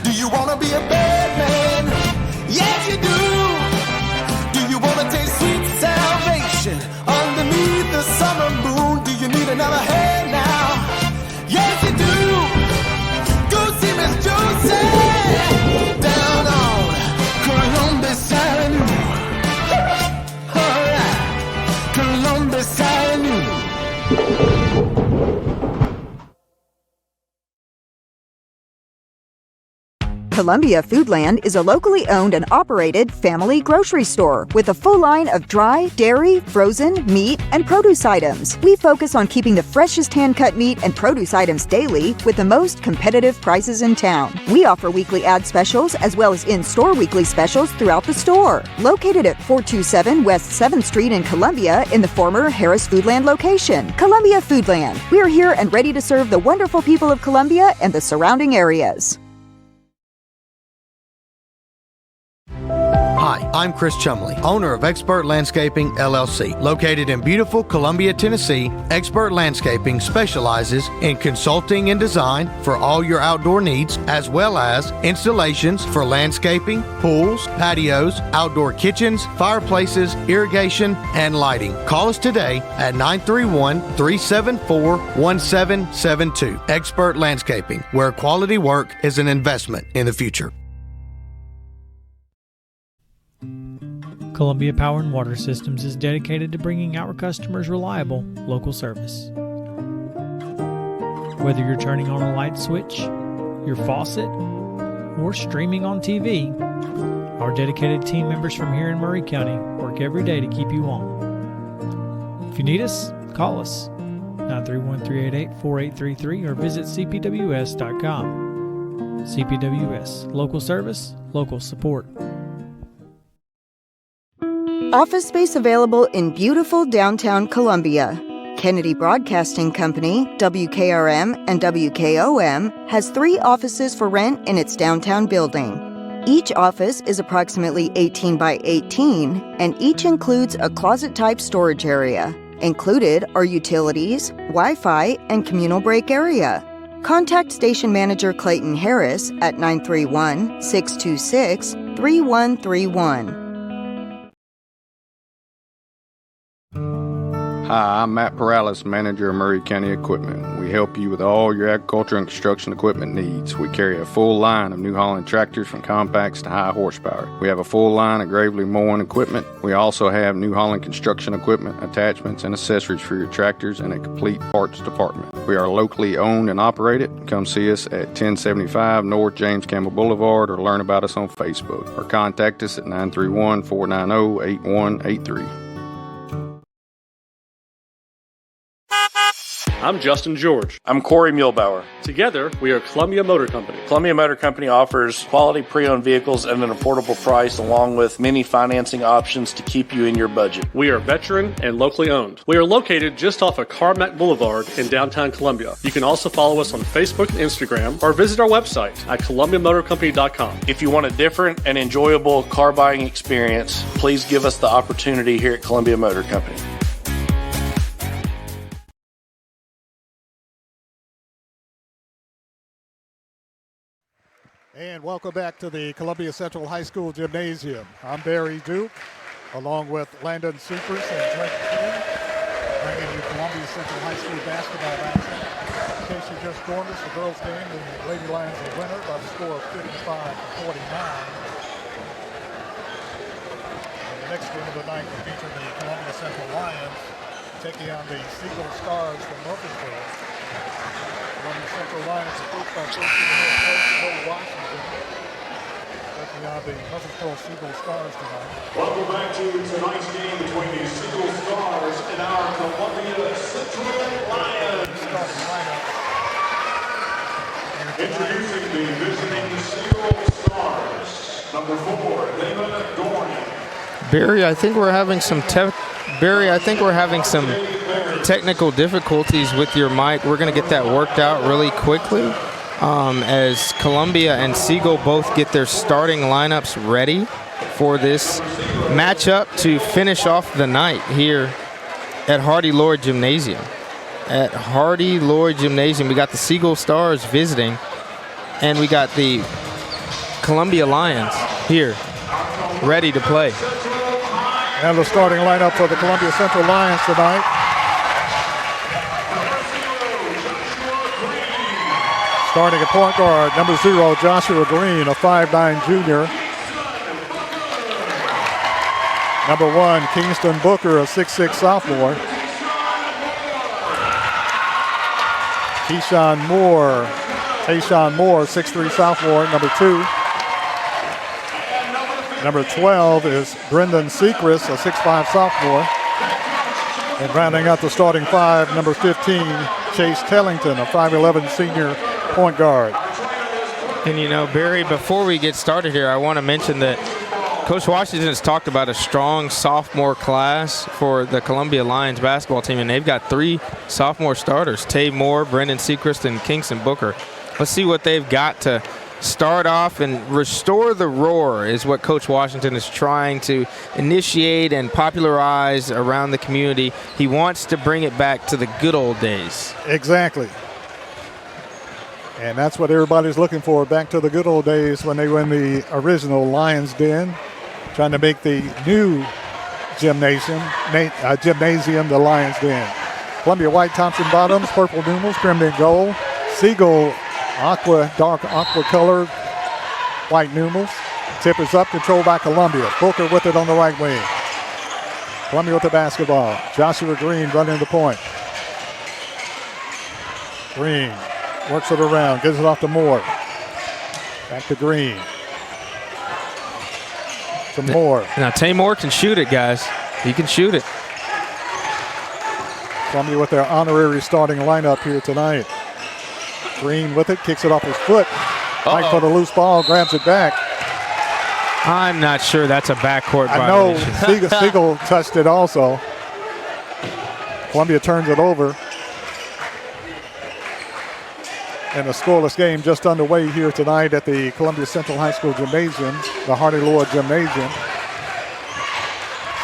Speaker 16: Do you wanna be a bad man? Yes, you do. Do you wanna taste sweet salvation underneath the summer moon? Do you need another hand now? Yes, you do. Go see Miss Josie down on Columbus Avenue. All right, Columbus Avenue.
Speaker 12: Columbia Foodland is a locally owned and operated family grocery store with a full line of dry, dairy, frozen, meat, and produce items. We focus on keeping the freshest hand-cut meat and produce items daily with the most competitive prices in town. We offer weekly ad specials as well as in-store weekly specials throughout the store. Located at 427 West 7th Street in Columbia in the former Harris Foodland location. Columbia Foodland. We are here and ready to serve the wonderful people of Columbia and the surrounding areas.
Speaker 23: Hi, I'm Chris Chumley, owner of Expert Landscaping, LLC. Located in beautiful Columbia, Tennessee, Expert Landscaping specializes in consulting and design for all your outdoor needs, as well as installations for landscaping, pools, patios, outdoor kitchens, fireplaces, irrigation, and lighting. Call us today at 931-374-1772. Expert Landscaping, where quality work is an investment in the future.
Speaker 8: Columbia Power and Water Systems is dedicated to bringing our customers reliable local service. Whether you're turning on a light switch, your faucet, or streaming on TV, our dedicated team members from here in Murray County work every day to keep you on. If you need us, call us 931-388-4833 or visit cpws.com. CPWS, local service, local support.
Speaker 12: Office space available in beautiful downtown Columbia. Kennedy Broadcasting Company, WKRM and WKOM, has 3 offices for rent in its downtown building. Each office is approximately 18 by 18, and each includes a closet-type storage area. Included are utilities, Wi-Fi, and communal break area. Contact Station Manager Clayton Harris at 931-626-3131.
Speaker 24: Hi, I'm Matt Perales, manager of Murray County Equipment. We help you with all your agriculture and construction equipment needs. We carry a full line of New Holland tractors from compacts to high horsepower. We have a full line of gravely mowing equipment. We also have New Holland construction equipment, attachments, and accessories for your tractors and a complete parts department. We are locally owned and operated. Come see us at 1075 North James Campbell Boulevard or learn about us on Facebook or contact us at 931-490-8183.
Speaker 1: I'm Justin George.
Speaker 3: I'm Corey Muehlbauer.
Speaker 1: Together, we are Columbia Motor Company.
Speaker 3: Columbia Motor Company offers quality pre-owned vehicles at an affordable price, along with many financing options to keep you in your budget.
Speaker 1: We are veteran and locally owned. We are located just off of Carmack Boulevard in downtown Columbia. You can also follow us on Facebook and Instagram or visit our website at columbiamotorcompany.com.
Speaker 3: If you want a different and enjoyable car buying experience, please give us the opportunity here at Columbia Motor Company.
Speaker 5: And welcome back to the Columbia Central High School Gymnasium. I'm Barry Duke, along with Landon Supers and Drake Quinn, bringing you Columbia Central High School basketball action. In case you just joined us, the girls' game, the Lady Lions are winner by the score of 55-49. And the next game of the night will feature the Columbia Central Lions taking on the Siegel Stars from Murfreesboro. Columbia Central Lions are coached by first-team head coach Bill Washington, taking on the Murfreesboro Siegel Stars tonight.
Speaker 11: Welcome back to tonight's game between the Siegel Stars and our Columbia Central Lions.
Speaker 5: Starting lineup.
Speaker 11: Introducing the visiting Siegel Stars, number 4, Damon Dorney.
Speaker 2: Barry, I think we're having some technical difficulties with your mic. We're going to get that worked out really quickly as Columbia and Siegel both get their starting lineups ready for this matchup to finish off the night here at Hardy-Lloyd Gymnasium. At Hardy-Lloyd Gymnasium, we got the Siegel Stars visiting, and we got the Columbia Lions here ready to play.
Speaker 5: And the starting lineup for the Columbia Central Lions tonight. Starting at point guard, number 0, Joshua Green, a 5'9" junior. Number 1, Kingston Booker, a 6'6" sophomore. Tayshawn Moore, 6'3" sophomore, number 2. Number 12 is Brendan Sechrist, a 6'5" sophomore. And rounding out the starting 5, number 15, Chase Tellington, a 5'11" senior point guard.
Speaker 2: And you know, Barry, before we get started here, I want to mention that Coach Washington has talked about a strong sophomore class for the Columbia Lions basketball team, and they've got 3 sophomore starters, Tay Moore, Brendan Sechrist, and Kingston Booker. Let's see what they've got to start off and restore the roar is what Coach Washington is trying to initiate and popularize around the community. He wants to bring it back to the good old days.
Speaker 5: Exactly. And that's what everybody's looking for, back to the good old days when they were in the original Lions Den, trying to make the new gymnasium the Lions Den. Columbia white tops and bottoms, purple numerals, trimmed in gold. Siegel dark aqua colored white numerals. Tip is up, controlled by Columbia. Booker with it on the right wing. Columbia with the basketball. Joshua Green running the point. Green works it around, gives it off to Moore. Back to Green. To Moore.
Speaker 2: Now Tay Moore can shoot it, guys. He can shoot it.
Speaker 5: Columbia with their honorary starting lineup here tonight. Green with it, kicks it off his foot. Mike for the loose ball, grabs it back.
Speaker 2: I'm not sure that's a backcourt
Speaker 5: violation. I know Siegel touched it also. Columbia turns it over. And a scoreless game just underway here tonight at the Columbia Central High School Gymnasium, the Hardy-Lloyd Gymnasium.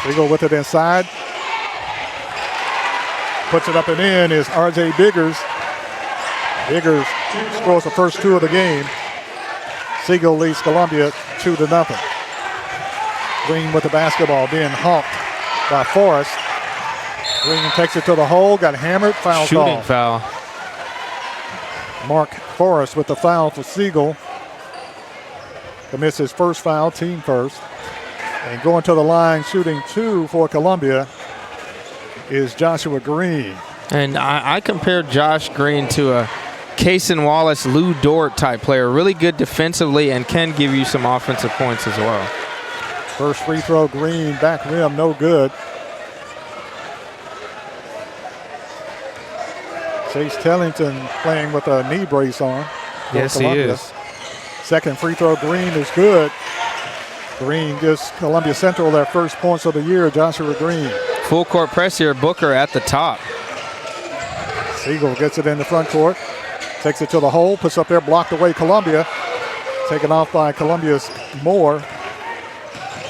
Speaker 5: Siegel with it inside. Puts it up and in is R.J. Biggers. Biggers scores the first 2 of the game. Siegel leads Columbia 2-0. Green with the basketball, being hawked by Forrest. Green takes it to the hole, got hammered, foul call.
Speaker 2: Shooting foul.
Speaker 5: Mark Forrest with the foul for Siegel. Commits his first foul, team first. And going to the line, shooting 2 for Columbia, is Joshua Green.
Speaker 2: And I compared Josh Green to a Cason Wallace, Lou Dort type player. Really good defensively and can give you some offensive points as well.
Speaker 5: First free throw, Green, back rim, no good. Chase Tellington playing with a knee brace on.
Speaker 2: Yes, he is.
Speaker 5: Second free throw, Green, is good. Green gives Columbia Central their first points of the year, Joshua Green.
Speaker 2: Full court press here, Booker at the top.
Speaker 5: Siegel gets it in the front court. Takes it to the hole, puts up there, blocked away Columbia. Taken off by Columbia's Moore.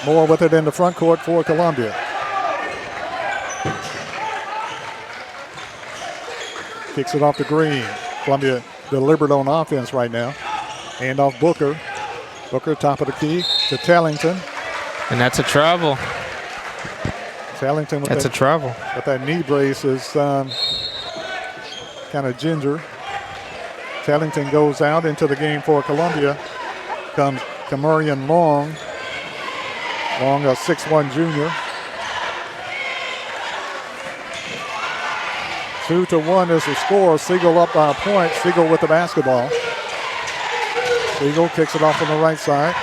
Speaker 5: Moore with it in the front court for Columbia. Kicks it off to Green. Columbia deliberate on offense right now. Hand off Booker. Booker top of the key to Tellington.
Speaker 2: And that's a travel.
Speaker 5: Tellington with
Speaker 2: that's a travel.
Speaker 5: But that knee brace is kind of ginger. Tellington goes out into the game for Columbia. Comes Kamarian Long. Long, a 6'1" junior. 2-1 is the score. Siegel up by a point. Siegel with the basketball. Siegel kicks it off on the right side.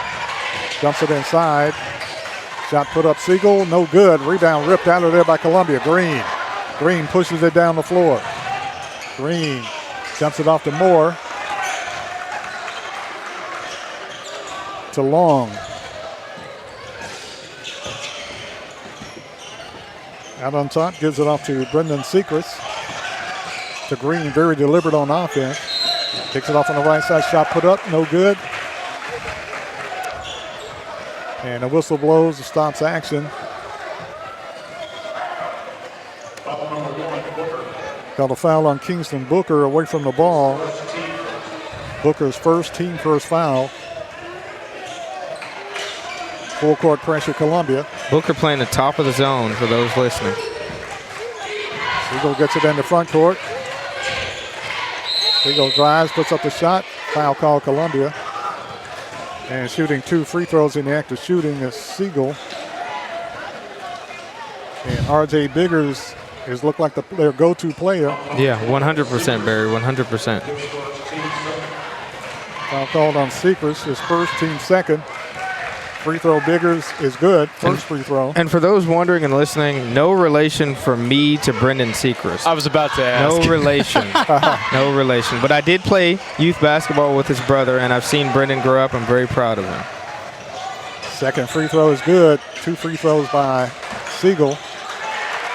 Speaker 5: Dumps it inside. Shot put up Siegel. No good. Rebound ripped out of there by Columbia. Green. Green pushes it down the floor. Green dumps it off to Moore. To Long. Out on top, gives it off to Brendan Sechrist. To Green, very deliberate on offense. Takes it off on the right side, shot put up, no good. And a whistle blows, stops action. Got a foul on Kingston Booker away from the ball. Booker's team first foul. Full court pressure, Columbia.
Speaker 2: Booker playing the top of the zone for those listening.
Speaker 5: Siegel gets it in the front court. Siegel drives, puts up the shot. Foul call, Columbia. And shooting 2 free throws in the act of shooting is Siegel. And R.J. Biggers is looked like their go-to player.
Speaker 2: Yeah, 100%, Barry, 100%.
Speaker 5: Foul called on Sechrist, his first, team second. Free throw Biggers is good. First free throw.
Speaker 2: And for those wondering and listening, no relation from me to Brendan Sechrist.
Speaker 4: I was about to ask.
Speaker 2: No relation. No relation. But I did play youth basketball with his brother, and I've seen Brendan grow up. I'm very proud of him.
Speaker 5: Second free throw is good. 2 free throws by Siegel.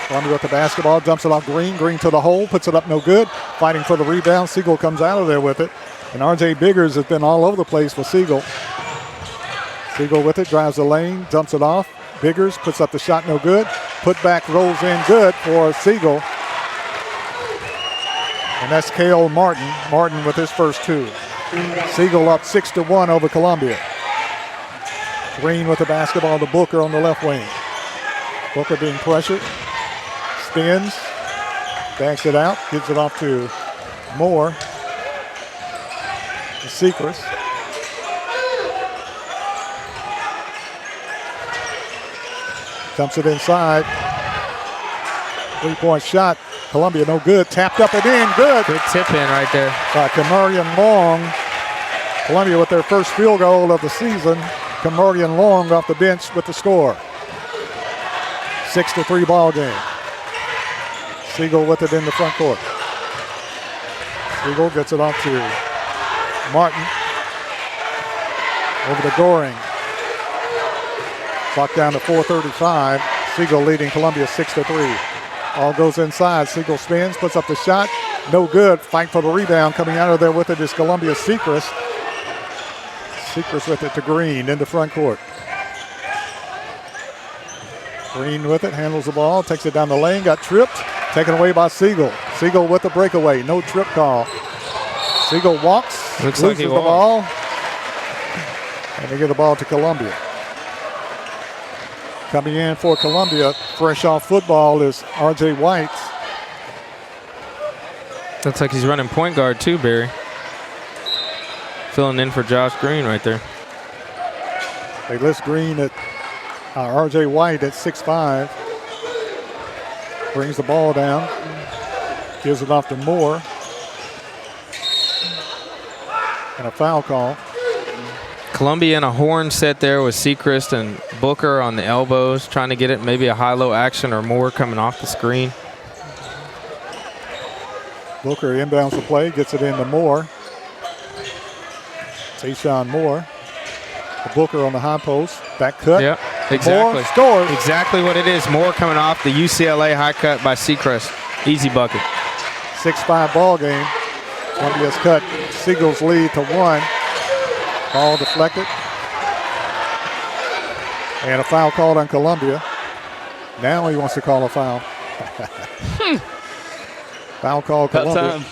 Speaker 5: Columbia with the basketball, dumps it off Green. Green to the hole, puts it up, no good. Fighting for the rebound. Siegel comes out of there with it. And R.J. Biggers has been all over the place for Siegel. Siegel with it, drives the lane, dumps it off. Biggers puts up the shot, no good. Put back, rolls in, good for Siegel. And that's Cale Martin. Martin with his first 2. Siegel up 6-1 over Columbia. Green with the basketball to Booker on the left wing. Booker being pressured. Spins. Backs it out. Gives it off to Moore. The Sechrist. Dumps it inside. 3-point shot. Columbia no good. Tapped up and in. Good.
Speaker 2: Good tip in right there.
Speaker 5: By Kamarian Long. Columbia with their first field goal of the season. Kamarian Long off the bench with the score. 6-3 ball game. Siegel with it in the front court. Siegel gets it off to Martin. Over to Goring. Clock down to 4:35. Siegel leading Columbia 6-3. All goes inside. Siegel spins, puts up the shot. No good. Fight for the rebound. Coming out of there with it is Columbia Sechrist. Sechrist with it to Green in the front court. Green with it, handles the ball, takes it down the lane, got tripped. Taken away by Siegel. Siegel with the breakaway. No trip call. Siegel walks,
Speaker 2: loses
Speaker 5: like
Speaker 2: the
Speaker 5: ball. And they give the ball to Columbia. Coming in for Columbia, fresh off football, is R.J. White.
Speaker 2: Looks like he's running point guard too, Barry. Filling in for Josh Green right there.
Speaker 5: They list Green at R.J. White at 6'5". Brings the ball down. Gives it off to Moore. And a foul call.
Speaker 2: Columbia in a horn set there with Sechrist and Booker on the elbows, trying to get it, maybe a high-low action or more coming off the screen.
Speaker 5: Booker inbounds the play, gets it into Moore. Tayshawn Moore. Booker on the high post. Back cut.
Speaker 2: Yep, exactly.
Speaker 5: Moore scores.
Speaker 2: Exactly what it is. Moore coming off the UCLA high cut by Seacrest. Easy bucket.
Speaker 5: 6-5 ball game. Columbia's cut Siegel's lead to 1. Ball deflected. And a foul called on Columbia. Now he wants to call a foul. Foul call Columbia.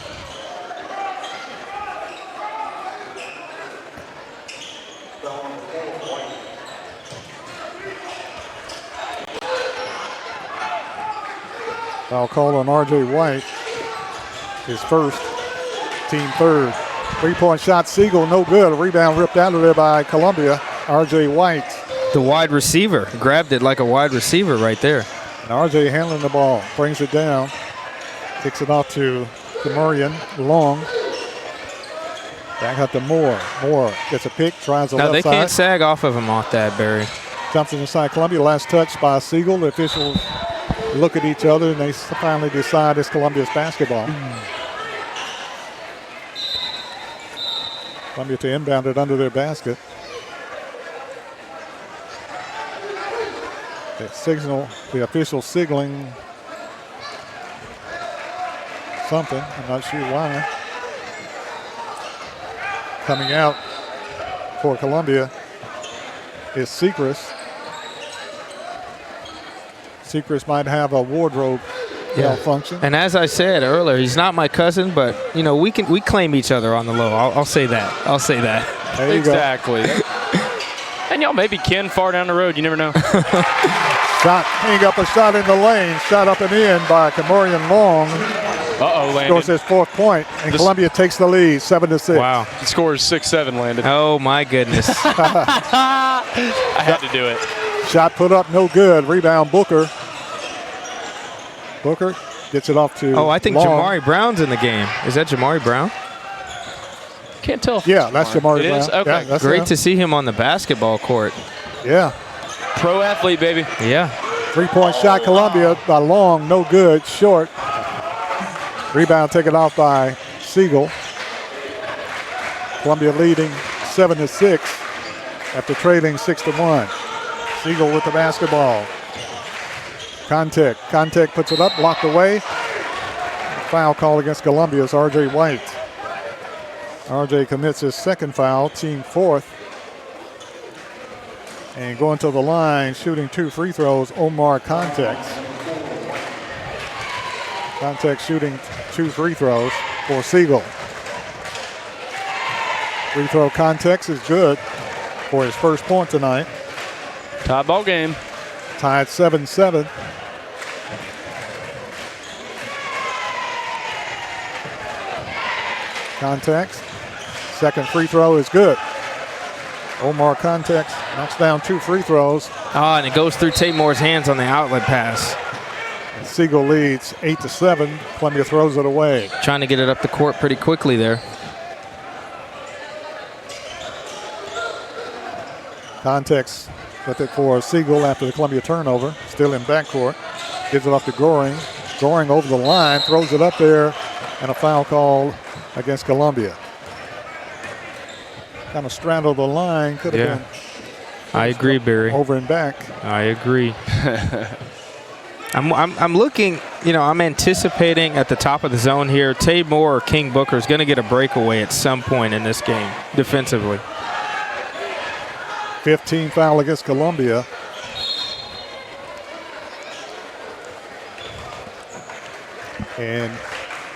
Speaker 5: Foul call on R.J. White. His first, team third. 3-point shot, Siegel, no good. A rebound ripped out of there by Columbia. R.J. White.
Speaker 2: The wide receiver. Grabbed it like a wide receiver right there.
Speaker 5: And R.J. handling the ball. Brings it down. Kicks it off to Demurian. Long. Back up to Moore. Moore gets a pick, tries the
Speaker 2: No,
Speaker 5: left side.
Speaker 2: they can't sag off of him off that, Barry.
Speaker 5: Jumps inside Columbia. Last touch by Siegel. The officials look at each other and they finally decide it's Columbia's basketball. Columbia to inbound it under their basket. The official signaling something. I'm not sure why. Coming out for Columbia is Seacrest. Seacrest might have a wardrobe malfunction.
Speaker 2: And as I said earlier, he's not my cousin, but you know we claim each other on the low. I'll say that. I'll say that.
Speaker 5: There you
Speaker 4: exactly. And y'all maybe kin far down the road. You never know.
Speaker 5: Shot, hang up a shot in the lane. Shot up and in by Camorian Long.
Speaker 4: Landon.
Speaker 5: Scores his 4th point, and Columbia takes the lead, 7-6.
Speaker 2: Wow.
Speaker 4: The score is 6-7, Landon.
Speaker 2: Oh, my goodness.
Speaker 4: I had to do it.
Speaker 5: Shot put up, no good. Rebound, Booker. Booker gets it off to
Speaker 2: I think
Speaker 5: Long.
Speaker 2: Jamari Brown's in the game. Is that Jamari Brown?
Speaker 4: Can't tell.
Speaker 5: Yeah, that's Jamari Brown.
Speaker 4: Is? Okay.
Speaker 5: Yeah, that's
Speaker 2: Great
Speaker 5: him.
Speaker 2: to see him on the basketball court.
Speaker 5: Yeah.
Speaker 4: Pro athlete, baby.
Speaker 2: Yeah.
Speaker 5: 3-point shot, Columbia by Long, no good, short. Rebound taken off by Siegel. Columbia leading 7-6 after trailing 6-1. Siegel with the basketball. Contact puts it up, blocked away. Foul call against Columbia's R.J. White. R.J. commits his 2nd foul, team 4th. And going to the line, shooting 2 free throws, Omar Context. Context shooting 2 free throws for Siegel. Free throw Context is good for his first point tonight.
Speaker 4: Tie ball game.
Speaker 5: Tied 7-7. Context. 2nd free throw is good. Omar Context knocks down 2 free throws.
Speaker 2: And it goes through Tate Moore's hands on the outlet pass.
Speaker 5: And Siegel leads 8-7. Columbia throws it away.
Speaker 2: Trying to get it up the court pretty quickly there.
Speaker 5: Context with it for Siegel after the Columbia turnover. Still in backcourt. Gives it off to Goring. Goring over the line, throws it up there, and a foul call against Columbia. Kind of straddled the line. Could have been.
Speaker 2: I agree, Barry.
Speaker 5: Over and back.
Speaker 2: I agree. I'm looking, I'm anticipating at the top of the zone here, Tate Moore or King Booker is going to get a breakaway at some point in this game defensively.
Speaker 5: 15 foul against Columbia. And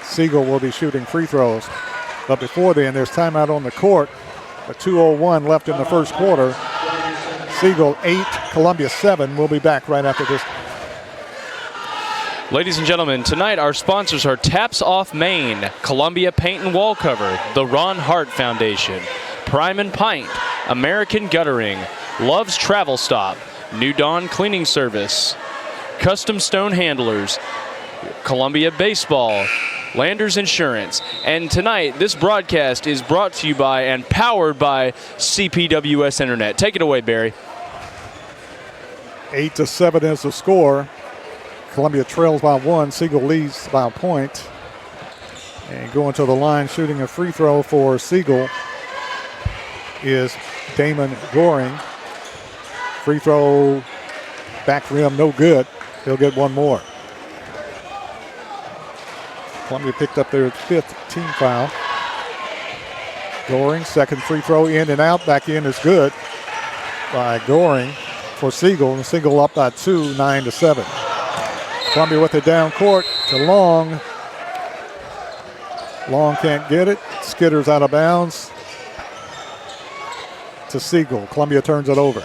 Speaker 5: Siegel will be shooting free throws. But before then, there's timeout on the court. A 2:01 left in the first quarter. Siegel 8, Columbia 7. We'll be back right after this.
Speaker 4: Ladies and gentlemen, tonight our sponsors are Taps Off Maine, Columbia Paint and Wall Cover, the Ron Hart Foundation, Prime and Pint, American Guttering, Love's Travel Stop, New Dawn Cleaning Service, Custom Stone Handlers, Columbia Baseball, Landers Insurance. And tonight, this broadcast is brought to you by and powered by CPWS Internet. Take it away, Barry.
Speaker 5: 8-7 is the score. Columbia trails by 1. Siegel leads by a point. And going to the line, shooting a free throw for Siegel is Damon Goring. Free throw, back rim, no good. He'll get one more. Columbia picked up their 5th team foul. Goring, second free throw, in and out. Back in is good by Goring for Siegel. And Siegel up by 2, 9-7. Columbia with it down court to Long. Long can't get it. Skitters out of bounds to Siegel. Columbia turns it over.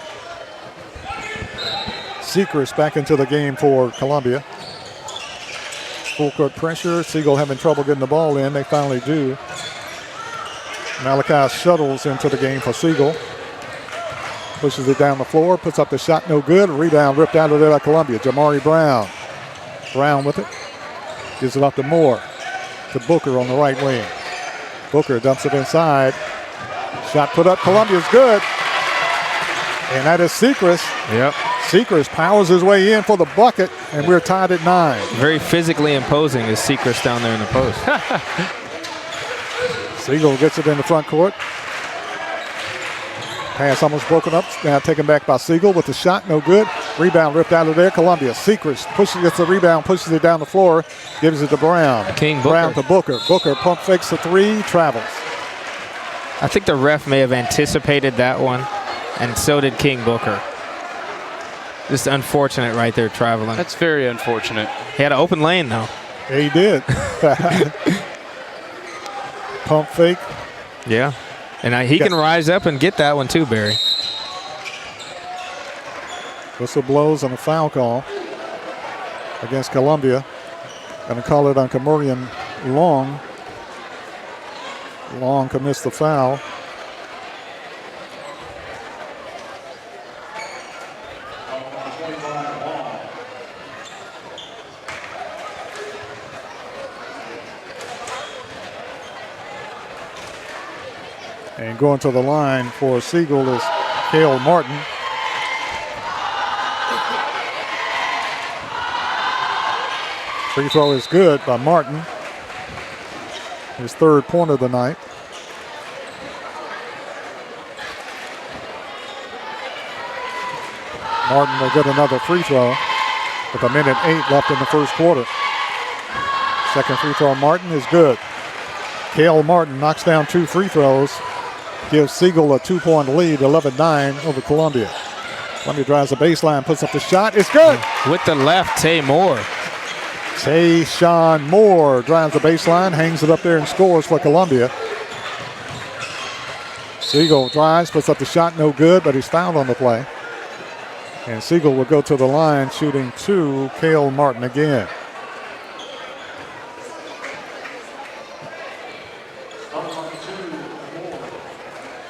Speaker 5: Sechrist back into the game for Columbia. Full court pressure. Siegel having trouble getting the ball in. They finally do. Malachi shuttles into the game for Siegel. Pushes it down the floor. Puts up the shot. No good. Rebound ripped out of there by Columbia. Jamari Brown. Brown with it. Gives it up to Moore. To Booker on the right wing. Booker dumps it inside. Shot put up. Columbia's good. And that is Sechrist.
Speaker 2: Yep.
Speaker 5: Sechrist powers his way in for the bucket, and we're tied at 9.
Speaker 2: Very physically imposing is Sechrist down there in the post.
Speaker 5: Siegel gets it in the front court. Pass almost broken up. Now taken back by Siegel with the shot. No good. Rebound ripped out of there. Columbia. Sechrist gets the rebound, pushes it down the floor, gives it to Brown.
Speaker 2: King Booker.
Speaker 5: Brown to Booker. Booker pump fakes the 3, travels.
Speaker 2: I think the ref may have anticipated that one, and so did King Booker. Just unfortunate right there, traveling.
Speaker 4: That's very unfortunate.
Speaker 2: He had an open lane, though.
Speaker 5: Yeah, he did. Pump fake.
Speaker 2: Yeah. And he can rise up and get that one too, Barry.
Speaker 5: Whistle blows on a foul call against Columbia. Going to call it on Kamurian Long. Long commits the foul. And going to the line for Siegel is Cale Martin. Free throw is good by Martin. His 3rd point of the night. Martin will get another free throw with 1:08 left in the first quarter. Second free throw, Martin, is good. Cale Martin knocks down 2 free throws. Gives Siegel a 2-point lead, 11-9 over Columbia. Columbia drives the baseline, puts up the shot. It's good.
Speaker 2: With the left, Tay Moore.
Speaker 5: Tayshawn Moore drives the baseline, hangs it up there and scores for Columbia. Siegel drives, puts up the shot, no good, but he's fouled on the play. And Siegel will go to the line, shooting 2, Cale Martin again.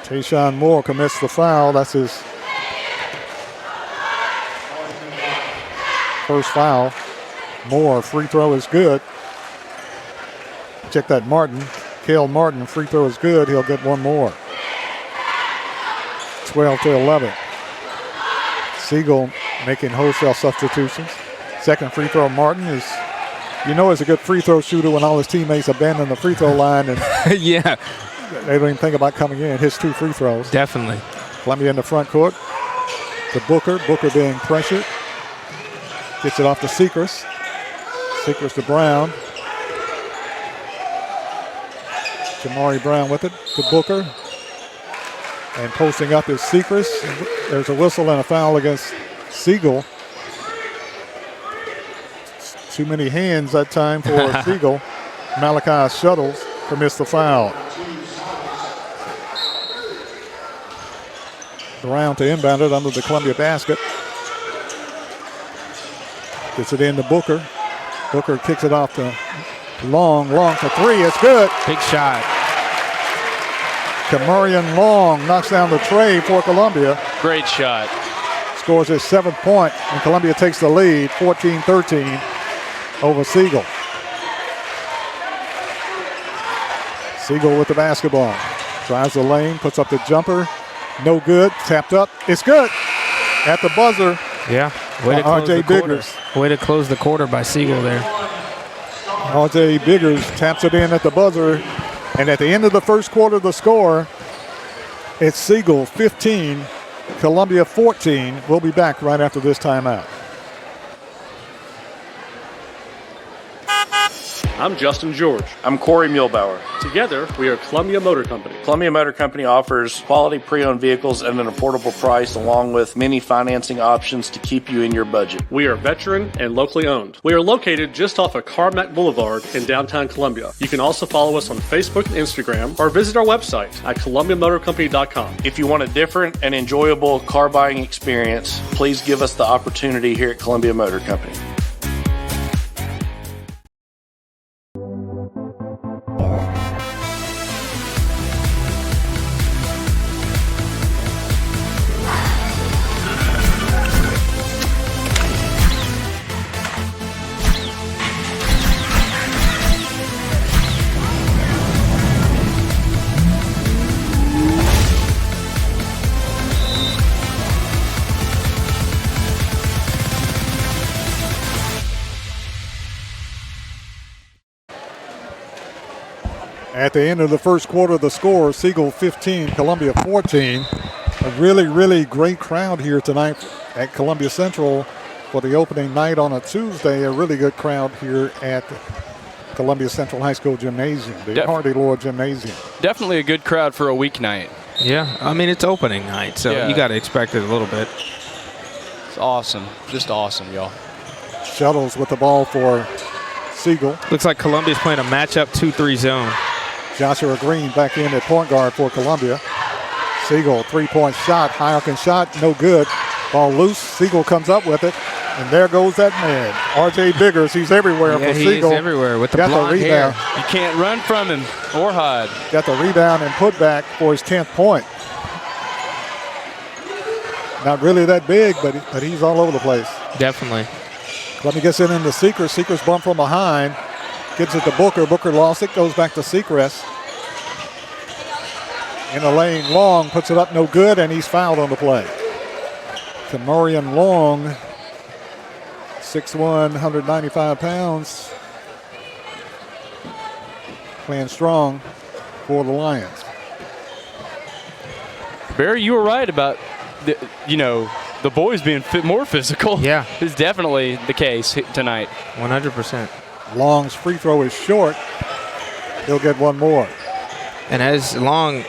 Speaker 5: Tayshawn Moore commits the foul. That's his first foul. Moore, free throw is good. Check that Martin. Cale Martin, free throw is good. He'll get one more. 12-11. Siegel making wholesale substitutions. Second free throw, Martin is, he's a good free throw shooter when all his teammates abandon the free throw line and
Speaker 2: yeah,
Speaker 5: they don't even think about coming in. His 2 free throws.
Speaker 2: Definitely.
Speaker 5: Columbia in the front court to Booker. Booker being pressured. Gets it off to Sechrist. Sechrist to Brown. Jamari Brown with it to Booker. And posting up is Sechrist. There's a whistle and a foul against Siegel. Too many hands that time for Siegel. Malachi shuttles, commits the foul. Brown to inbound it under the Columbia basket. Gets it in to Booker. Booker kicks it off to Long. Long for 3. It's good.
Speaker 2: Big shot.
Speaker 5: Kamurian Long knocks down the tray for Columbia.
Speaker 4: Great shot.
Speaker 5: Scores his 7th point, and Columbia takes the lead, 14-13 over Siegel. Siegel with the basketball. Drives the lane, puts up the jumper. No good. Tapped up. It's good. At the buzzer.
Speaker 2: Yeah. Way to close
Speaker 5: R.J.
Speaker 2: the quarter.
Speaker 5: Biggers.
Speaker 2: Way to close the quarter by Siegel there.
Speaker 5: R.J. Biggers taps it in at the buzzer. And at the end of the first quarter, the score, it's Siegel 15, Columbia 14. We'll be back right after this timeout.
Speaker 1: I'm Justin George.
Speaker 3: I'm Corey Muehlbauer.
Speaker 1: Together, we are Columbia Motor Company.
Speaker 3: Columbia Motor Company offers quality pre-owned vehicles at an affordable price, along with many financing options to keep you in your budget.
Speaker 1: We are veteran and locally owned. We are located just off of Carmack Boulevard in downtown Columbia. You can also follow us on Facebook and Instagram or visit our website at columbiamotorcompany.com.
Speaker 3: If you want a different and enjoyable car buying experience, please give us the opportunity here at Columbia Motor Company.
Speaker 5: At the end of the first quarter, the score, Siegel 15, Columbia 14. A really, really great crowd here tonight at Columbia Central for the opening night on a Tuesday. A really good crowd here at Columbia Central High School Gymnasium, the Hardy Lord Gymnasium.
Speaker 4: Definitely a good crowd for a weeknight.
Speaker 2: Yeah, I mean, it's opening night, so you got to expect it a little bit.
Speaker 4: It's awesome. Just awesome, y'all.
Speaker 5: Shuttles with the ball for Siegel.
Speaker 2: Looks like Columbia's playing a matchup 2-3 zone.
Speaker 5: Joshua Green back in at point guard for Columbia. Siegel, three-point shot, high-arcing shot, no good. Ball loose, Siegel comes up with it, and there goes that man. R.J. Biggers, he's everywhere for Siegel.
Speaker 2: He's everywhere with the
Speaker 5: got
Speaker 2: blonde
Speaker 5: the rebound.
Speaker 2: hair.
Speaker 4: You can't run from him or hide.
Speaker 5: Got the rebound and put back for his 10th point. Not really that big, but he's all over the place.
Speaker 2: Definitely.
Speaker 5: Columbia gets it into Seacrest. Seacrest bumped from behind. Gives it to Booker. Booker lost it. Goes back to Seacrest. In the lane, Long puts it up, no good, and he's fouled on the play. Kamorian Long, 6'1", 195 pounds. Playing strong for the Lions.
Speaker 4: Barry, you were right about the boys being more physical.
Speaker 2: Yeah.
Speaker 4: It's definitely the case tonight.
Speaker 2: 100%.
Speaker 5: Long's free throw is short. He'll get one more.
Speaker 2: And as Long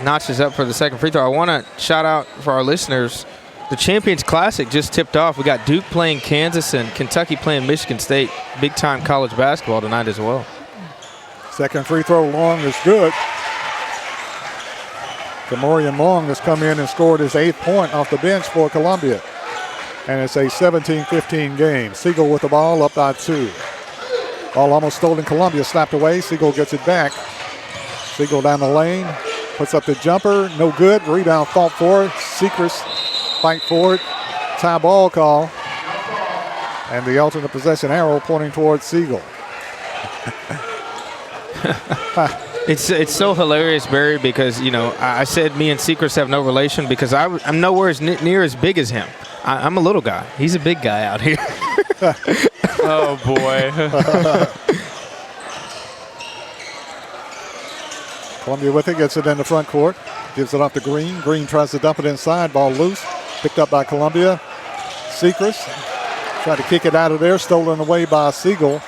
Speaker 2: notches up for the second free throw, I want to shout out for our listeners, the Champions Classic just tipped off. We got Duke playing Kansas and Kentucky playing Michigan State. Big-time college basketball tonight as well.
Speaker 5: Second free throw, Long, is good. Kamorian Long has come in and scored his 8th point off the bench for Columbia. And it's a 17-15 game. Siegel with the ball, up by 2. Ball almost stolen. Columbia slapped away. Siegel gets it back. Siegel down the lane. Puts up the jumper. No good. Rebound fought for it. Seacrest fight for it. Tie ball call. And the alternate possession arrow pointing towards Siegel.
Speaker 2: It's so hilarious, Barry, because, I said me and Seacrest have no relation because I'm nowhere near as big as him. I'm a little guy. He's a big guy out here.
Speaker 4: Oh, boy.
Speaker 5: Columbia with it, gets it in the front court. Gives it off to Green. Green tries to dump it inside. Ball loose. Picked up by Columbia. Seacrest tried to kick it out of there. Stolen away by Siegel.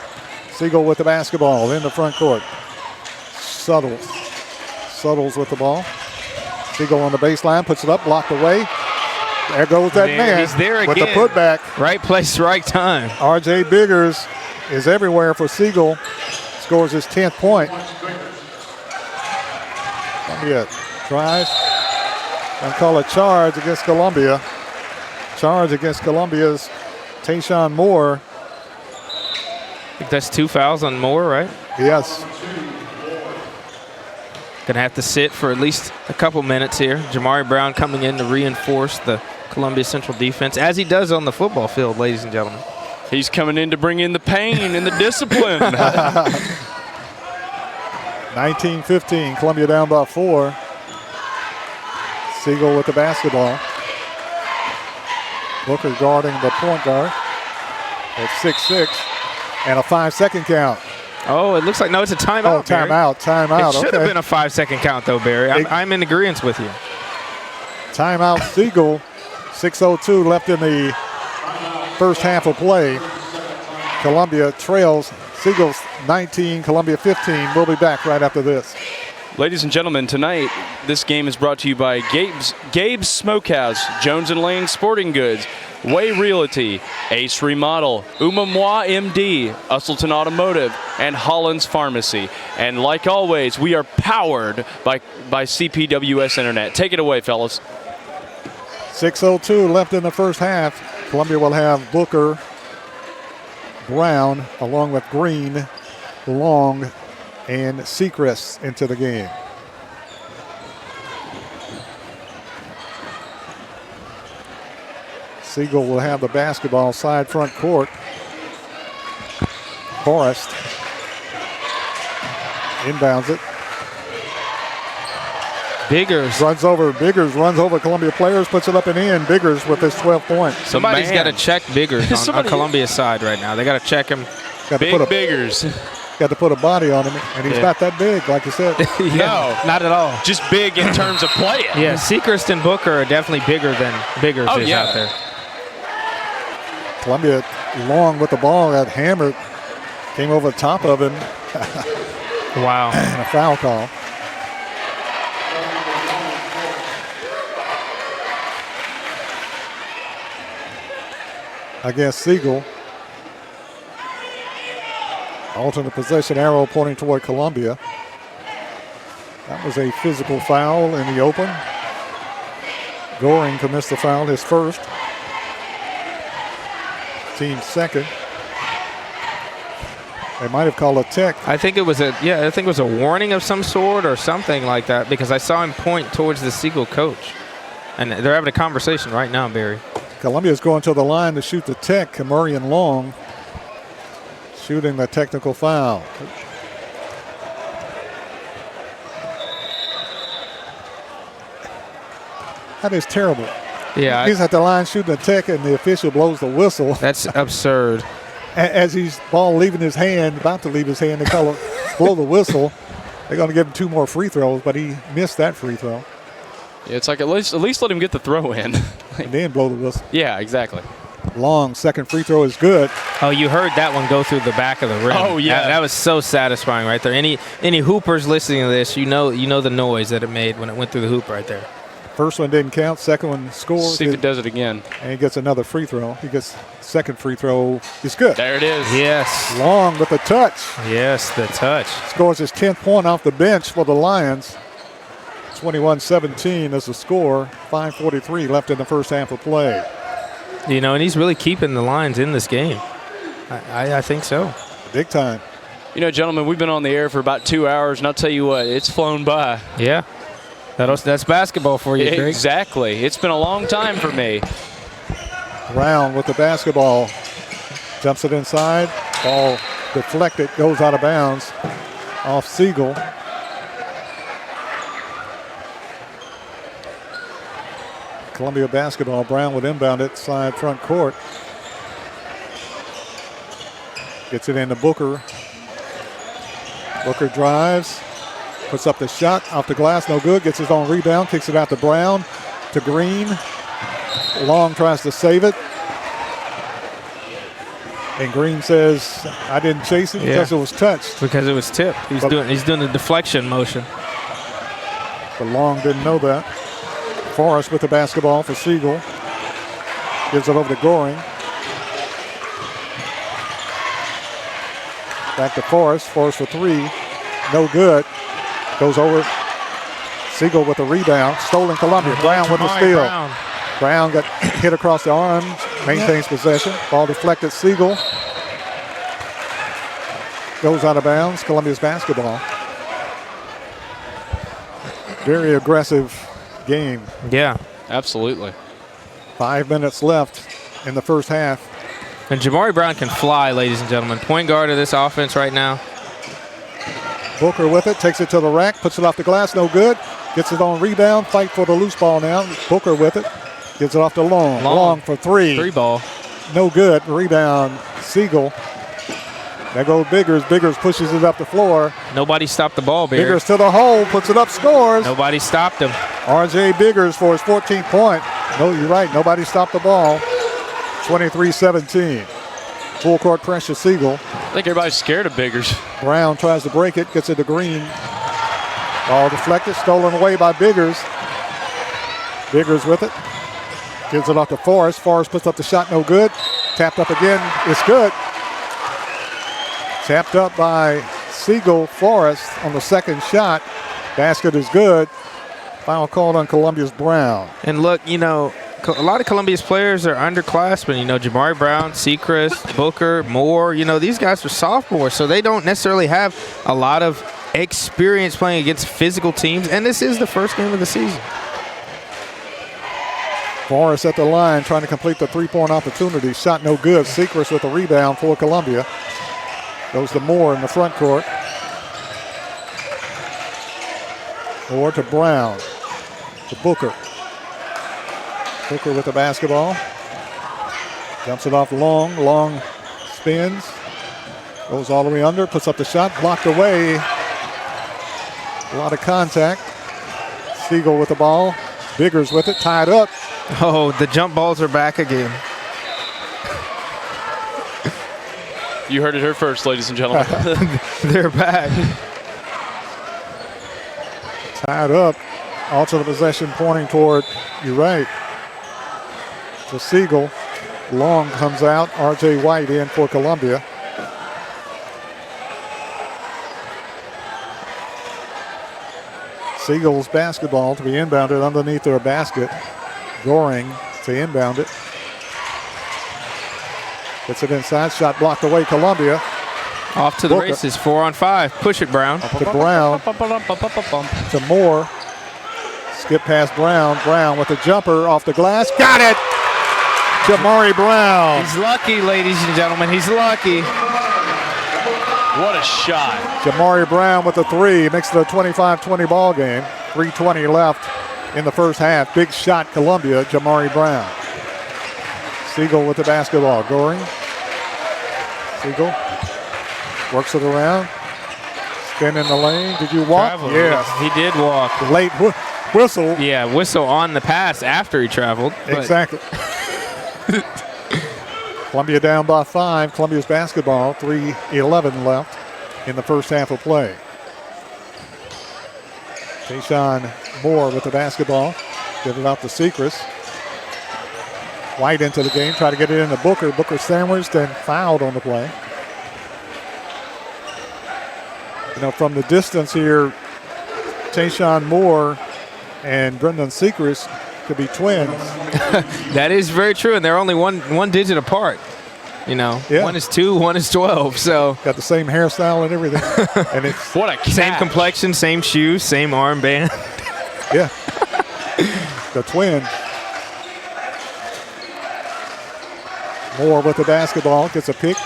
Speaker 5: Siegel with the basketball in the front court. Suttles with the ball. Siegel on the baseline. Puts it up. Blocked away. There goes that man.
Speaker 2: He's there again.
Speaker 5: With the putback.
Speaker 2: Right place, right time.
Speaker 5: R.J. Biggers is everywhere for Siegel. Scores his 10th point. Columbia tries and call a charge against Columbia. Charge against Columbia's Tayshawn Moore.
Speaker 2: I think that's 2 fouls on Moore, right?
Speaker 5: Yes.
Speaker 2: Gonna have to sit for at least a couple minutes here. Jamari Brown coming in to reinforce the Columbia Central defense, as he does on the football field, ladies and gentlemen.
Speaker 4: He's coming in to bring in the pain and the discipline.
Speaker 5: 19-15, Columbia down by 4. Siegel with the basketball. Booker guarding the point guard at 6'6", and a 5-second count.
Speaker 2: Oh, it looks like, no, it's a timeout.
Speaker 5: Oh, timeout.
Speaker 2: It should have been a 5-second count, though, Barry. I'm in agreement with you.
Speaker 5: Timeout, Siegel. 6:02 left in the first half of play. Columbia trails. Siegel's 19, Columbia 15. We'll be back right after this.
Speaker 4: Ladies and gentlemen, tonight this game is brought to you by Gabe's Smokehouse, Jones & Lane Sporting Goods, Way Realty, Ace Remodel, Umamwa MD, Usselton Automotive, and Holland's Pharmacy. And like always, we are powered by CPWS Internet. Take it away, fellas.
Speaker 5: 6:02 left in the first half. Columbia will have Booker, Brown, along with Green, Long, and Sechrist into the game. Siegel will have the basketball side front court. Forrest inbounds it.
Speaker 2: Biggers
Speaker 5: runs over Columbia players, puts it up and in. Biggers with his 12 points.
Speaker 2: Somebody's got to check Biggers on Columbia's side right now. They got to check him.
Speaker 4: Biggers.
Speaker 5: Got to put a body on him, and he's not that big, like you said.
Speaker 2: No, not at all.
Speaker 4: Just big in terms of playing.
Speaker 2: Yeah, Sechrist and Booker are definitely bigger than Biggers is out there.
Speaker 5: Columbia Long with the ball, got hammered, came over the top of him.
Speaker 2: Wow.
Speaker 5: And a foul call. Against Siegel. Alternate possession arrow pointing toward Columbia. That was a physical foul in the open. Goring commits the foul, his first. Team second. They might have called a tech.
Speaker 2: I think it was a warning of some sort or something like that, because I saw him point towards the Siegel coach. And they're having a conversation right now, Barry.
Speaker 5: Columbia's going to the line to shoot the tech. Murray and Long shooting the technical foul. That is terrible.
Speaker 2: Yeah,
Speaker 5: he's at the line shooting the tech, and the official blows the whistle.
Speaker 2: That's absurd.
Speaker 5: As he's ball leaving his hand, about to leave his hand, they blow the whistle. They're going to give him 2 more free throws, but he missed that free throw.
Speaker 4: Yeah, it's like at least let him get the throw in.
Speaker 5: And then blow the whistle.
Speaker 4: Yeah, exactly.
Speaker 5: Long second free throw is good.
Speaker 2: Oh, you heard that one go through the back of the rim.
Speaker 4: Oh yeah,
Speaker 2: that was so satisfying right there. Any hoopers listening to this, you know the noise that it made when it went through the hoop right there.
Speaker 5: First one didn't count. Second one scores.
Speaker 4: See if it does it again.
Speaker 5: And he gets another free throw. He gets second free throw. It's good.
Speaker 4: There it is.
Speaker 2: Yes.
Speaker 5: Long with the touch.
Speaker 2: Yes, the touch.
Speaker 5: Scores his 10th point off the bench for the Lions. 21-17 is the score. 5:43 left in the first half of play.
Speaker 2: You know, and he's really keeping the Lions in this game. I think so.
Speaker 5: Big time.
Speaker 4: You know, gentlemen, we've been on the air for about 2 hours, and I'll tell you what, it's flown by.
Speaker 2: Yeah. That's basketball for you, Greg.
Speaker 4: Exactly. It's been a long time for me.
Speaker 5: Brown with the basketball. Jumps it inside. Ball deflected. Goes out of bounds. Off Siegel. Columbia basketball. Brown would inbound it. Side front court. Gets it into Booker. Booker drives. Puts up the shot off the glass, no good. Gets his own rebound, kicks it out to Brown, to Green. Long tries to save it. And Green says, I didn't chase it because it was touched.
Speaker 2: Because it was tipped. He's doing the deflection motion.
Speaker 5: But Long didn't know that. Forrest with the basketball for Siegel. Gives it over to Goring. Back to Forrest. Forrest for 3. No good. Goes over. Siegel with the rebound. Stolen Columbia. Brown with the steal. Brown got hit across the arms. Maintains possession. Ball deflected. Siegel goes out of bounds. Columbia's basketball. Very aggressive game.
Speaker 2: Yeah.
Speaker 4: Absolutely.
Speaker 5: 5 minutes left in the first half.
Speaker 2: And Jamari Brown can fly, ladies and gentlemen. Point guard of this offense right now.
Speaker 5: Booker with it, takes it to the rack, puts it off the glass, no good. Gets it on rebound, fight for the loose ball now. Booker with it, gives it off to Long. Long for 3.
Speaker 2: 3 ball.
Speaker 5: No good, rebound, Siegel. There goes Biggers. Biggers pushes it up the floor.
Speaker 2: Nobody stopped the ball, Bear.
Speaker 5: Biggers to the hole, puts it up, scores.
Speaker 2: Nobody stopped him.
Speaker 5: R.J. Biggers for his 14th point. No, you're right. Nobody stopped the ball. 23-17. Full court pressure, Siegel.
Speaker 4: I think everybody's scared of Biggers.
Speaker 5: Brown tries to break it, gets it to Green. Ball deflected, stolen away by Biggers. Biggers with it. Gives it off to Forrest. Forrest puts up the shot, no good. Tapped up again, it's good. Tapped up by Siegel. Forrest on the second shot. Basket is good. Foul called on Columbia's Brown.
Speaker 2: And look, you know, a lot of Columbia's players are underclassmen. You know, Jamari Brown, Sechrist, Booker, Moore. You know, these guys are sophomores, so they don't necessarily have a lot of experience playing against physical teams. And this is the first game of the season.
Speaker 5: Forrest at the line trying to complete the three-point opportunity. Shot no good. Sechrist with the rebound for Columbia. Goes to Moore in the front court. Moore to Brown. To Booker. Booker with the basketball. Dumps it off Long. Long spins. Goes all the way under. Puts up the shot. Blocked away. A lot of contact. Siegel with the ball. Biggers with it. Tied up.
Speaker 2: Oh, the jump balls are back again.
Speaker 4: You heard it here first, ladies and gentlemen.
Speaker 2: They're back.
Speaker 5: Tied up. Also the possession pointing toward, you're right, to Siegel. Long comes out. R.J. White in for Columbia. Siegel's basketball to be inbounded underneath their basket. Goring to inbound it. Gets it inside. Shot blocked away. Columbia.
Speaker 2: Off to the races. 4 on 5. Push it, Brown.
Speaker 5: To Brown. To Moore. Skip past Brown. Brown with the jumper off the glass. Got it! Jamari Brown.
Speaker 2: He's lucky, ladies and gentlemen. He's lucky.
Speaker 4: What a shot.
Speaker 5: Jamari Brown with the three. Makes it a 25-20 ball game. 3:20 left in the first half. Big shot, Columbia. Jamari Brown. Siegel with the basketball. Goring. Siegel works it around. Spin in the lane. Did you walk?
Speaker 2: Traveled.
Speaker 5: Yes.
Speaker 2: He did walk.
Speaker 5: Late whistle.
Speaker 2: Yeah, whistle on the pass after he traveled.
Speaker 5: Exactly. Columbia down by 5. Columbia's basketball. 3:11 left in the first half of play. Tayshawn Moore with the basketball. Give it out to Sechrist. White into the game. Try to get it into Booker. Booker sandwiched and fouled on the play. You know, from the distance here, Tayshawn Moore and Brendan Sechrist could be twins.
Speaker 2: That is very true, and they're only one digit apart. You know,
Speaker 5: yeah.
Speaker 2: One is 2, one is 12. So
Speaker 5: got the same hairstyle and everything, and it's
Speaker 4: what a catch.
Speaker 2: Same complexion, same shoes, same armband.
Speaker 5: Yeah, the twin. Moore with the basketball, gets a pick,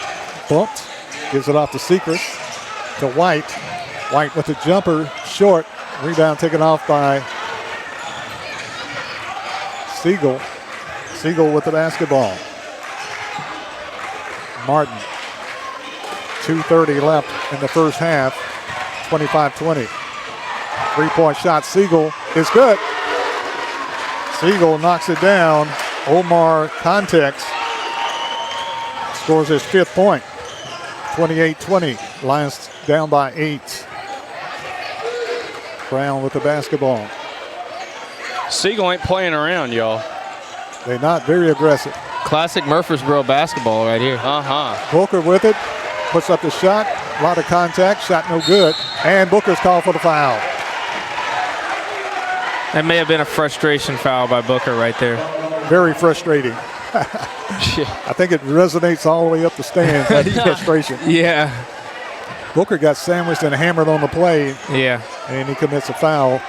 Speaker 5: bumped, gives it off to Sechrist, to White. White with the jumper, short. Rebound taken off by Siegel. Siegel with the basketball. Martin. 2:30 left in the first half. 25-20. Three-point shot. Siegel is good. Siegel knocks it down. Omar Context scores his 5th point. 28-20. Lions down by 8. Brown with the basketball.
Speaker 4: Siegel ain't playing around, y'all.
Speaker 5: They're not very aggressive.
Speaker 2: Classic Murfreesboro basketball right here.
Speaker 5: Booker with it. Puts up the shot. A lot of contact. Shot no good. And Booker's called for the foul.
Speaker 2: That may have been a frustration foul by Booker right there.
Speaker 5: Very frustrating. I think it resonates all the way up the stands. That frustration.
Speaker 2: Yeah.
Speaker 5: Booker got sandwiched and hammered on the play.
Speaker 2: Yeah.
Speaker 5: And he commits a foul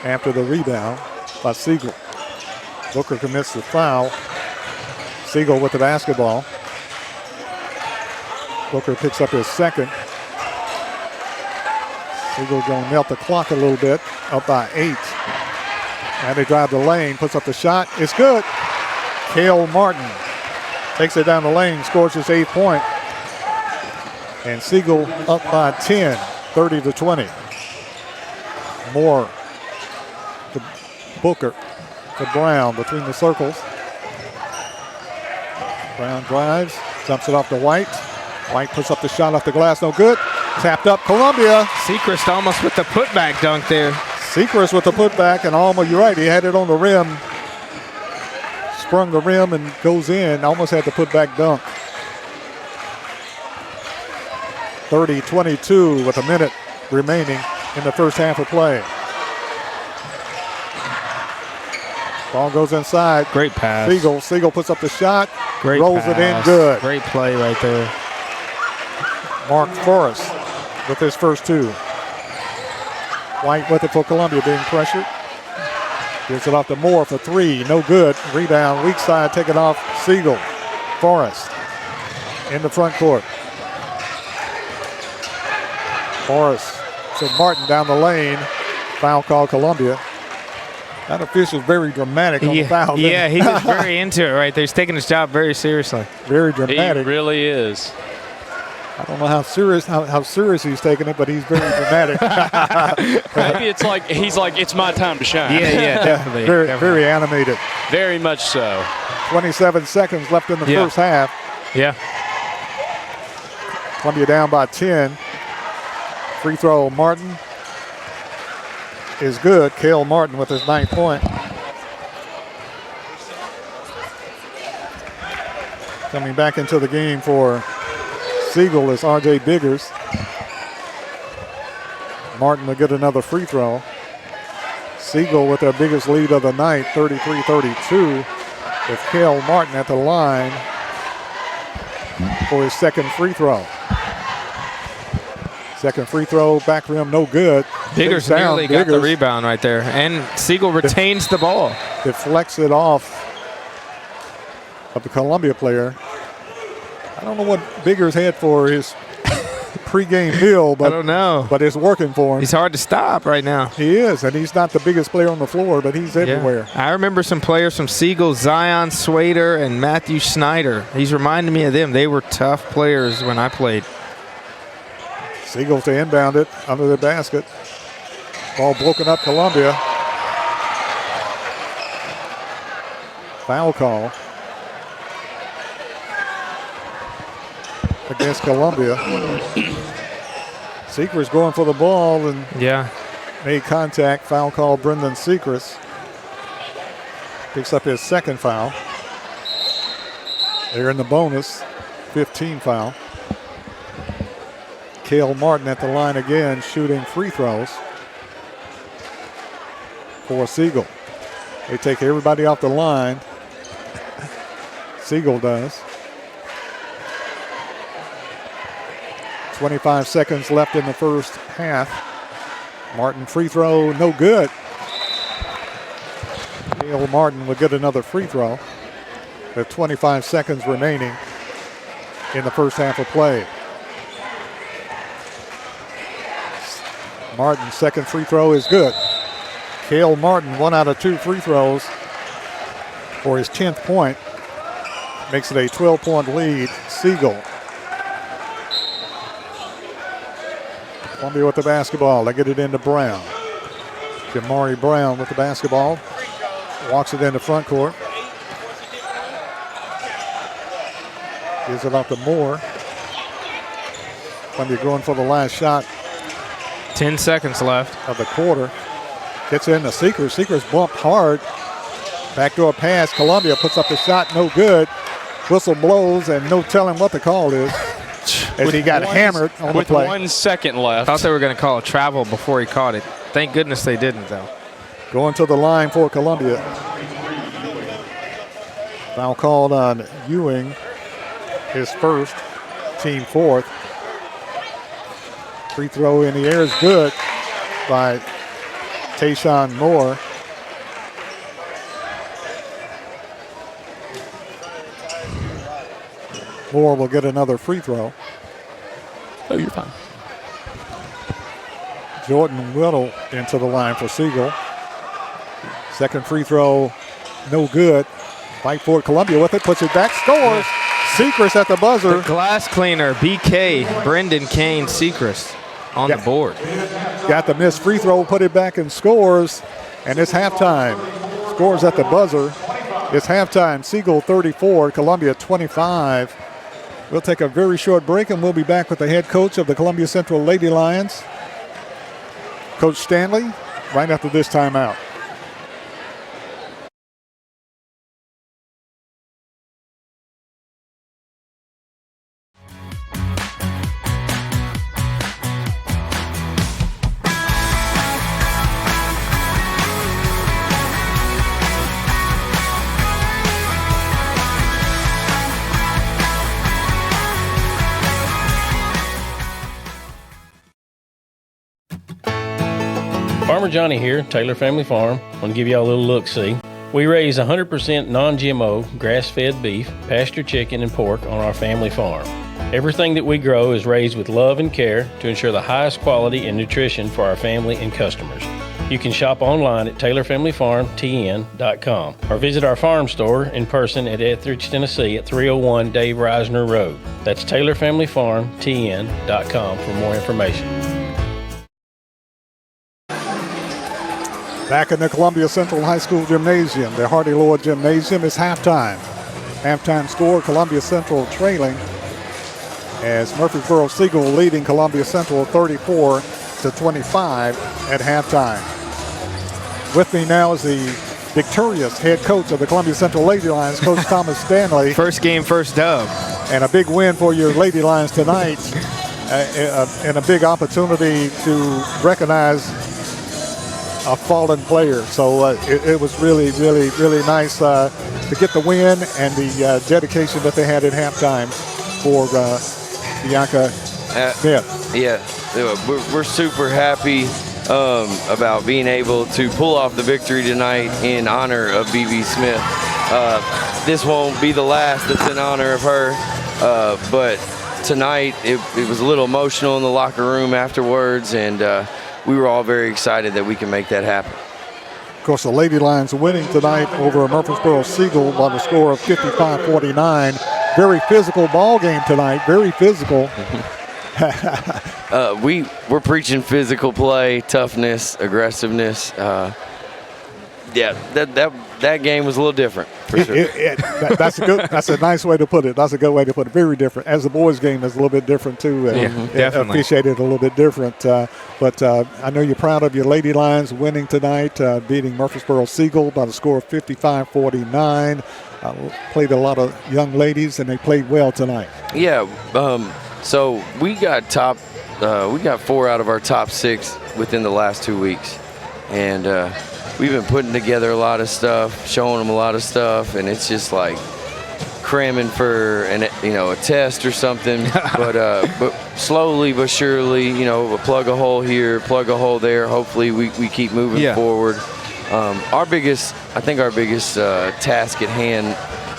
Speaker 5: after the rebound by Siegel. Booker commits the foul. Siegel with the basketball. Booker picks up his second. Siegel going to melt the clock a little bit, up by 8. And they drive the lane, puts up the shot. It's good. Cale Martin takes it down the lane, scores his 8th point. And Siegel up by 10, 30-20. Moore to Booker to Brown between the circles. Brown drives, jumps it off to White. White puts up the shot off the glass, no good. Tapped up Columbia.
Speaker 2: Sechrist almost with the putback dunk there.
Speaker 5: Sechrist with the putback, and almost, you're right, he had it on the rim. Sprung the rim and goes in, almost had the putback dunk. 30-22 with a minute remaining in the first half of play. Ball goes inside.
Speaker 2: Great pass.
Speaker 5: Siegel puts up the shot.
Speaker 2: Great
Speaker 5: rolls
Speaker 2: pass.
Speaker 5: it in good.
Speaker 2: Great play right there.
Speaker 5: Mark Forrest with his first two. White with it for Columbia, being pressured. Gives it off to Moore for three. No good. Rebound, weak side, take it off. Siegel. Forrest in the front court. Forrest to Martin down the lane. Foul call Columbia. That official's very dramatic on the foul.
Speaker 2: Yeah, he was very into it right there. He's taking his job very seriously.
Speaker 5: Very dramatic.
Speaker 4: He really is.
Speaker 5: I don't know how serious he's taking it, but he's very dramatic.
Speaker 4: Maybe it's like he's like, it's my time to shine.
Speaker 2: Yeah, definitely.
Speaker 5: Very animated.
Speaker 4: Very much so.
Speaker 5: 27 seconds left in the first half.
Speaker 2: Yeah.
Speaker 5: Columbia down by 10. Free throw, Martin is good. Cale Martin with his 9th point. Coming back into the game for Siegel is R.J. Biggers. Martin will get another free throw. Siegel with their biggest lead of the night, 33-32, with Cale Martin at the line for his second free throw. Second free throw, back rim, no good.
Speaker 2: Biggers nearly got the rebound right there, and Siegel retains the ball.
Speaker 5: Deflects it off of the Columbia player. I don't know what Biggers had for his pregame meal, but
Speaker 2: I don't know.
Speaker 5: But it's working for him.
Speaker 2: He's hard to stop right now.
Speaker 5: He is, and he's not the biggest player on the floor, but he's everywhere.
Speaker 2: I remember some players from Siegel, Zion Swader, and Matthew Snyder. He's reminding me of them. They were tough players when I played.
Speaker 5: Siegel to inbound it under the basket. Ball broken up, Columbia. Foul call against Columbia. Sechrist going for the ball and made contact. Foul call, Brendan Sechrist. Picks up his second foul. They're in the bonus, 15 foul. Cale Martin at the line again, shooting free throws for Siegel. They take everybody off the line. Siegel does. 25 seconds left in the first half. Martin free throw, no good. Cale Martin will get another free throw with 25 seconds remaining in the first half of play. Martin's second free throw is good. Cale Martin, 1 out of 2 free throws for his 10th point. Makes it a 12-point lead. Siegel. Columbia with the basketball. They get it into Brown. Jamari Brown with the basketball. Walks it into front court. Gives it off to Moore. Columbia going for the last shot.
Speaker 2: 10 seconds left
Speaker 5: of the quarter. Gets in the Sechrist. Sechrist bumped hard. Backdoor pass. Columbia puts up the shot. No good. Whistle blows and no telling what the call is. As he got hammered on the play.
Speaker 4: With 1 second left.
Speaker 2: I thought they were going to call a travel before he caught it. Thank goodness they didn't, though.
Speaker 5: Going to the line for Columbia. Foul called on Ewing. His first, team fourth. Free throw in the air is good by Tayshawn Moore. Moore will get another free throw.
Speaker 4: Oh, you're fine.
Speaker 5: Jordan Whittle into the line for Siegel. Second free throw, no good. Fight for Columbia with it, puts it back, scores. Sechrist at the buzzer.
Speaker 2: The glass cleaner, BK, Brendan Kane Sechrist on the board.
Speaker 5: Got the missed free throw, put it back and scores, and it's halftime. Scores at the buzzer. It's halftime. Siegel 34, Columbia 25. We'll take a very short break, and we'll be back with the head coach of the Columbia Central Lady Lions, Coach Stanley, right after this timeout.
Speaker 6: Farmer Johnny here, Taylor Family Farm. I want to give y'all a little look-see. We raise 100% non-GMO, grass-fed beef, pasture chicken, and pork on our family farm. Everything that we grow is raised with love and care to ensure the highest quality and nutrition for our family and customers. You can shop online at TaylorFamilyFarmTN.com or visit our farm store in person at Etheridge, Tennessee at 301 Dave Reisner Road. That's TaylorFamilyFarmTN.com for more information.
Speaker 5: Back in the Columbia Central High School Gymnasium, the Hardy Lord Gymnasium, is halftime. Halftime score, Columbia Central trailing as Murfreesboro Siegel leading Columbia Central 34-25 at halftime. With me now is the victorious head coach of the Columbia Central Lady Lions, Coach Thomas Stanley.
Speaker 2: First game, first dub.
Speaker 5: And a big win for your Lady Lions tonight, and a big opportunity to recognize a fallen player. So it was really, really, really nice to get the win and the dedication that they had at halftime for Bianca Smith.
Speaker 7: Yeah, we're super happy about being able to pull off the victory tonight in honor of BB Smith. This won't be the last that's in honor of her, but tonight it was a little emotional in the locker room afterwards, and we were all very excited that we can make that happen.
Speaker 5: Of course, the Lady Lions winning tonight over Murfreesboro Siegel by the score of 55-49. Very physical ball game tonight, very physical.
Speaker 7: We're preaching physical play, toughness, aggressiveness. That game was a little different, for sure.
Speaker 5: That's a nice way to put it. That's a good way to put it. Very different. As the boys' game is a little bit different too.
Speaker 2: Definitely.
Speaker 5: Appreciated a little bit different. But I know you're proud of your Lady Lions winning tonight, beating Murfreesboro Siegel by the score of 55-49. Played a lot of young ladies, and they played well tonight.
Speaker 7: Yeah. So we got 4 out of our top 6 within the last 2 weeks, and we've been putting together a lot of stuff, showing them a lot of stuff, and it's just like cramming for a test or something. but slowly but surely, plug a hole here, plug a hole there. Hopefully we keep moving forward. Our biggest task at hand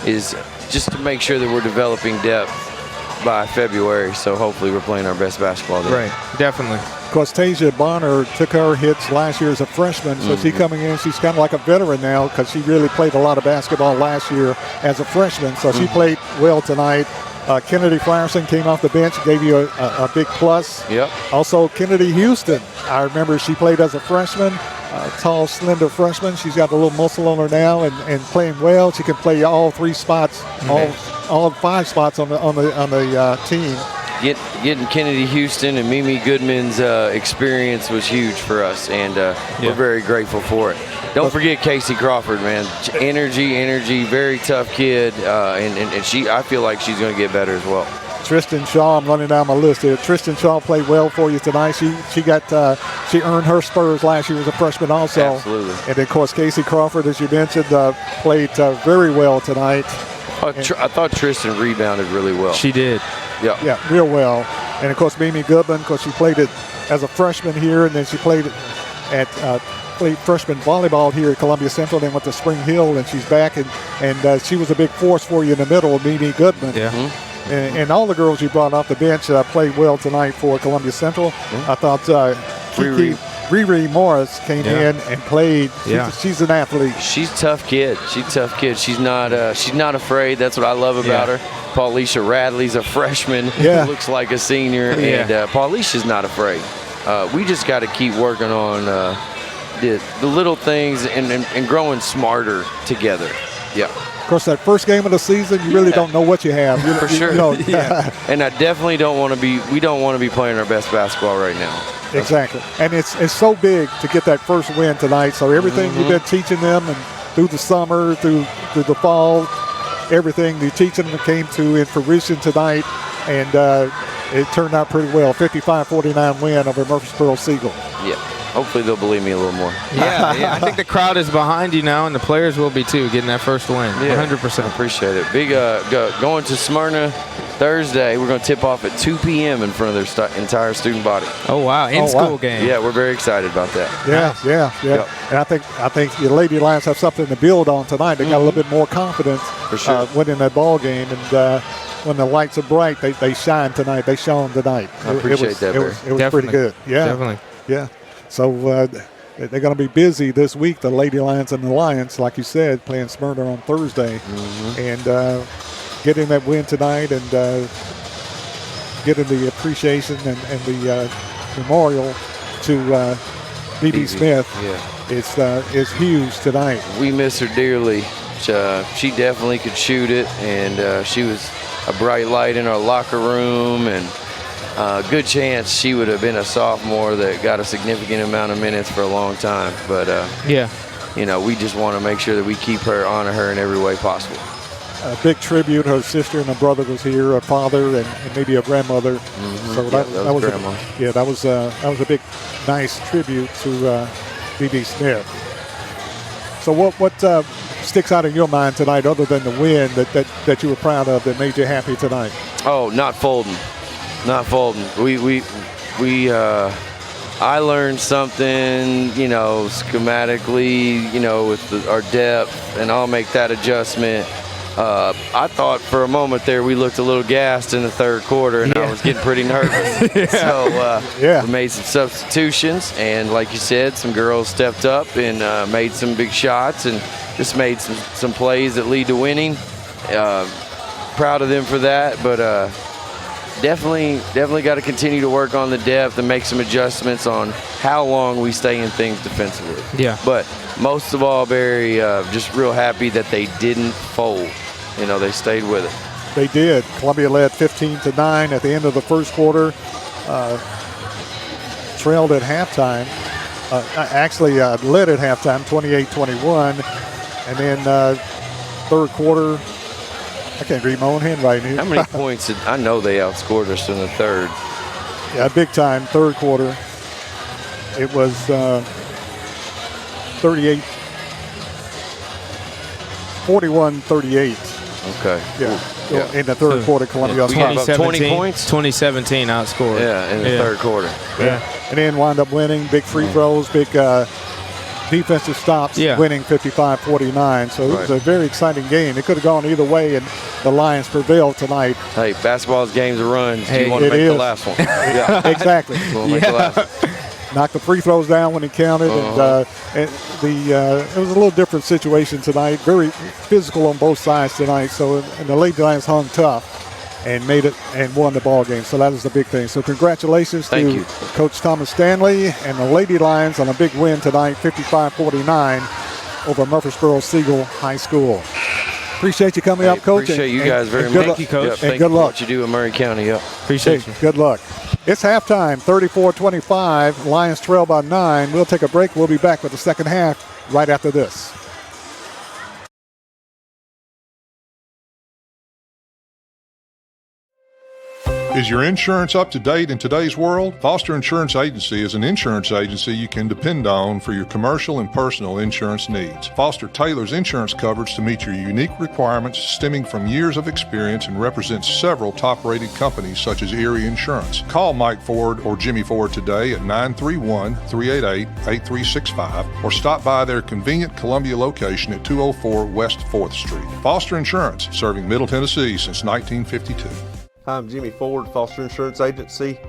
Speaker 7: is just to make sure that we're developing depth by February. So hopefully we're playing our best basketball there.
Speaker 2: Right, definitely.
Speaker 5: Of course, Tasia Bonner took her hits last year as a freshman, so she's coming in. She's kind of like a veteran now because she really played a lot of basketball last year as a freshman, so she played well tonight. Kennedy Frierson came off the bench, gave you a big plus.
Speaker 7: Yep.
Speaker 5: Also, Kennedy Houston, I remember she played as a freshman, tall, slender freshman. She's got a little muscle on her now and playing well. She can play all 3 spots, all 5 spots on the team.
Speaker 7: Getting Kennedy Houston and Mimi Goodman's experience was huge for us, and we're very grateful for it. Don't forget Casey Crawford, man. Energy, very tough kid, and I feel like she's going to get better as well.
Speaker 5: Tristan Shaw, I'm running down my list here. Tristan Shaw played well for you tonight. She earned her spurs last year as a freshman also.
Speaker 7: Absolutely.
Speaker 5: And then, of course, Casey Crawford, as you mentioned, played very well tonight.
Speaker 7: I thought Tristan rebounded really well.
Speaker 2: She did.
Speaker 5: Yeah, real well. And, of course, Mimi Goodman, because she played it as a freshman here, and then she played freshman volleyball here at Columbia Central, then went to Spring Hill, and she's back, and she was a big force for you in the middle, Mimi Goodman.
Speaker 2: Yeah.
Speaker 5: And all the girls you brought off the bench played well tonight for Columbia Central. I thought Riri Morris came in and played. She's an athlete.
Speaker 7: She's a tough kid. She's not afraid. That's what I love about her. Paulisha Radley's a freshman
Speaker 5: Yeah.
Speaker 7: who looks like a senior, and Paulisha's not afraid. We just got to keep working on the little things and growing smarter together. Yeah.
Speaker 5: Of course, that first game of the season, you really don't know what you have.
Speaker 7: For sure.
Speaker 5: You know,
Speaker 7: And I definitely don't want to be. We don't want to be playing our best basketball right now.
Speaker 5: Exactly. And it's so big to get that first win tonight. So everything you've been teaching them and through the summer, through the fall, everything you're teaching them came to in fruition tonight. And it turned out pretty well. 55-49 win over Murfreesboro Siegel.
Speaker 7: Yeah. Hopefully they'll believe me a little more.
Speaker 2: Yeah. I think the crowd is behind you now, and the players will be too, getting that first win. 100%.
Speaker 7: I appreciate it. Big going to Smyrna Thursday. We're going to tip off at 2 p.m. in front of their entire student body.
Speaker 2: Oh wow! In-school game.
Speaker 7: Yeah, we're very excited about that.
Speaker 5: Yeah.
Speaker 7: Yep.
Speaker 5: And I think the Lady Lions have something to build on tonight. They got a little bit more confidence
Speaker 7: For sure.
Speaker 5: winning that ball game, and when the lights are bright, they shine tonight. They shone tonight.
Speaker 7: I appreciate that, Barry.
Speaker 5: It was pretty good. Yeah,
Speaker 2: Definitely.
Speaker 5: Yeah. So they're going to be busy this week, the Lady Lions and the Lions, like you said, playing Smyrna on Thursday. And getting that win tonight and getting the appreciation and the memorial to B.B. Smith is huge tonight.
Speaker 7: We miss her dearly. She definitely could shoot it, and she was a bright light in our locker room, and good chance she would have been a sophomore that got a significant amount of minutes for a long time. But we just want to make sure that we keep her, honor her in every way possible.
Speaker 5: A big tribute. Her sister and her brother was here, a father and maybe a grandmother. So that was
Speaker 7: grandma.
Speaker 5: that was a big, nice tribute to B.B. Smith. So what sticks out in your mind tonight, other than the win that you were proud of, that made you happy tonight?
Speaker 7: Oh, not folding. I learned something, schematically, with our depth, and I'll make that adjustment. I thought for a moment there we looked a little gassed in the third quarter, and I was getting pretty nervous. We made some substitutions, and like you said, some girls stepped up and made some big shots and just made some plays that lead to winning. Proud of them for that, but definitely got to continue to work on the depth and make some adjustments on how long we stay in things defensively.
Speaker 2: Yeah.
Speaker 7: But most of all, Barry, just real happy that they didn't fold. They stayed with it.
Speaker 5: They did. Columbia led 15-9 at the end of the first quarter. Trailed at halftime. Led at halftime, 28-21. And then third quarter, I can't read my own handwriting here.
Speaker 7: How many points I know they outscored us in the third.
Speaker 5: Yeah, big time, third quarter. It was 41-38.
Speaker 7: Okay.
Speaker 5: Yeah. In the third quarter, Columbia.
Speaker 7: We got about 20 points.
Speaker 2: 2017 outscored.
Speaker 7: Yeah, in the third quarter.
Speaker 5: Yeah. And then wound up winning. Big free throws, big defensive stops, winning 55-49. So it was a very exciting game. It could have gone either way, and the Lions prevailed tonight.
Speaker 7: Hey, basketball's games of runs. You want to make the last one. Yeah.
Speaker 5: Exactly.
Speaker 7: Make the last one.
Speaker 5: Knocked the free throws down when it counted, and it was a little different situation tonight. Very physical on both sides tonight. So, and the Lady Lions hung tough and made it and won the ball game. So that is the big thing. So congratulations to Coach Thomas Stanley and the Lady Lions on a big win tonight, 55-49 over Murfreesboro Siegel High School. Appreciate you coming up, Coach.
Speaker 7: Appreciate you guys very much.
Speaker 2: Thank you, Coach.
Speaker 5: And good luck.
Speaker 7: What you do in Murray County.
Speaker 2: Appreciate you.
Speaker 5: Good luck. It's halftime, 34-25. Lions trail by 9. We'll take a break. We'll be back with the second half right after this.
Speaker 9: Is your insurance up to date in today's world? Foster Insurance Agency is an insurance agency you can depend on for your commercial and personal insurance needs. Foster tailors insurance coverage to meet your unique requirements stemming from years of experience and represents several top-rated companies such as Erie Insurance. Call Mike Ford or Jimmy Ford today at 931-388-8365 or stop by their convenient Columbia location at 204 West 4th Street. Foster Insurance, serving Middle Tennessee since 1952.
Speaker 10: Hi, I'm Jimmy Ford, Foster Insurance Agency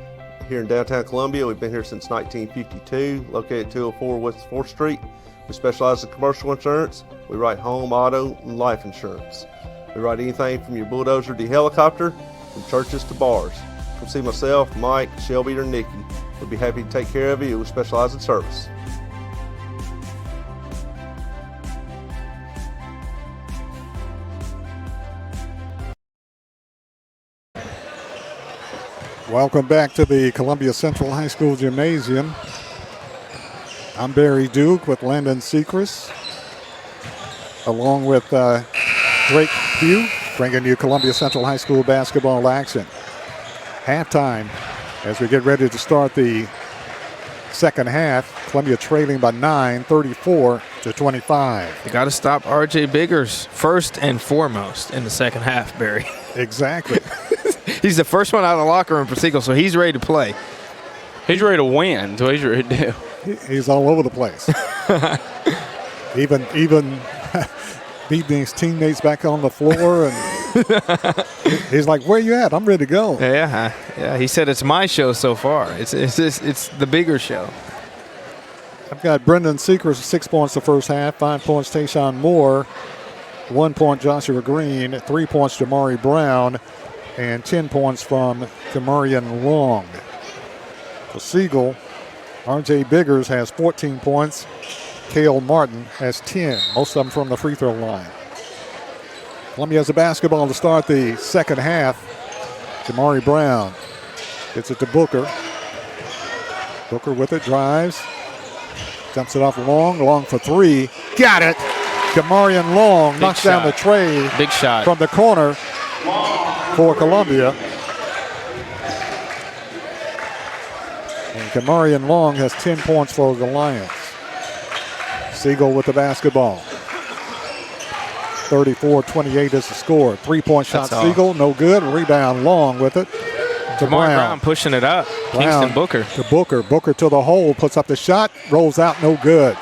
Speaker 10: here in downtown Columbia. We've been here since 1952, located at 204 West 4th Street. We specialize in commercial insurance. We write home, auto, and life insurance. We We ride anything from your bulldozer to helicopter, from churches to bars. Come see myself, Mike, Shelby, or Nikki. We'll be happy to take care of you. We specialize in service.
Speaker 5: Welcome back to the Columbia Central High School Gymnasium. I'm Barry Duke with Landon Sechrist, along with Drake Pugh, bringing you Columbia Central High School basketball action. Halftime, as we get ready to start the second half, Columbia trailing by 9, 34-25.
Speaker 2: You got to stop RJ Biggers first and foremost in the second half, Barry.
Speaker 5: Exactly.
Speaker 2: He's the first one out of the locker room for Siegel, so he's ready to play.
Speaker 4: He's ready to win. That's what he's ready to do.
Speaker 5: He's all over the place. even beating his teammates back on the floor, and he's like, "Where you at? I'm ready to go."
Speaker 2: Yeah. He said it's my show so far. It's the bigger show.
Speaker 5: I've got Brendan Sechrist, 6 points the first half, 5 points Tayshawn Moore, 1 point Joshua Green, 3 points Jamari Brown, and 10 points from Kamarian Long. For Siegel, R.J. Biggers has 14 points. Cale Martin has 10, most of them from the free throw line. Columbia has the basketball to start the second half. Jamari Brown gets it to Booker. Booker with it, drives. Dumps it off Long for three. Got it! Kamarian Long knocks down the tray.
Speaker 2: Big shot.
Speaker 5: From the corner for Columbia. And Kamarian Long has 10 points for the Lions. Siegel with the basketball. 34-28 is the score. 3-point shot Siegel, no good. Rebound Long with it. To
Speaker 2: Brown pushing it up. Kingston Booker.
Speaker 5: To Booker. Booker to the hole, puts up the shot, rolls out, no good.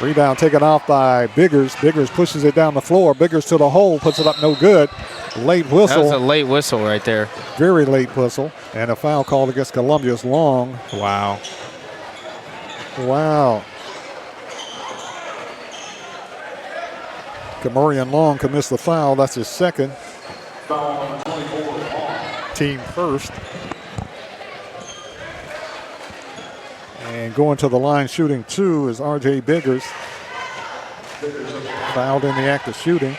Speaker 5: Rebound taken off by Biggers. Biggers pushes it down the floor. Biggers to the hole, puts it up, no good. Late whistle.
Speaker 2: That was a late whistle right there.
Speaker 5: Very late whistle. And a foul called against Columbia's Long.
Speaker 2: Wow.
Speaker 5: Kamarian Long commits the foul. That's his second. Team first. And going to the line shooting two is R.J. Biggers. Fouled in the act of shooting.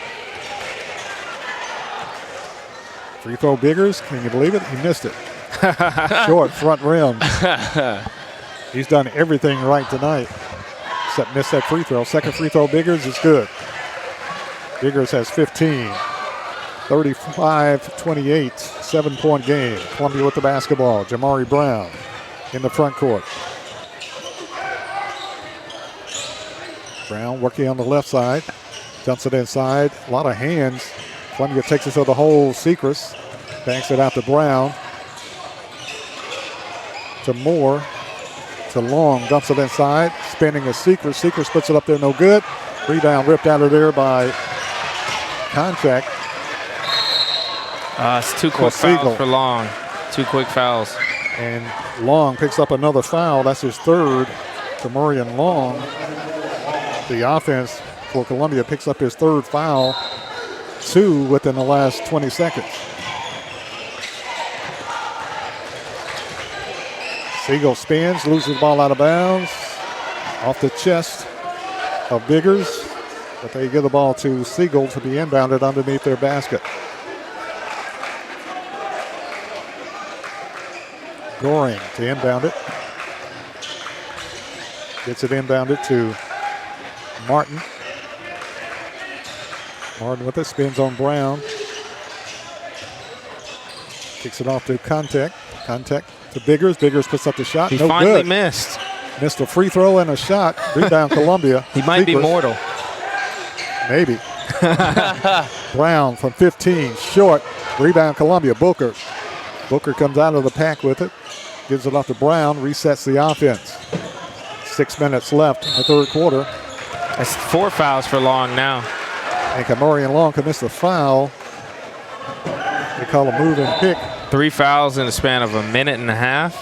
Speaker 5: Free throw Biggers. Can you believe it? He missed it. Short front rim. He's done everything right tonight except miss that free throw. Second free throw Biggers is good. Biggers has 15. 35-28, 7-point game. Columbia with the basketball. Jamari Brown in the front court. Brown working on the left side. Dumps it inside. A lot of hands. Columbia takes it to the hole. Sechrist banks it out to Brown. To Moore. To Long. Dumps it inside. Spinning is Sechrist. Sechrist puts it up there. No good. Rebound ripped out of there by contact.
Speaker 2: It's two quick fouls for Long. 2 quick fouls.
Speaker 5: And Long picks up another foul. That's his third. Kamarian Long. The offense for Columbia picks up his third foul. 2 within the last 20 seconds. Siegel spins, loses the ball out of bounds. Off the chest of Biggers. But they give the ball to Siegel to be inbounded underneath their basket. Goring to inbound it. Gets it inbounded to Martin. Martin with it, spins on Brown. Kicks it off to Contact. Contact to Biggers. Biggers puts up the shot.
Speaker 2: He
Speaker 5: no
Speaker 2: finally
Speaker 5: good.
Speaker 2: missed.
Speaker 5: Missed a free throw and a shot. Rebound Columbia.
Speaker 2: He might be mortal.
Speaker 5: Maybe. Brown from 15, short. Rebound Columbia. Booker. Booker comes out of the pack with it. Gives it off to Brown. Resets the offense. 6 minutes left in the third quarter.
Speaker 2: That's 4 fouls for Long now.
Speaker 5: And Kamarian Long commits the foul. They call a move and pick.
Speaker 2: 3 fouls in the span of a minute and a half.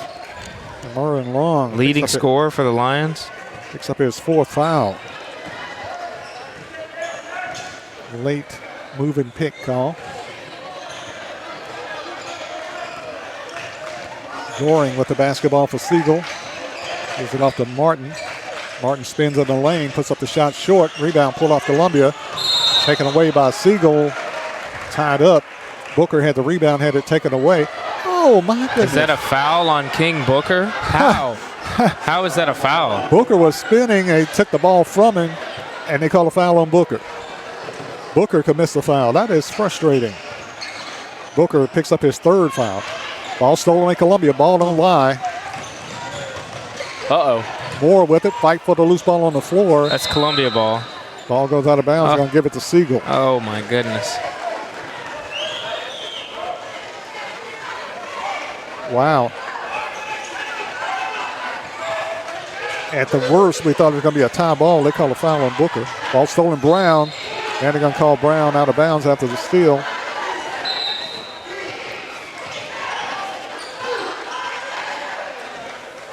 Speaker 5: Kamarian Long.
Speaker 2: Leading scorer for the Lions.
Speaker 5: Picks up his 4th foul. Late moving pick call. Goring with the basketball for Siegel. Gives it off to Martin. Martin spins in the lane, puts up the shot short. Rebound pulled off Columbia. Taken away by Siegel. Tied up. Booker had the rebound, had it taken away. Oh, my goodness.
Speaker 2: Is that a foul on King Booker? How? How is that a foul?
Speaker 5: Booker was spinning. They took the ball from him, and they called a foul on Booker. Booker commits the foul. That is frustrating. Booker picks up his third foul. Ball stolen by Columbia. Ball don't lie.
Speaker 4: Uh-oh.
Speaker 5: Moore with it. Fight for the loose ball on the floor.
Speaker 2: That's Columbia ball.
Speaker 5: Ball goes out of bounds. Going to give it to Siegel.
Speaker 2: Oh, my goodness.
Speaker 5: Wow. At the worst, we thought it was going to be a tie ball. They call a foul on Booker. Ball stolen Brown. And they're going to call Brown out of bounds after the steal.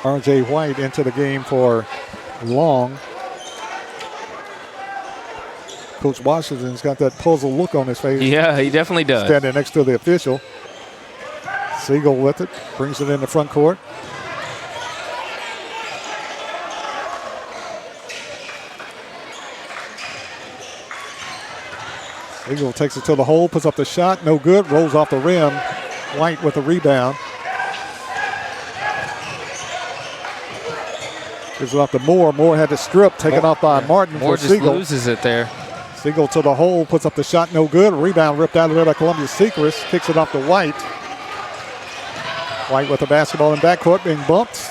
Speaker 5: R.J. White into the game for Long. Coach Washington's got that puzzled look on his face.
Speaker 2: Yeah, he definitely does.
Speaker 5: Standing next to the official. Siegel with it. Brings it in the front court. Siegel takes it to the hole, puts up the shot, no good, rolls off the rim. White with the rebound. Gives it off to Moore. Moore had the strip taken off by Martin.
Speaker 2: Moore
Speaker 5: for
Speaker 2: just
Speaker 5: Siegel.
Speaker 2: loses it there.
Speaker 5: Siegel to the hole, puts up the shot, no good. Rebound ripped out of there by Columbia Secrets. Kicks it off to White. White with the basketball in backcourt, being bumped.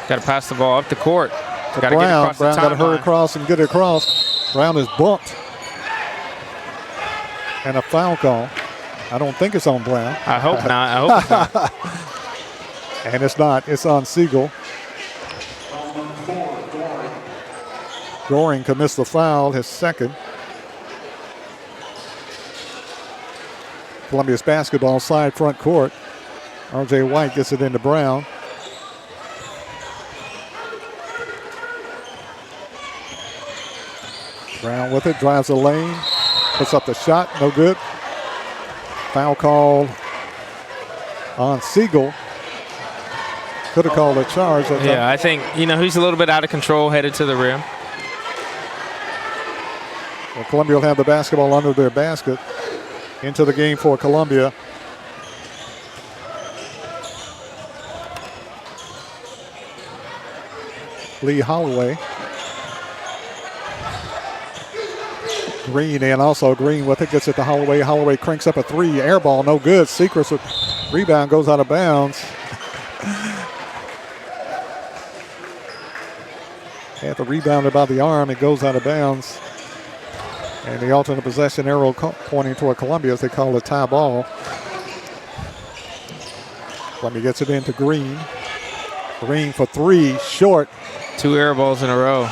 Speaker 2: Got to pass the ball up the court.
Speaker 5: To
Speaker 2: Got to get
Speaker 5: Brown.
Speaker 2: across the
Speaker 5: Brown got to hurry
Speaker 2: timeline.
Speaker 5: across and get it across. Brown is bumped. And a foul call. I don't think it's on Brown.
Speaker 2: I hope not. I hope it's not.
Speaker 5: And it's not. It's on Siegel. Goring commits the foul, his second. Columbia's basketball side front court. R.J. White gets it into Brown. Brown with it, drives the lane, puts up the shot, no good. Foul called on Siegel. Could have called a charge.
Speaker 2: Yeah, I think, he's a little bit out of control headed to the rim.
Speaker 5: Well, Columbia will have the basketball under their basket. Into the game for Columbia. Lee Holloway. Green, and also Green with it, gets it to Holloway. Holloway cranks up a three, air ball, no good. Secrets with rebound, goes out of bounds. Had the rebound about the arm, it goes out of bounds. And the alternate possession arrow pointing toward Columbia as they call it tie ball. Columbia gets it into Green. Green for three, short.
Speaker 2: 2 air balls in a row.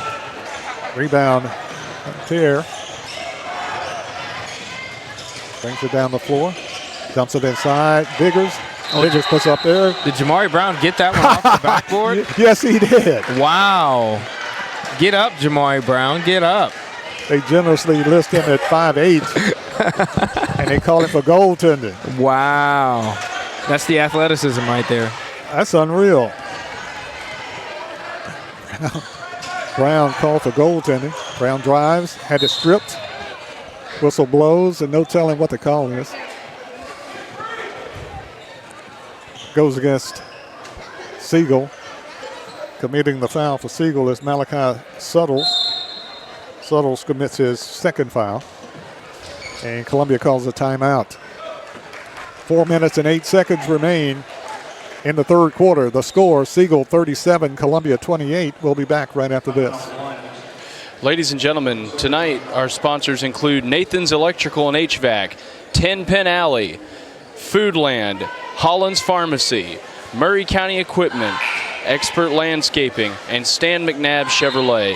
Speaker 5: Rebound, Tear. Brings it down the floor. Dumps it inside. Biggers. Biggers puts up there.
Speaker 2: Did Jamari Brown get that one off the backboard?
Speaker 5: Yes, he did.
Speaker 2: Wow. Get up, Jamari Brown. Get up.
Speaker 5: They generously list him at 5'8", and they call him for goaltending.
Speaker 2: Wow. That's the athleticism right there.
Speaker 5: That's unreal. Brown called for goaltending. Brown drives, had it stripped. Whistle blows, and no telling what the call is. Goes against Siegel. Committing the foul for Siegel is Malachi Suttles. Suttles commits his second foul. And Columbia calls a timeout. 4 minutes and 8 seconds remain in the third quarter. The score, Siegel 37, Columbia 28. We'll be back right after this.
Speaker 4: Ladies and gentlemen, tonight our sponsors include Nathan's Electrical and HVAC, 10 Penn Alley, Foodland, Holland's Pharmacy, Murray County Equipment, Expert Landscaping, and Stan McNabb Chevrolet.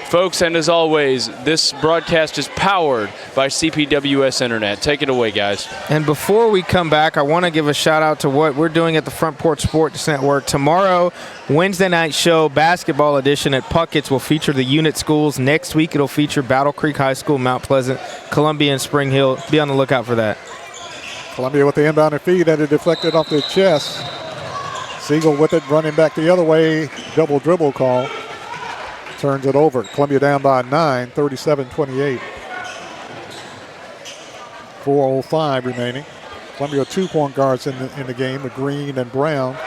Speaker 4: Folks, and as always, this broadcast is powered by CPWS Internet. Take it away, guys.
Speaker 2: And before we come back, I want to give a shout out to what we're doing at the Front Porch Sports Network. Tomorrow, Wednesday night show, basketball edition at Puckett's will feature the unit schools. Next week, it'll feature Battle Creek High School, Mount Pleasant, Columbia, and Spring Hill. Be on the lookout for that.
Speaker 5: Columbia with the inbounded feed that it deflected off their chest. Siegel with it, running back the other way. Double dribble call. Turns it over. Columbia down by 9, 37-28. 4:05 remaining. Columbia 2 point guards in the game with Green and Brown.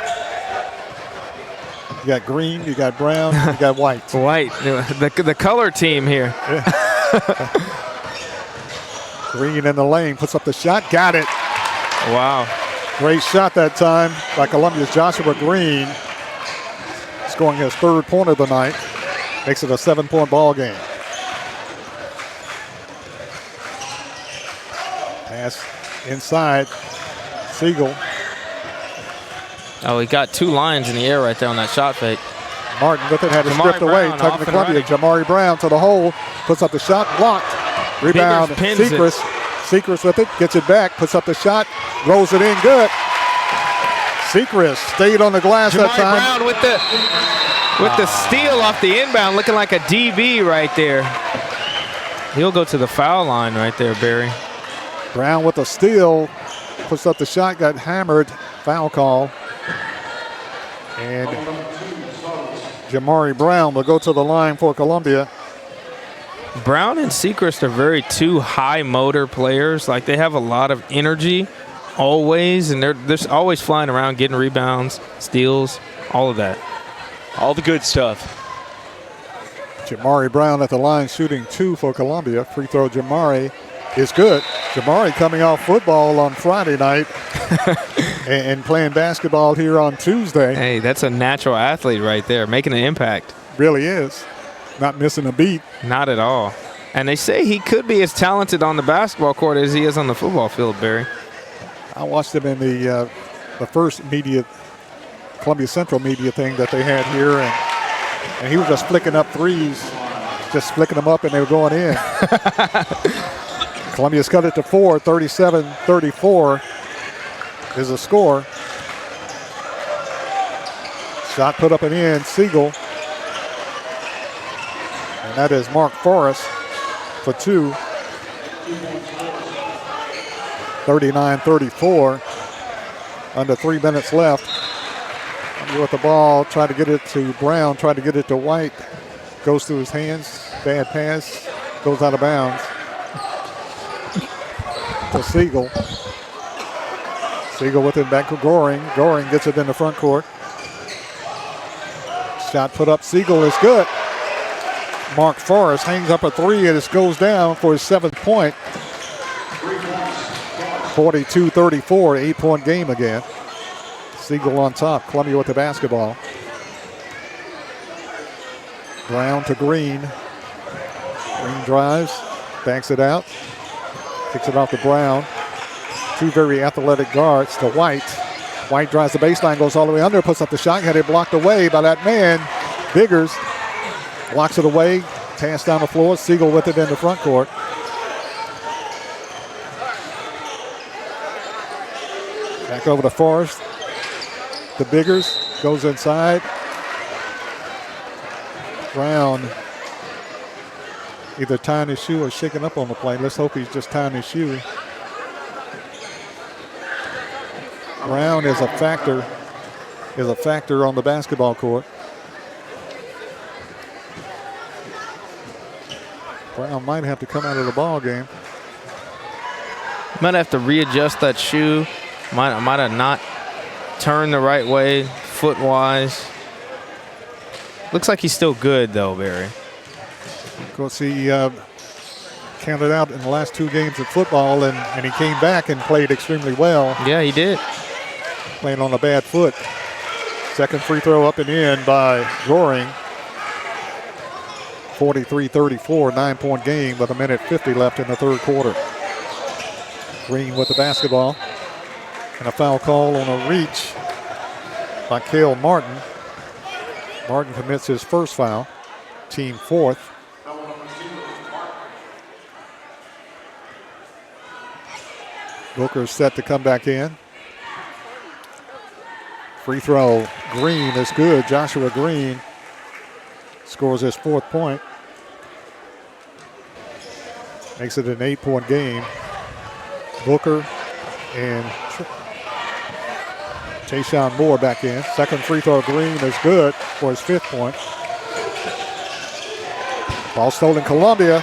Speaker 5: You got Green, you got Brown, you got White.
Speaker 2: White, the color team here.
Speaker 5: Yeah. Green in the lane, puts up the shot, got it.
Speaker 2: Wow.
Speaker 5: Great shot that time by Columbia's Joshua Green. Scoring his 3rd point of the night. Makes it a 7-point ball game. Pass inside. Siegel.
Speaker 2: Oh, he got 2 lines in the air right there on that shot fake.
Speaker 5: Martin with it, had it stripped away. Tugging to Columbia. Jamari Brown to the hole. Puts up the shot, blocked. Rebound, Sechrist. Sechrist with it, gets it back, puts up the shot, rolls it in good. Sechrist stayed on the glass that time.
Speaker 2: Brown with the steal off the inbound, looking like a DB right there. He'll go to the foul line right there, Barry.
Speaker 5: Brown with the steal, puts up the shot, got hammered, foul call. And Jamari Brown will go to the line for Columbia.
Speaker 2: Brown and Sechrist are very 2 high motor players. Like, they have a lot of energy always, and they're always flying around, getting rebounds, steals, all of that.
Speaker 4: All the good stuff.
Speaker 5: Jamari Brown at the line shooting 2 for Columbia. Free throw Jamari is good. Jamari coming off football on Friday night and playing basketball here on Tuesday.
Speaker 2: Hey, that's a natural athlete right there, making an impact.
Speaker 5: Really is. Not missing a beat.
Speaker 2: Not at all. And they say he could be as talented on the basketball court as he is on the football field, Barry.
Speaker 5: I watched him in the first media, Columbia Central media thing that they had here, and he was just flicking up threes, just flicking them up, and they were going in. Columbia's cut it to 4, 37-34 is the score. Shot put up and in, Siegel. And that is Mark Forrest for 2. 39-34. Under 3 minutes left. With the ball, trying to get it to Brown, trying to get it to White. Goes through his hands. Bad pass. Goes out of bounds. To Siegel. Siegel with it back to Goring. Goring gets it in the front court. Shot put up. Siegel is good. Mark Forrest hangs up a 3 and it goes down for his 7th point. 42-34, 8-point game again. Siegel on top. Columbia with the basketball. Brown to Green. Green drives, banks it out, kicks it off to Brown. 2 very athletic guards to White. White drives the baseline, goes all the way under, puts up the shot, had it blocked away by that man, Biggers. Blocks it away, pass down the floor, Siegel with it in the front court. Back over to Forrest. The Biggers goes inside. Brown either tying his shoe or shaking up on the play. Let's hope he's just tying his shoe. Brown is a factor on the basketball court. Brown might have to come out of the ball game.
Speaker 2: Might have to readjust that shoe. Might have not turned the right way, foot-wise. Looks like he's still good, though, Barry.
Speaker 5: Of course, he counted out in the last 2 games of football, and he came back and played extremely well.
Speaker 2: Yeah, he did.
Speaker 5: Playing on a bad foot. Second free throw up and in by Goring. 43-34, 9-point game with 1:50 left in the third quarter. Green with the basketball. And a foul call on a reach by Cale Martin. Martin commits his first foul, team 4th. Booker's set to come back in. Free throw, Green is good. Joshua Green scores his 4th point. Makes it an 8-point game. Booker and Tayshawn Moore back in. Second free throw, Green is good for his 5th point. Ball stolen, Columbia.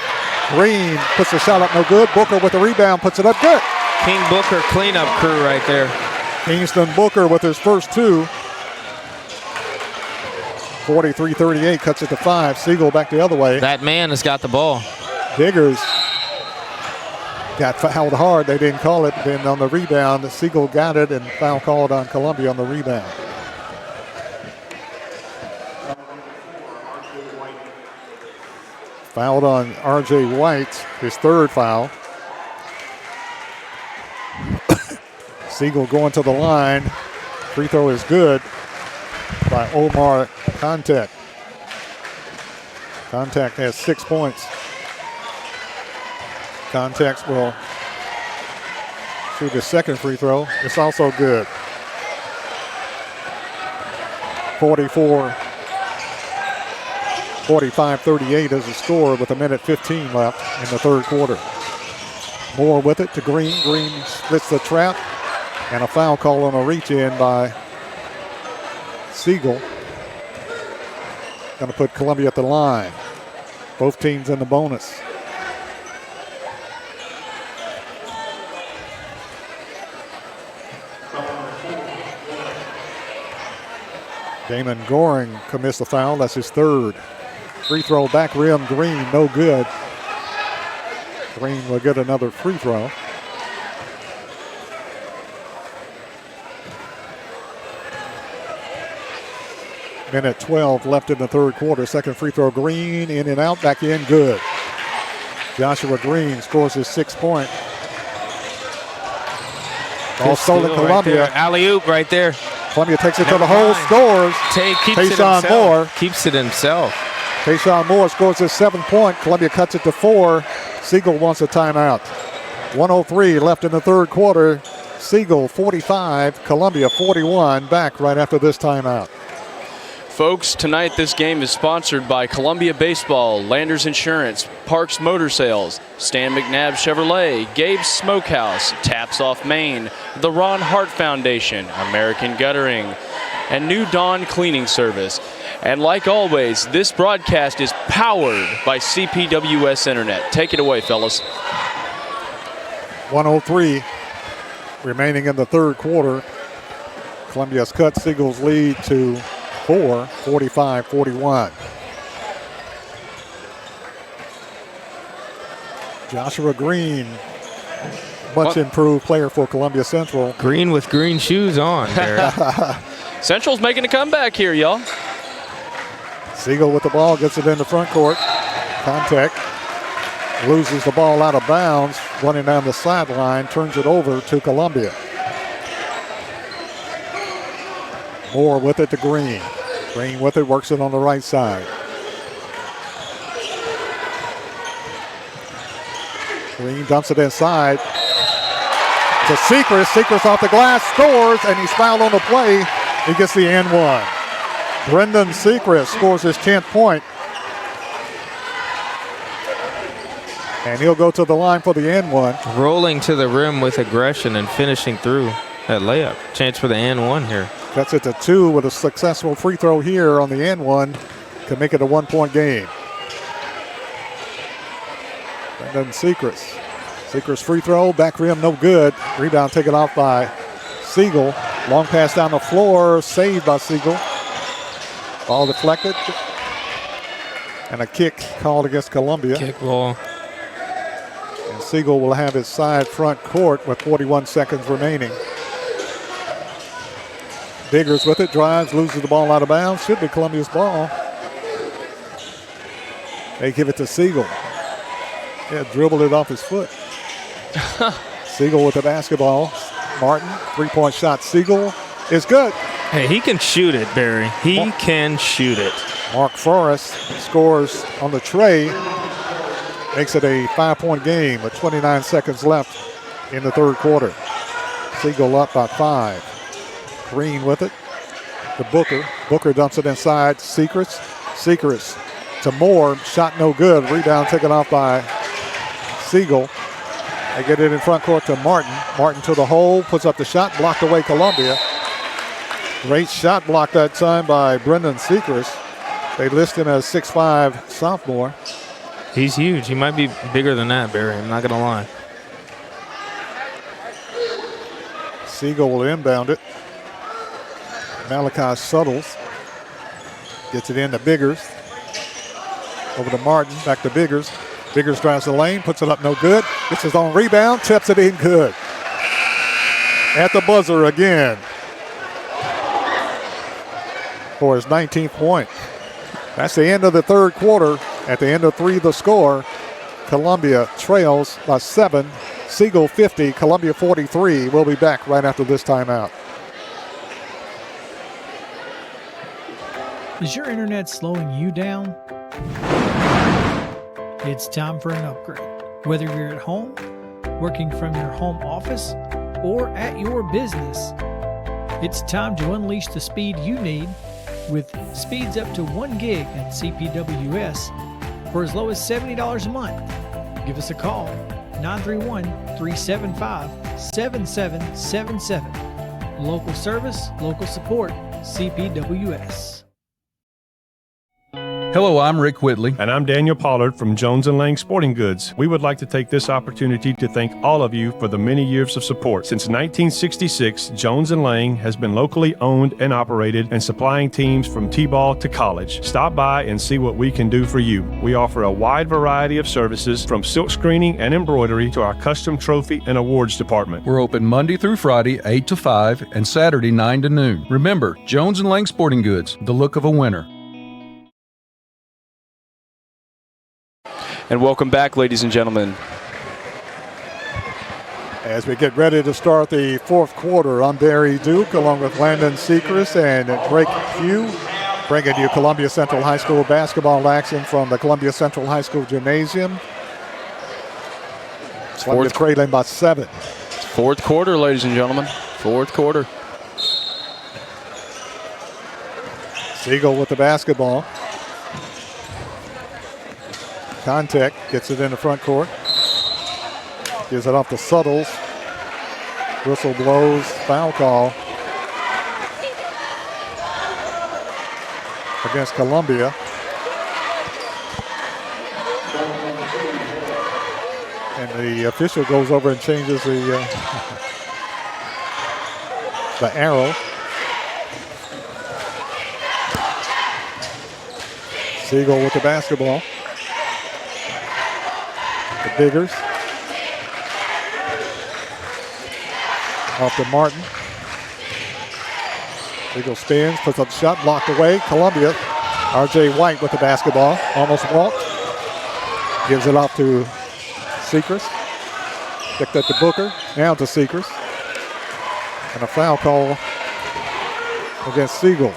Speaker 5: Green puts the shot up, no good. Booker with the rebound, puts it up, good.
Speaker 2: King Booker cleanup crew right there.
Speaker 5: Kingston Booker with his first 2. 43-38, cuts it to 5. Siegel back the other way.
Speaker 2: That man has got the ball.
Speaker 5: Diggers got fouled hard. They didn't call it. Then on the rebound, Siegel got it, and foul called on Columbia on the rebound. Fouled on R.J. White, his 3rd foul. Siegel going to the line. Free throw is good by Omar Contact. Contact has 6 points. Contacts will shoot his 2nd free throw. It's also good. 45-38 is the score with 1:15 left in the 3rd quarter. Moore with it to Green. Green splits the trap. And a foul call on a reach-in by Siegel. Going to put Columbia at the line. Both teams in the bonus. Damon Goring commits the foul. That's his 3rd. Free throw back rim, Green, no good. Green will get another free throw. Minute 12 left in the 3rd quarter. 2nd free throw, Green, in and out, back in, good. Joshua Green scores his 6th point. Ball stolen, Columbia.
Speaker 2: Right alley-oop right there.
Speaker 5: Columbia takes it to the hole, scores. Tayshawn Moore
Speaker 2: keeps it himself.
Speaker 5: Tayshawn Moore scores his 7th point. Columbia cuts it to 4. Siegel wants a timeout. 1:03 left in the 3rd quarter. Siegel 45, Columbia 41. Back right after this timeout.
Speaker 4: Folks, tonight this game is sponsored by Columbia Baseball, Landers Insurance, Parks Motor Sales, Stan McNabb Chevrolet, Gabe's Smokehouse, Taps Off Maine, the Ron Hart Foundation, American Guttering, and New Dawn Cleaning Service. And like always, this broadcast is powered by CPWS Internet. Take it away, fellas.
Speaker 5: 1:03 remaining in the 3rd quarter. Columbia's cut Siegel's lead to 4, 45-41. Joshua Green, much improved player for Columbia Central.
Speaker 2: Green with green shoes on.
Speaker 4: Central's making a comeback here, y'all.
Speaker 5: Siegel with the ball, gets it in the front court. Contact. Loses the ball out of bounds, running down the sideline, turns it over to Columbia. Moore with it to Green. Green with it, works it on the right side. Green dumps it inside to Sechrist. Sechrist off the glass, scores, and he's fouled on the play. He gets the N1. Brendan Sechrist scores his 10th point. And he'll go to the line for the N1.
Speaker 2: Rolling to the rim with aggression and finishing through that layup. Chance for the N1 here.
Speaker 5: Cuts it to 2 with a successful free throw here on the N1 to make it a 1-point game. Brendan Sechrist. Sechrist free throw, back rim, no good. Rebound taken off by Siegel. Long pass down the floor, saved by Siegel. Ball deflected. And a kick called against Columbia.
Speaker 2: Kick ball.
Speaker 5: And Siegel will have his side front court with 41 seconds remaining. Biggers with it, drives, loses the ball out of bounds. Should be Columbia's ball. They give it to Siegel. Yeah, dribbled it off his foot. Siegel with the basketball. Martin, three-point shot. Siegel is good.
Speaker 2: Hey, he can shoot it, Barry. He can shoot it.
Speaker 5: Mark Forrest scores on the tray. Makes it a 5-point game with 29 seconds left in the third quarter. Siegel up by 5. Green with it to Booker. Booker dumps it inside. Secrets to Moore. Shot no good. Rebound taken off by Siegel. They get it in front court to Martin. Martin to the hole. Puts up the shot. Blocked away Columbia. Great shot block that time by Brendan Secrets. They list him as 6'5" sophomore.
Speaker 2: He's huge. He might be bigger than that, Barry. I'm not going to lie.
Speaker 5: Siegel will inbound it. Malachi Suttles gets it in to Biggers. Over to Martin, back to Biggers. Biggers drives the lane, puts it up no good. Gets his own rebound, tips it in good. At the buzzer again for his 19th point. That's the end of the third quarter. At the end of 3, the score. Columbia trails by 7. Siegel 50, Columbia 43. We'll be back right after this timeout.
Speaker 8: Is your internet slowing you down? It's time for an upgrade. Whether you're at home, working from your home office, or at your business, it's time to unleash the speed you need with speeds up to 1 gig at CPWS for as low as $70 a month. Give us a call, 931-375-7777. Local service, local support, CPWS.
Speaker 13: Hello, I'm Rick Whitley. And I'm Daniel Pollard from Jones & Lang Sporting Goods. We would like to take this opportunity to thank all of you for the many years of support. Since 1966, Jones & Lang has been locally owned and operated and supplying teams from T-ball to college. Stop by and see what we can do for you. We offer a wide variety of services from silk screening and embroidery to our custom trophy and awards department.
Speaker 14: We're open Monday through Friday, 8 to 5, and Saturday, 9 to noon. Remember, Jones & Lang Sporting Goods, the look of a winner.
Speaker 4: And welcome back, ladies and gentlemen.
Speaker 5: As we get ready to start the fourth quarter, I'm Barry Duke along with Landon Sechrist and Drake Pugh, bringing you Columbia Central High School basketball action from the Columbia Central High School Gymnasium. Columbia trailing by 7.
Speaker 4: Fourth quarter, ladies and gentlemen. Fourth quarter.
Speaker 5: Siegel with the basketball. Contact, gets it in the front court. Gives it off to Suttles. Whistle blows, foul call against Columbia. And the official goes over and changes the arrow. Siegel with the basketball. The Biggers. Off to Martin. Siegel spins, puts up the shot, blocked away. Columbia. R.J. White with the basketball. Almost walked. Gives it off to Sechrist. Picked up to Booker. Now to Sechrist. And a foul call against Siegel.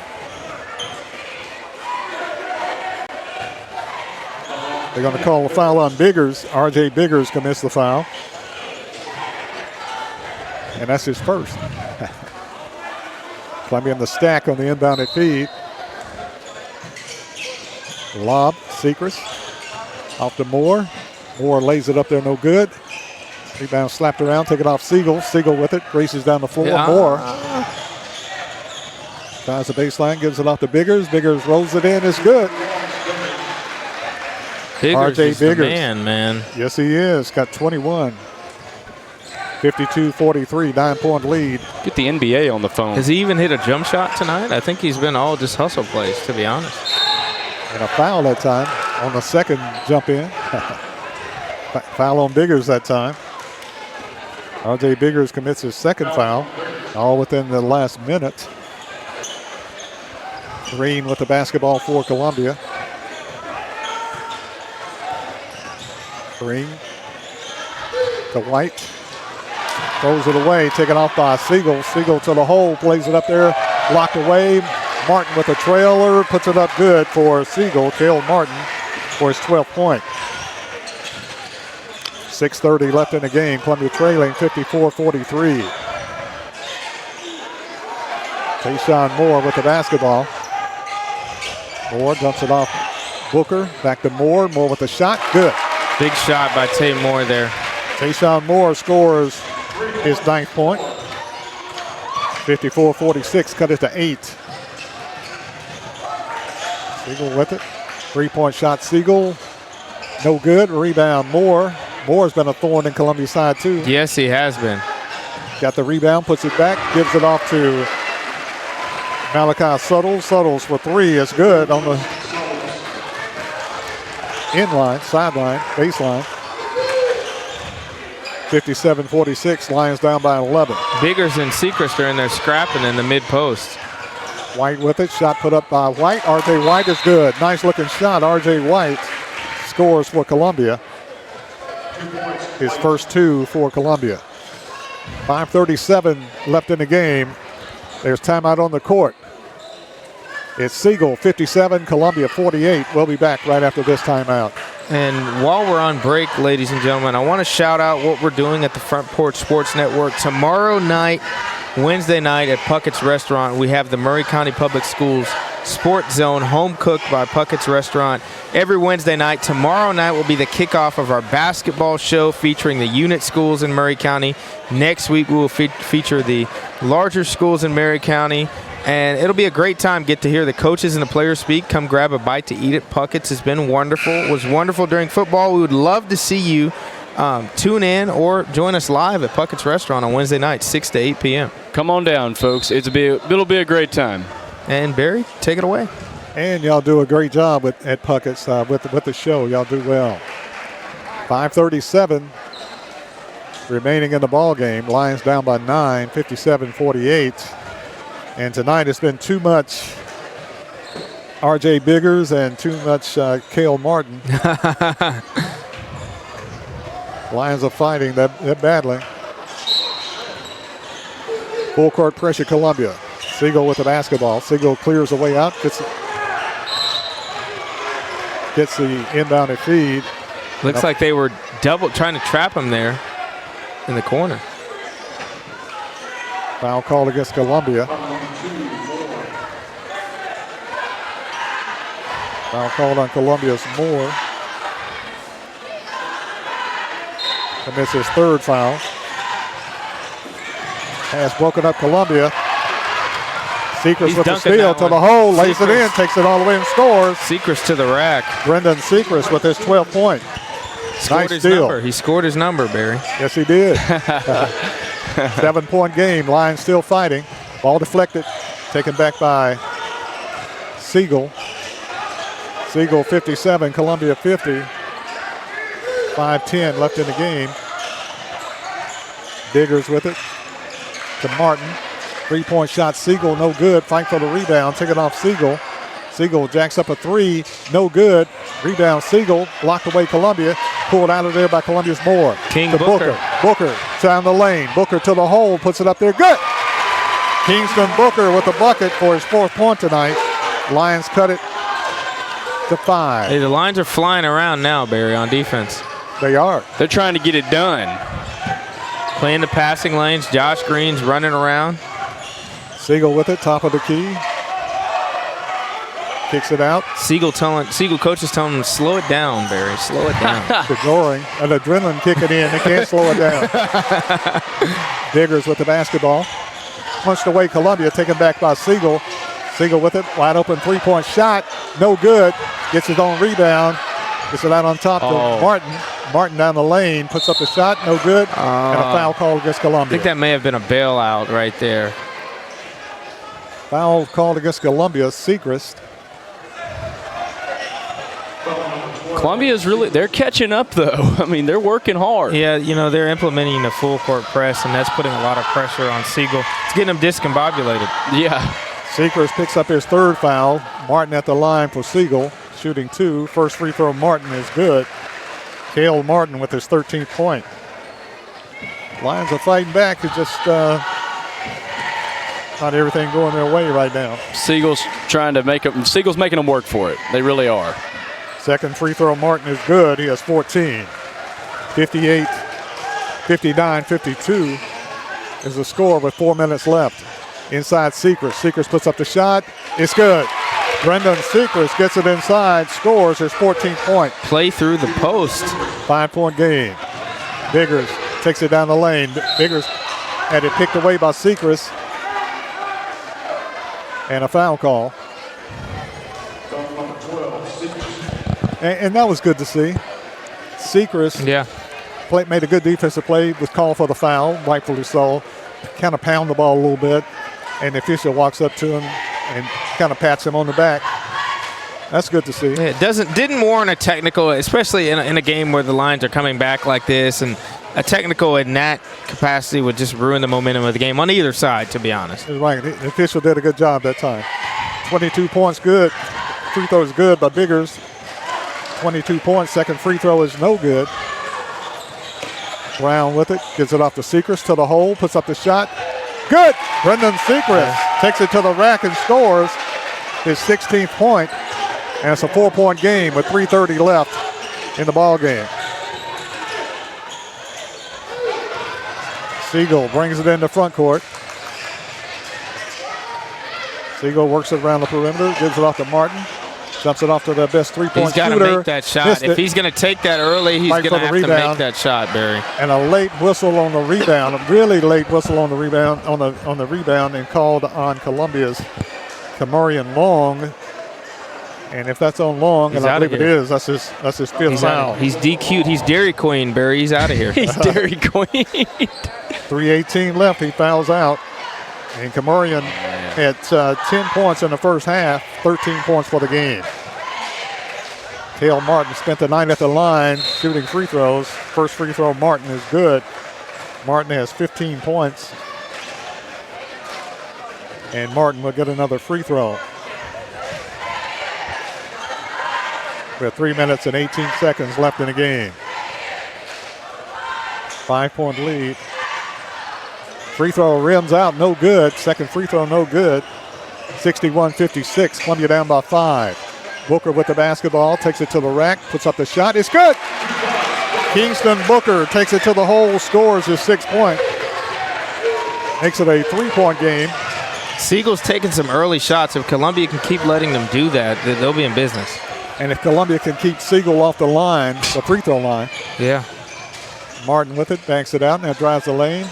Speaker 5: They're going to call a foul on Biggers. R.J. Biggers commits the foul. And that's his first. Columbia in the stack on the inbounded feed. Lob, Sechrist. Off to Moore. Moore lays it up there, no good. Rebound slapped around, take it off Siegel. Siegel with it, races down the floor. Yeah. Moore. Tries the baseline, gives it off to Biggers. Biggers rolls it in, it's good.
Speaker 2: Biggers is the man.
Speaker 5: Yes, he is. Got 21. 52-43, 9-point lead.
Speaker 4: Get the NBA on the phone.
Speaker 2: Has he even hit a jump shot tonight? I think he's been all just hustle plays, to be honest.
Speaker 5: And a foul that time on the second jump in. Foul on Biggers that time. R.J. Biggers commits his second foul, all within the last minute. Green with the basketball for Columbia. Green to White. Throws it away, taken off by Siegel. Siegel to the hole, plays it up there, blocked away. Martin with a trailer, puts it up good for Siegel. Cale Martin for his 12th point. 6:30 left in the game. Columbia trailing 54-43. Tayshawn Moore with the basketball. Moore dumps it off Booker. Back to Moore. Moore with the shot. Good.
Speaker 2: Big shot by Tay Moore there.
Speaker 5: Tayshawn Moore scores his 9th point. 54-46. Cut it to 8. Siegel with it. 3-point shot. Siegel. No good. Rebound Moore. Moore's been a thorn in Columbia's side too.
Speaker 2: Yes, he has been.
Speaker 5: Got the rebound. Puts it back. Gives it off to Malachi Suttles. Suttles for 3 is good on the inline, sideline, baseline. 57-46, Lions down by 11.
Speaker 2: Biggers and Sechrist are in there scrapping in the mid-post.
Speaker 5: White with it, shot put up by White. RJ White is good. Nice looking shot. RJ White scores for Columbia. His first 2 for Columbia. 5:37 left in the game. There's timeout on the court. It's Siegel 57, Columbia 48. We'll be back right after this timeout.
Speaker 2: And while we're on break, ladies and gentlemen, I want to shout out what we're doing at the Front Porch Sports Network. Tomorrow night, Wednesday night at Puckett's Restaurant, we have the Murray County Public Schools Sports Zone, home cooked by Puckett's Restaurant. Every Wednesday night. Tomorrow night will be the kickoff of our basketball show featuring the unit schools in Murray County. Next week, we will feature the larger schools in Murray County. And it'll be a great time. Get to hear the coaches and the players speak. Come grab a bite to eat at Puckett's. It's been wonderful. It was wonderful during football. We would love to see you tune in or join us live at Puckett's Restaurant on Wednesday night, 6 to 8 p.m.
Speaker 4: Come on down, folks. It'll be a great time.
Speaker 2: And Barry, take it away.
Speaker 5: And y'all do a great job at Puckett's with the show. Y'all do well. 5:37 remaining in the ball game. Lions down by 9, 57-48. And tonight it's been too much R.J. Biggers and too much Cale Martin. Lions are fighting. They're battling. Full court pressure, Columbia. Siegel with the basketball. Siegel clears the way out. Gets the inbounded feed.
Speaker 2: Looks like they were trying to trap him there in the corner.
Speaker 5: Foul called against Columbia. Foul called on Columbia's Moore. Commits his 3rd foul. Has broken up Columbia. Sechrist with the steal to the hole, lays it in, takes it all the way and scores.
Speaker 2: Sechrist to the rack.
Speaker 5: Brendan Sechrist with his 12th point.
Speaker 2: Scored his number. He scored his number, Barry.
Speaker 5: Yes, he did. 7-point game. Lions still fighting. Ball deflected. Taken back by Siegel. Siegel 57, Columbia 50. 5:10 left in the game. Biggers with it to Martin. 3-point shot. Siegel no good. Fight for the rebound. Take it off Siegel. Siegel jacks up a 3. No good. Rebound Siegel. Blocked away Columbia. Pulled out of there by Columbia's Moore.
Speaker 2: King
Speaker 5: to Booker. Booker down the lane. Booker to the hole. Puts it up there. Good. Kingston Booker with the bucket for his 4th point tonight. Lions cut it to 5.
Speaker 2: Hey, the Lions are flying around now, Barry, on defense.
Speaker 5: They are.
Speaker 4: They're trying to get it done.
Speaker 2: Playing the passing lanes. Josh Green's running around.
Speaker 5: Siegel with it, top of the key. Kicks it out.
Speaker 2: Siegel coach is telling him, slow it down, Barry. Slow it down.
Speaker 5: Ignoring an adrenaline kicking in. They can't slow it down. Biggers with the basketball. Punched away Columbia, taken back by Siegel. Siegel with it, wide open 3-point shot. No good. Gets his own rebound. Gets it out on top to Martin. Martin down the lane, puts up the shot. No good. And a foul call against Columbia.
Speaker 2: I think that may have been a bailout right there.
Speaker 5: Foul called against Columbia. Sechrist.
Speaker 4: Columbia's they're catching up, though. I mean, they're working hard.
Speaker 2: Yeah, they're implementing the full court press, and that's putting a lot of pressure on Siegel. It's getting him discombobulated.
Speaker 4: Yeah.
Speaker 5: Sechrist picks up his 3rd foul. Martin at the line for Siegel, shooting 2. First free throw, Martin is good. Cale Martin with his 13th point. Lions are fighting back. It's just not everything going their way right now.
Speaker 4: Siegel's making them work for it. They really are.
Speaker 5: Second free throw, Martin is good. He has 14. 59-52 is the score with 4 minutes left. Inside Seacrest. Seacrest puts up the shot. It's good. Brendan Seacrest gets it inside, scores his 14th point.
Speaker 2: Play through the post.
Speaker 5: 5-point game. Biggers takes it down the lane. Biggers had it picked away by Seacrest. And a foul call. And that was good to see. Seacrest made a good defensive play, was called for the foul, rightfully so. Kind of pound the ball a little bit, and the official walks up to him and kind of pats him on the back. That's good to see.
Speaker 2: It didn't warrant a technical, especially in a game where the Lions are coming back like this, and a technical in that capacity would just ruin the momentum of the game on either side, to be honest.
Speaker 5: Right. The official did a good job that time. 22 points good. Free throw is good by Biggers. 22 points. Second free throw is no good. Brown with it. Gives it off to Seacrest to the hole. Puts up the shot. Good. Brendan Seacrest takes it to the rack and scores his 16th point. And it's a 4-point game with 3:30 left in the ball game. Siegel brings it into front court. Siegel works it around the perimeter. Gives it off to Martin. Jumps it off to the best three-point shooter.
Speaker 2: He's got to make that shot. If he's going to take that early, he's going to have to make that shot, Barry.
Speaker 5: And a late whistle on the rebound, a really late whistle on the rebound, on the rebound, and called on Columbia's Kamarian Long. And if that's on Long, and I believe it is, that's his fifth foul.
Speaker 2: He's DQ'd. He's Dairy Queen, Barry. He's out of here.
Speaker 4: He's Dairy Queen.
Speaker 5: 3:18 left. He fouls out. And Kamarian had 10 points in the first half, 13 points for the game. Cale Martin spent the night at the line shooting free throws. First free throw, Martin, is good. Martin has 15 points. And Martin will get another free throw. We have 3 minutes and 18 seconds left in the game. 5-point lead. Free throw rims out, no good. Second free throw, no good. 61-56, Columbia down by 5. Booker with the basketball, takes it to the rack, puts up the shot, it's good! Kingston Booker takes it to the hole, scores his 6th point. Makes it a 3-point game.
Speaker 2: Siegel's taking some early shots. If Columbia can keep letting them do that, they'll be in business.
Speaker 5: And if Columbia can keep Siegel off the line, the free throw line.
Speaker 2: Yeah.
Speaker 5: Martin with it, banks it out, now drives the lane.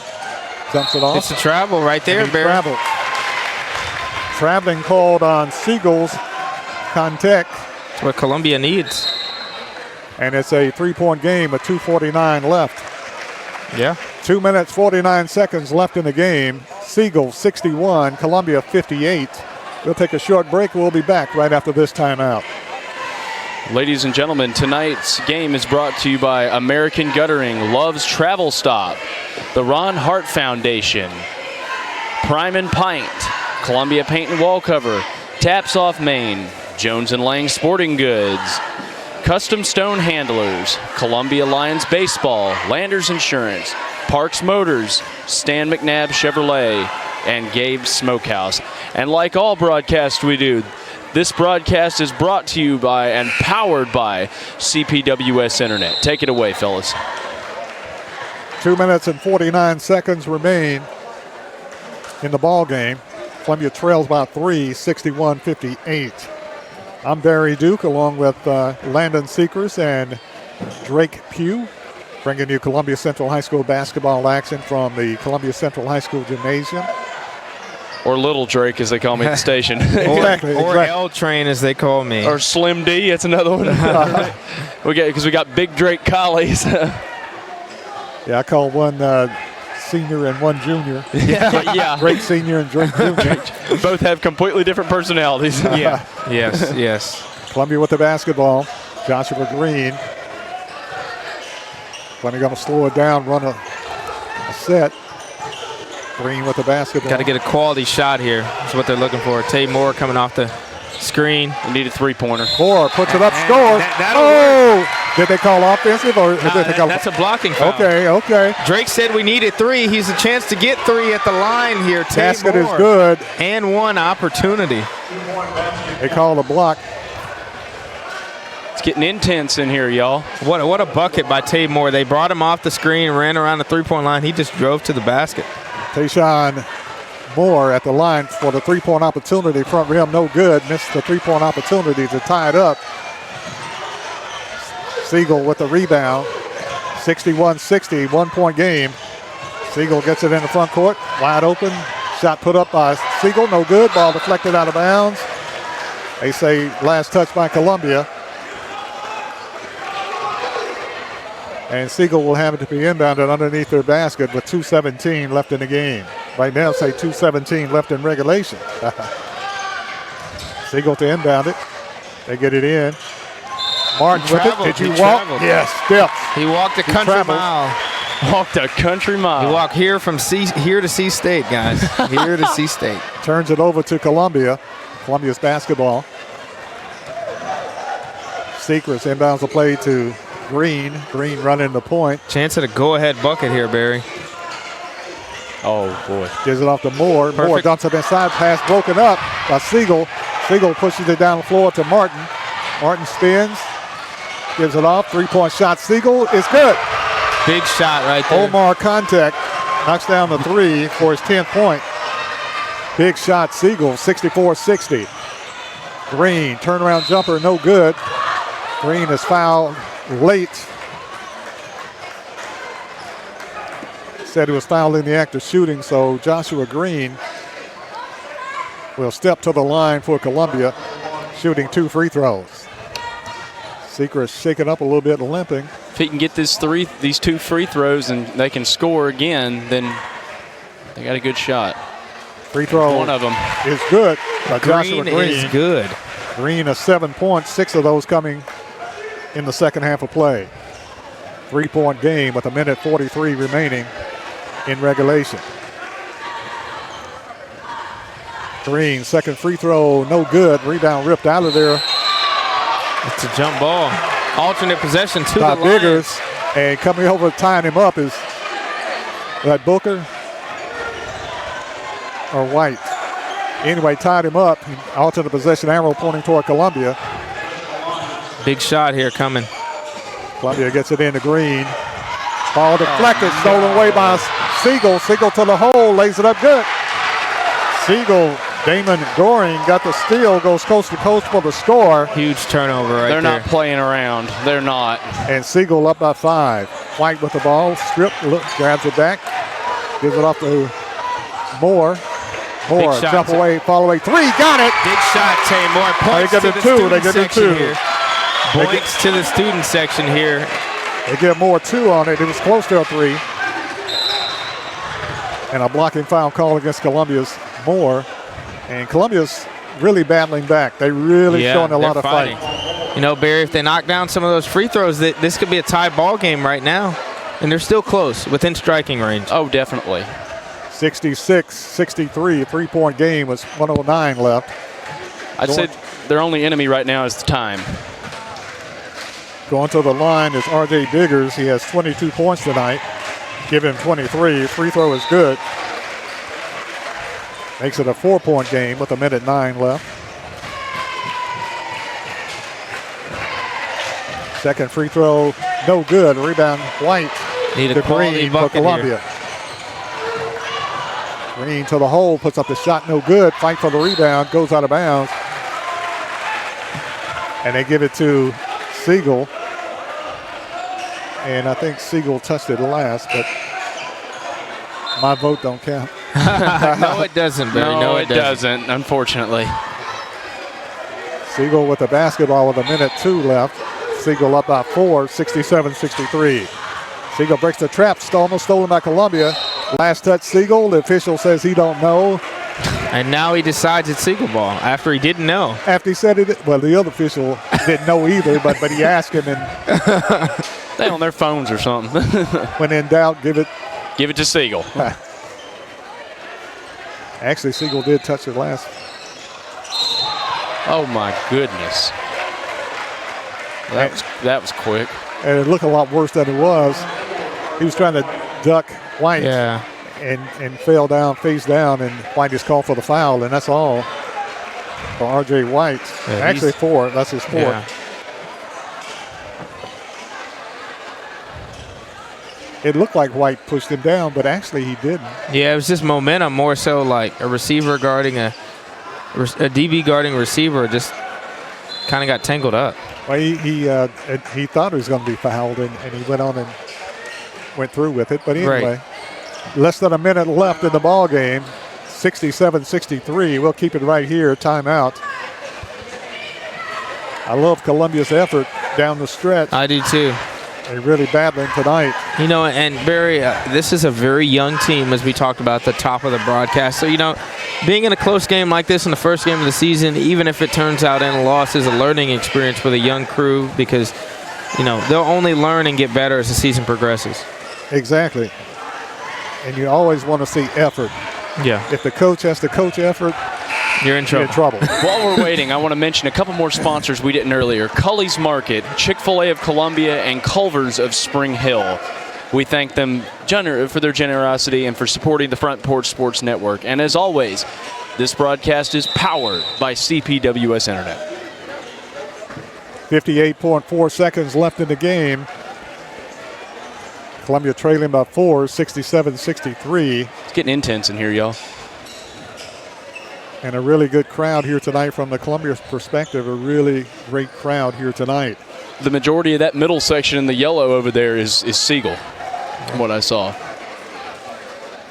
Speaker 5: Jumps it off.
Speaker 2: It's a travel right there, Barry.
Speaker 5: Traveling called on Siegel's contact.
Speaker 2: That's what Columbia needs.
Speaker 5: And it's a 3-point game with 2:49 left.
Speaker 2: Yeah.
Speaker 5: 2 minutes, 49 seconds left in the game. Siegel 61, Columbia 58. We'll take a short break. We'll be back right after this timeout.
Speaker 4: Ladies and gentlemen, tonight's game is brought to you by American Guttering, Love's Travel Stop, the Ron Hart Foundation, Prime and Pint, Columbia Paint and Wall Cover, Taps Off Main, Jones and Lang Sporting Goods, Custom Stone Handlers, Columbia Lions Baseball, Landers Insurance, Parks Motors, Stan McNabb Chevrolet, and Gabe's Smokehouse. And like all broadcasts we do, this broadcast is brought to you by and powered by CPWS Internet. Take it away, fellas.
Speaker 5: 2 minutes and 49 seconds remain in the ball game. Columbia trails by 3, 61-58. I'm Barry Duke along with Landon Seacrest and Drake Pugh, bringing you Columbia Central High School basketball action from the Columbia Central High School Gymnasium.
Speaker 4: Or Little Drake, as they call me at the station.
Speaker 2: Or L-Train, as they call me.
Speaker 4: Or Slim D, that's another one. Because we got Big Drake Collies.
Speaker 5: Yeah, I call one senior and one junior.
Speaker 4: Yeah.
Speaker 5: Drake Senior and Drake Junior.
Speaker 4: Both have completely different personalities.
Speaker 2: Yeah. Yes.
Speaker 5: Columbia with the basketball. Joshua Green. Columbia going to slow it down, run a set. Green with the basketball.
Speaker 2: Got to get a quality shot here. That's what they're looking for. Tay Moore coming off the screen.
Speaker 4: We need a three-pointer.
Speaker 5: Moore puts it up, scores. Did they call offensive or did they call?
Speaker 2: That's a blocking foul.
Speaker 5: Okay.
Speaker 2: Drake said we needed 3. He's a chance to get 3 at the line here. Tay
Speaker 5: Basket
Speaker 2: Moore.
Speaker 5: is good.
Speaker 2: And one opportunity.
Speaker 5: They call a block.
Speaker 4: It's getting intense in here, y'all.
Speaker 2: What a bucket by Tay Moore. They brought him off the screen, ran around the three-point line. He just drove to the basket.
Speaker 5: Tayshawn Moore at the line for the three-point opportunity. Front rim, no good. Missed the three-point opportunity to tie it up. Siegel with the rebound. 61-60, 1-point game. Siegel gets it in the front court. Wide open. Shot put up by Siegel, no good. Ball deflected out of bounds. They say last touch by Columbia. And Siegel will have it to be inbounded underneath their basket with 2:17 left in the game. Right now, say 2:17 left in regulation. Siegel to inbound it. They get it in. Martin with it. Did you walk?
Speaker 2: Traveled.
Speaker 5: Yes, steps.
Speaker 2: He walked a country mile.
Speaker 4: Walked a country mile.
Speaker 2: He walked here from here to C State, guys. Here to C State.
Speaker 5: Turns it over to Columbia. Columbia's basketball. Secrets inbounds the play to Green. Green running the point.
Speaker 2: Chance at a go-ahead bucket here, Barry.
Speaker 4: Oh, boy.
Speaker 5: Gives it off to Moore.
Speaker 2: Perfect.
Speaker 5: Moore dumps it inside. Pass broken up by Siegel. Siegel pushes it down the floor to Martin. Martin spins. Gives it off. Three-point shot. Siegel is good.
Speaker 2: Big shot right there.
Speaker 5: Omar contact. Knocks down the three for his 10th point. Big shot. Siegel, 64-60. Green, turnaround jumper, no good. Green is fouled late. Said he was fouled in the act of shooting, so Joshua Green will step to the line for Columbia, shooting 2 free throws. Secret shaking up a little bit, limping.
Speaker 4: If he can get these 2 free throws and they can score again, then they got a good shot.
Speaker 5: Free throw.
Speaker 4: One of them
Speaker 5: is good by Joshua Green.
Speaker 2: Is good.
Speaker 5: Green has 7 points, 6 of those coming in the second half of play. 3-point game with 1:43 remaining in regulation. Green, second free throw, no good. Rebound ripped out of there.
Speaker 2: It's a jump ball. Alternate possession to
Speaker 5: by
Speaker 2: the line.
Speaker 5: Biggers. And coming over tying him up is that Booker or White. Anyway, tied him up. Alternate possession arrow pointing toward Columbia.
Speaker 2: Big shot here coming.
Speaker 5: Columbia gets it into Green. Ball deflected, stolen away by Siegel. Siegel to the hole, lays it up good. Siegel, Damon Goring got the steal, goes coast to coast for the score.
Speaker 2: Huge turnover right
Speaker 4: there. They're
Speaker 2: there.
Speaker 4: not playing around. They're not.
Speaker 5: And Siegel up by 5. White with the ball, stripped, grabs it back, gives it off to Moore. Moore, jump away, fall away, 3, got it!
Speaker 2: Big shot, Tay Moore. Points
Speaker 5: they get
Speaker 2: to
Speaker 5: it 2, they get it 2.
Speaker 2: Here. Points to the student section here.
Speaker 5: They get Moore 2 on it. It was close to a 3. And a blocking foul call against Columbia's Moore. And Columbia's really battling back. They really showing a lot of fight.
Speaker 2: You know, Barry, if they knock down some of those free throws, this could be a tie ball game right now. And they're still close, within striking range.
Speaker 4: Oh, definitely.
Speaker 5: 66-63, a 3-point game with 109 left.
Speaker 4: I'd say their only enemy right now is the time.
Speaker 5: Going to the line is R.J. Biggers. He has 22 points tonight. Give him 23. Free throw is good. Makes it a 4-point game with 1:09 left. Second free throw, no good. Rebound, White.
Speaker 2: Need a quality
Speaker 5: Green for Columbia.
Speaker 2: here.
Speaker 5: Green to the hole, puts up the shot, no good. Fight for the rebound, goes out of bounds. And they give it to Siegel. And I think Siegel touched it last, but my vote don't count.
Speaker 2: No, it doesn't, Barry.
Speaker 4: No, it doesn't, unfortunately.
Speaker 5: Siegel with the basketball with 1:02 left. Siegel up by 4, 67-63. Siegel breaks the trap, almost stolen by Columbia. Last touch Siegel, the official says he don't know.
Speaker 2: And now he decides it's Siegel ball after he didn't know.
Speaker 5: After he said it, well, the other official didn't know either, but he asked him, and
Speaker 4: they on their phones or something.
Speaker 5: When in doubt, give it
Speaker 4: to Siegel.
Speaker 5: Actually, Siegel did touch it last.
Speaker 4: Oh my goodness. That was quick.
Speaker 5: And it looked a lot worse than it was. He was trying to duck White.
Speaker 2: Yeah.
Speaker 5: And fell down, face down, and White is called for the foul, and that's all for R.J. White.
Speaker 2: Yeah,
Speaker 5: Actually 4, that's his 4th.
Speaker 2: Yeah.
Speaker 5: it looked like White pushed him down, but actually he didn't.
Speaker 2: Yeah, it was just momentum, more so like a receiver guarding a DB guarding a receiver, just kind of got tangled up.
Speaker 5: Well, he thought he was going to be fouled, and he went on and went through with it. But anyway, less than a minute left in the ball game. 67-63. We'll keep it right here. Timeout. I love Columbia's effort down the stretch.
Speaker 2: I do too.
Speaker 5: They're really battling tonight.
Speaker 2: You know, and Barry, this is a very young team, as we talked about at the top of the broadcast. So, you know, being in a close game like this in the first game of the season, even if it turns out in a loss, is a learning experience for the young crew because, you know, they'll only learn and get better as the season progresses.
Speaker 5: Exactly. And you always want to see effort.
Speaker 2: Yeah.
Speaker 5: If the coach has to coach effort,
Speaker 2: you're in trouble.
Speaker 4: While we're waiting, I want to mention a couple more sponsors we didn't earlier. Cully's Market, Chick-fil-A of Columbia, and Culver's of Spring Hill. We thank them for their generosity and for supporting the Front Porch Sports Network. And as always, this broadcast is powered by CPWS Internet.
Speaker 5: 58.4 seconds left in the game. Columbia trailing by 4, 67-63.
Speaker 4: It's getting intense in here, y'all.
Speaker 5: And a really good crowd here tonight from the Columbia perspective. A really great crowd here tonight.
Speaker 4: The majority of that middle section in the yellow over there is Siegel, from what I saw.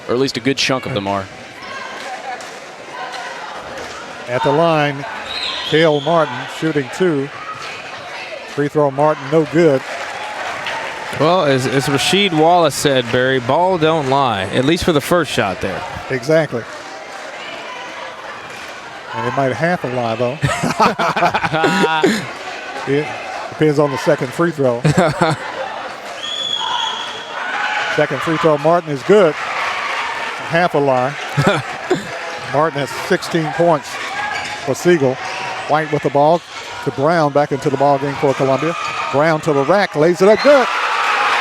Speaker 4: Or at least a good chunk of them are.
Speaker 5: At the line, Cale Martin shooting 2. Free throw Martin, no good.
Speaker 2: Well, as Rasheed Wallace said, Barry, ball don't lie, at least for the first shot there.
Speaker 5: Exactly. And it might half a lie, though. It depends on the second free throw. Second free throw, Martin is good. Half a lie. Martin has 16 points for Siegel. White with the ball to Brown, back into the ball game for Columbia. Brown to the rack, lays it up good.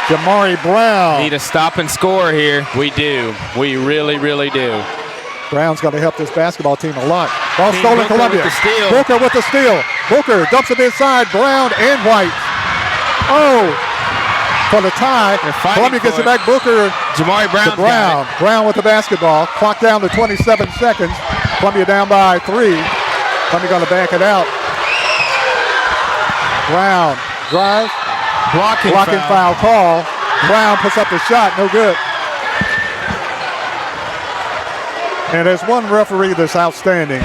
Speaker 5: Jamari Brown.
Speaker 2: Need a stop and score here.
Speaker 4: We do. We really, really do.
Speaker 5: Brown's going to help this basketball team a lot. Ball stolen,
Speaker 2: Booker
Speaker 5: Columbia.
Speaker 2: with the steal.
Speaker 5: Booker with the steal. Booker dumps it inside. Brown and White. Oh, for the tie. Columbia gets it back. Booker.
Speaker 2: Jamari Brown.
Speaker 5: Brown. Brown with the basketball. Clock down to 27 seconds. Columbia down by 3. Columbia going to back it out. Brown drives.
Speaker 2: Blocking
Speaker 5: foul call. Brown puts up the shot. No good. And there's one referee that's outstanding,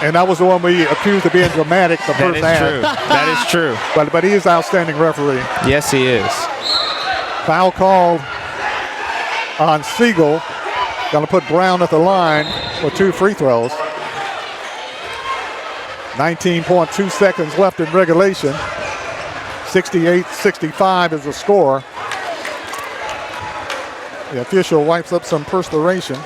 Speaker 5: and that was the one we accused of being dramatic the first half.
Speaker 2: True. That is true.
Speaker 5: But he is an outstanding referee.
Speaker 2: Yes, he is.
Speaker 5: Foul called on Siegel. Going to put Brown at the line for 2 free throws. 19.2 seconds left in regulation. 68-65 is the score. The official wipes up some perspiration.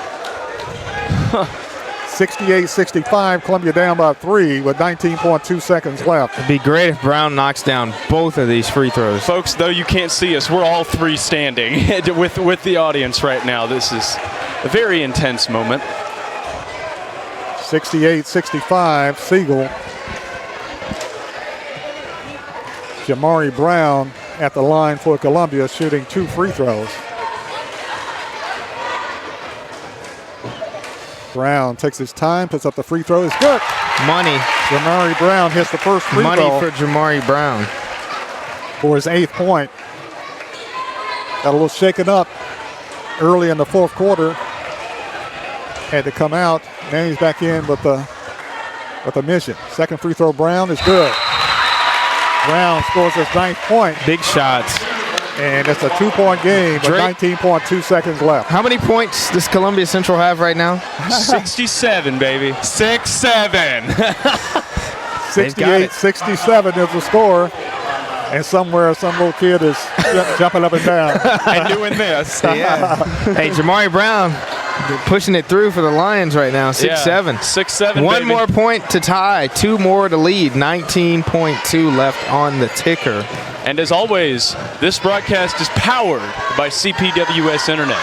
Speaker 5: 68-65, Columbia down by 3 with 19.2 seconds left.
Speaker 2: It'd be great if Brown knocks down both of these free throws.
Speaker 4: Folks, though you can't see us, we're all 3 standing with the audience right now. This is a very intense moment.
Speaker 5: 68-65, Siegel. Jamari Brown at the line for Columbia, shooting 2 free throws. Brown takes his time, puts up the free throw. It's good.
Speaker 2: Money.
Speaker 5: Jamari Brown hits the first free
Speaker 2: Money
Speaker 5: throw.
Speaker 2: for Jamari Brown.
Speaker 5: For his 8th point. Got a little shaken up early in the 4th quarter. Had to come out. Now he's back in with the mission. Second free throw, Brown is good. Brown scores his 9th point.
Speaker 2: Big shots.
Speaker 5: And it's a 2-point game with 19.2 seconds left.
Speaker 2: How many points does Columbia Central have right now?
Speaker 4: 67, baby. 6-7.
Speaker 5: 68-67 is the score. And somewhere some little kid is jumping up and down.
Speaker 4: And doing this.
Speaker 2: Yeah. Hey, Jamari Brown pushing it through for the Lions right now. 6-7.
Speaker 4: 6-7,
Speaker 2: One
Speaker 4: baby.
Speaker 2: more point to tie. 2 more to lead. 19.2 left on the ticker.
Speaker 4: And as always, this broadcast is powered by CPWS Internet.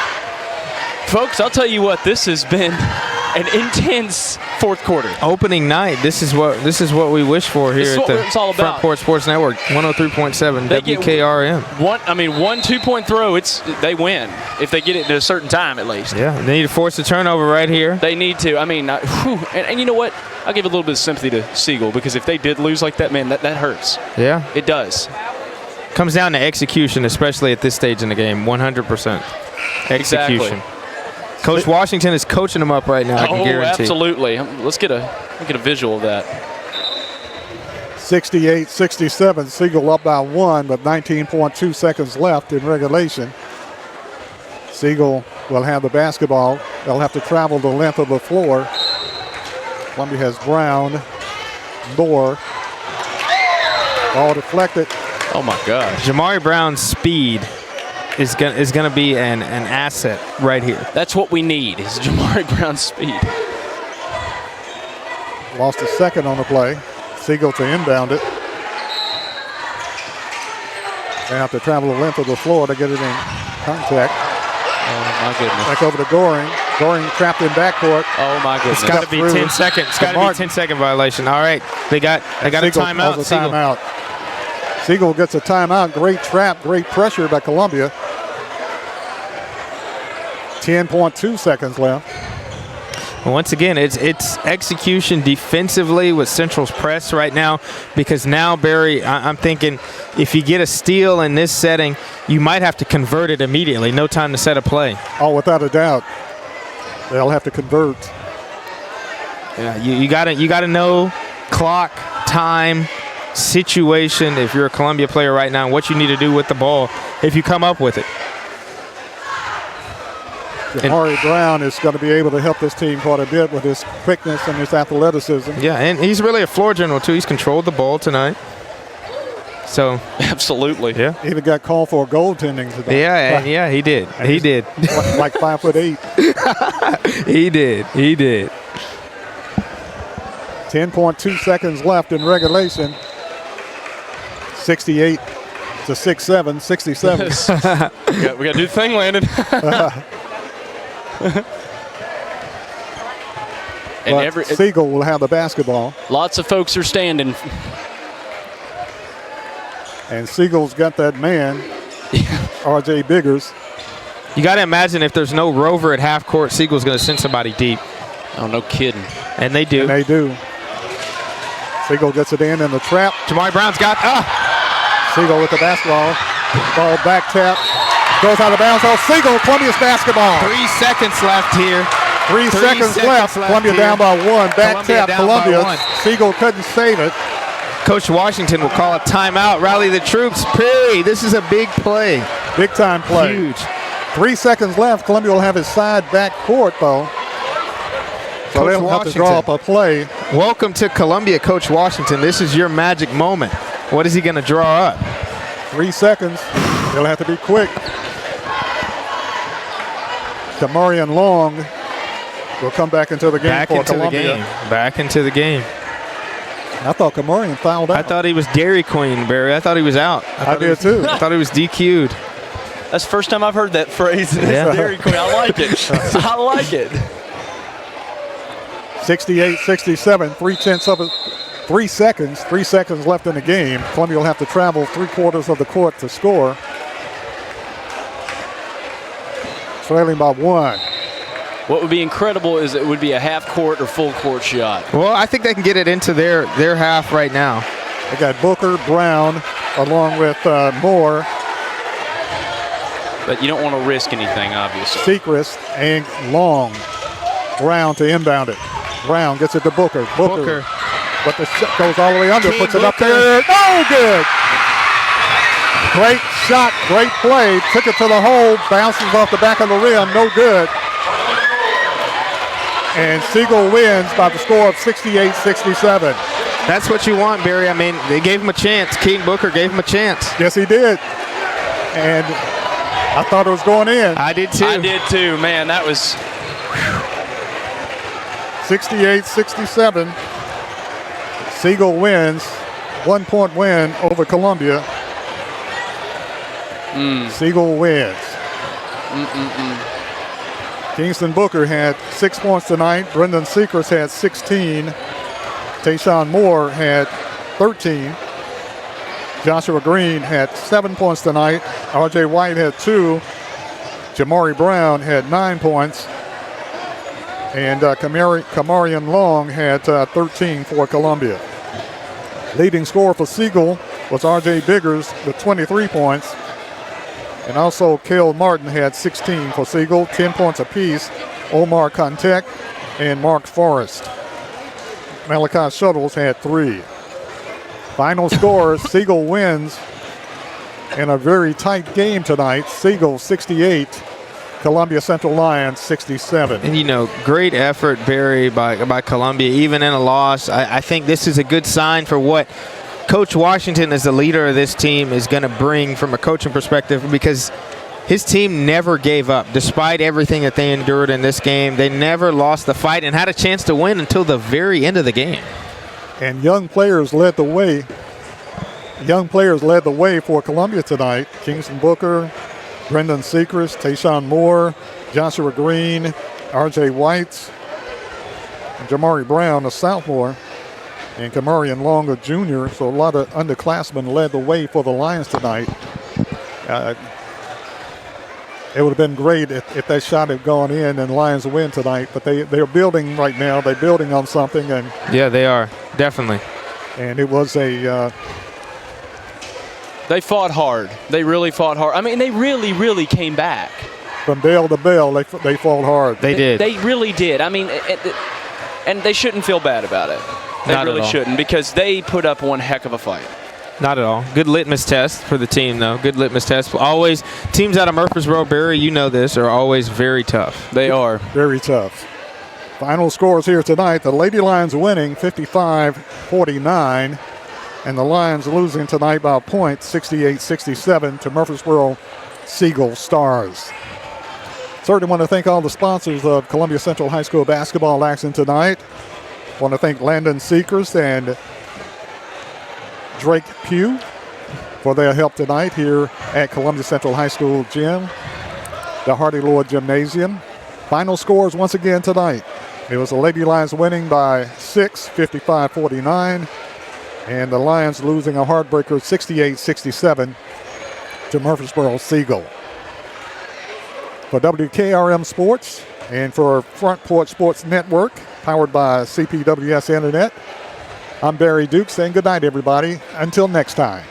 Speaker 4: Folks, I'll tell you what, this has been an intense fourth quarter.
Speaker 2: Opening night. This is what we wish for here at the
Speaker 4: it's all about.
Speaker 2: Front Porch Sports Network. 103.7 WKRM.
Speaker 4: One 2-point throw. They win if they get it at a certain time at least.
Speaker 2: Yeah, they need to force a turnover right here.
Speaker 4: They need to. I mean, and you know what? I'll give a little bit of sympathy to Siegel because if they did lose like that, man, that hurts.
Speaker 2: Yeah,
Speaker 4: it does.
Speaker 2: Comes down to execution, especially at this stage in the game. 100% execution.
Speaker 4: Exactly.
Speaker 2: Coach Washington is coaching them up right now. I can guarantee.
Speaker 4: Absolutely. Let's get a visual of that.
Speaker 5: 68-67. Siegel up by 1 with 19.2 seconds left in regulation. Siegel will have the basketball. They'll have to travel the length of the floor. Columbia has Brown, Moore. Ball deflected.
Speaker 4: Oh my gosh.
Speaker 2: Jamari Brown's speed is gonna be an asset right here.
Speaker 4: That's what we need is Jamari Brown's speed.
Speaker 5: Lost a second on the play. Siegel to inbound it. They have to travel the length of the floor to get it in contact.
Speaker 4: Oh my goodness.
Speaker 5: Back over to Goring. Goring trapped in backcourt.
Speaker 4: Oh my goodness.
Speaker 2: It's got to be 10 seconds. It's got to be 10-second violation. All right, they got a timeout.
Speaker 5: Siegel gets a timeout. Great trap, great pressure by Columbia. 10.2 seconds left.
Speaker 2: Once again, it's execution defensively with Central's press right now, because now, Barry, I'm thinking if you get a steal in this setting, you might have to convert it immediately. No time to set a play.
Speaker 5: Oh, without a doubt. They'll have to convert.
Speaker 2: Yeah, you gotta know clock, time, situation if you're a Columbia player right now, what you need to do with the ball if you come up with it.
Speaker 5: Jamari Brown is going to be able to help this team quite a bit with his quickness and his athleticism.
Speaker 2: Yeah, and he's really a floor general too. He's controlled the ball tonight. So
Speaker 4: absolutely,
Speaker 2: yeah.
Speaker 5: Even got called for goaltending today.
Speaker 2: Yeah, he did. He did.
Speaker 5: Like 5'8".
Speaker 2: He did.
Speaker 5: 10.2 seconds left in regulation. 68 to 6-7, 67.
Speaker 4: we got to do the thing, Landon.
Speaker 5: And Siegel will have the basketball.
Speaker 4: Lots of folks are standing.
Speaker 5: And Siegel's got that man, R.J. Biggers.
Speaker 2: You got to imagine if there's no rover at half court, Siegel's going to send somebody deep.
Speaker 4: Oh, no kidding.
Speaker 2: And they do.
Speaker 5: Siegel gets it in the trap.
Speaker 2: Jamari Brown's got
Speaker 5: Siegel with the basketball. Ball back tap. Goes out of bounds. Oh, Siegel, Columbia's basketball.
Speaker 2: 3 seconds left here.
Speaker 5: 3 seconds left. Columbia down by 1. Back tap, Columbia. Siegel couldn't save it.
Speaker 2: Coach Washington will call a timeout. Rally the troops. Perry, this is a big play.
Speaker 5: Big time play.
Speaker 2: Huge.
Speaker 5: 3 seconds left. Columbia will have his side back court, though. So they'll have to draw up a play.
Speaker 2: Welcome to Columbia, Coach Washington. This is your magic moment. What is he going to draw up?
Speaker 5: 3 seconds. They'll have to be quick. Kamarian Long will come back into the game for Columbia.
Speaker 2: Back into the game.
Speaker 5: I thought Kamarian fouled out.
Speaker 2: I thought he was Dairy Queen, Barry. I thought he was out.
Speaker 5: I did too.
Speaker 2: I thought he was DQ'd.
Speaker 4: That's the first time I've heard that phrase.
Speaker 2: Yeah.
Speaker 4: Dairy Queen. I like it. I like it.
Speaker 5: 68-67, 3 seconds. 3 seconds left in the game. Columbia will have to travel 3/4 of the court to score. Trailing by 1.
Speaker 4: What would be incredible is it would be a half court or full court shot.
Speaker 2: Well, I think they can get it into their half right now.
Speaker 5: They got Booker, Brown, along with Moore.
Speaker 4: But you don't want to risk anything, obviously.
Speaker 5: Sechrist and Long. Brown to inbound it. Brown gets it to Booker. Booker. But the shot goes all the way under, puts it up there. Oh, good. Great shot, great play. Took it to the hole, bounces off the back of the rim, no good. And Siegel wins by the score of 68-67.
Speaker 2: That's what you want, Barry. I mean, they gave him a chance. Keaton Booker gave him a chance.
Speaker 5: Yes, he did. And I thought it was going in.
Speaker 2: I did too.
Speaker 4: I did too, man. That was
Speaker 5: 68-67. Siegel wins. 1-point win over Columbia. Siegel wins. Kingston Booker had 6 points tonight. Brendan Seacrest had 16. Tayshawn Moore had 13. Joshua Green had 7 points tonight. R.J. White had 2. Jamari Brown had 9 points. And Kamarian Long had 13 for Columbia. Leading scorer for Siegel was R.J. Biggers with 23 points. And also Cale Martin had 16 for Siegel, 10 points apiece. Omar Contek and Mark Forrest. Malachi Shuttles had 3. Final score, Siegel wins in a very tight game tonight. Siegel 68, Columbia Central Lions 67.
Speaker 2: And, great effort, Barry, by Columbia, even in a loss. I think this is a good sign for what Coach Washington, as the leader of this team, is going to bring from a coaching perspective, because his team never gave up. Despite everything that they endured in this game, they never lost the fight and had a chance to win until the very end of the game.
Speaker 5: And young players led the way. Young players led the way for Columbia tonight. Kingston Booker, Brendan Seacrest, Tayshawn Moore, Joshua Green, R.J. White, and Jamari Brown, a sophomore, and Kamarian Long, a junior. So a lot of underclassmen led the way for the Lions tonight. It would have been great if that shot had gone in and Lions win tonight. But they're building right now. They're building on something. And
Speaker 2: yeah, they are, definitely.
Speaker 5: And it was a...
Speaker 4: They fought hard. They really fought hard. I mean, they really, really came back.
Speaker 5: From bell to bell, they fought hard.
Speaker 2: They did.
Speaker 4: They really did. I mean, and they shouldn't feel bad about it. They really shouldn't, because they put up one heck of a fight.
Speaker 2: Not at all. Good litmus test for the team, though. Good litmus test. Always, teams out of Murfreesboro, Barry, you know this, are always very tough.
Speaker 4: They are.
Speaker 5: Very tough. Final scores here tonight. The Lady Lions winning 55-49. And the Lions losing tonight by a point, 68-67 to Murfreesboro Siegel Stars. Certainly want to thank all the sponsors of Columbia Central High School basketball action tonight. Want to thank Landon Seacrest and Drake Pugh for their help tonight here at Columbia Central High School gym, the Hardy Lord Gymnasium. Final scores once again tonight. It was the Lady Lions winning by 6, 55-49. And the Lions losing a heartbreaker 68-67 to Murfreesboro Siegel. For WKRM Sports and for Front Porch Sports Network, powered by CPWS Internet, I'm Barry Duke saying good night, everybody. Until next time.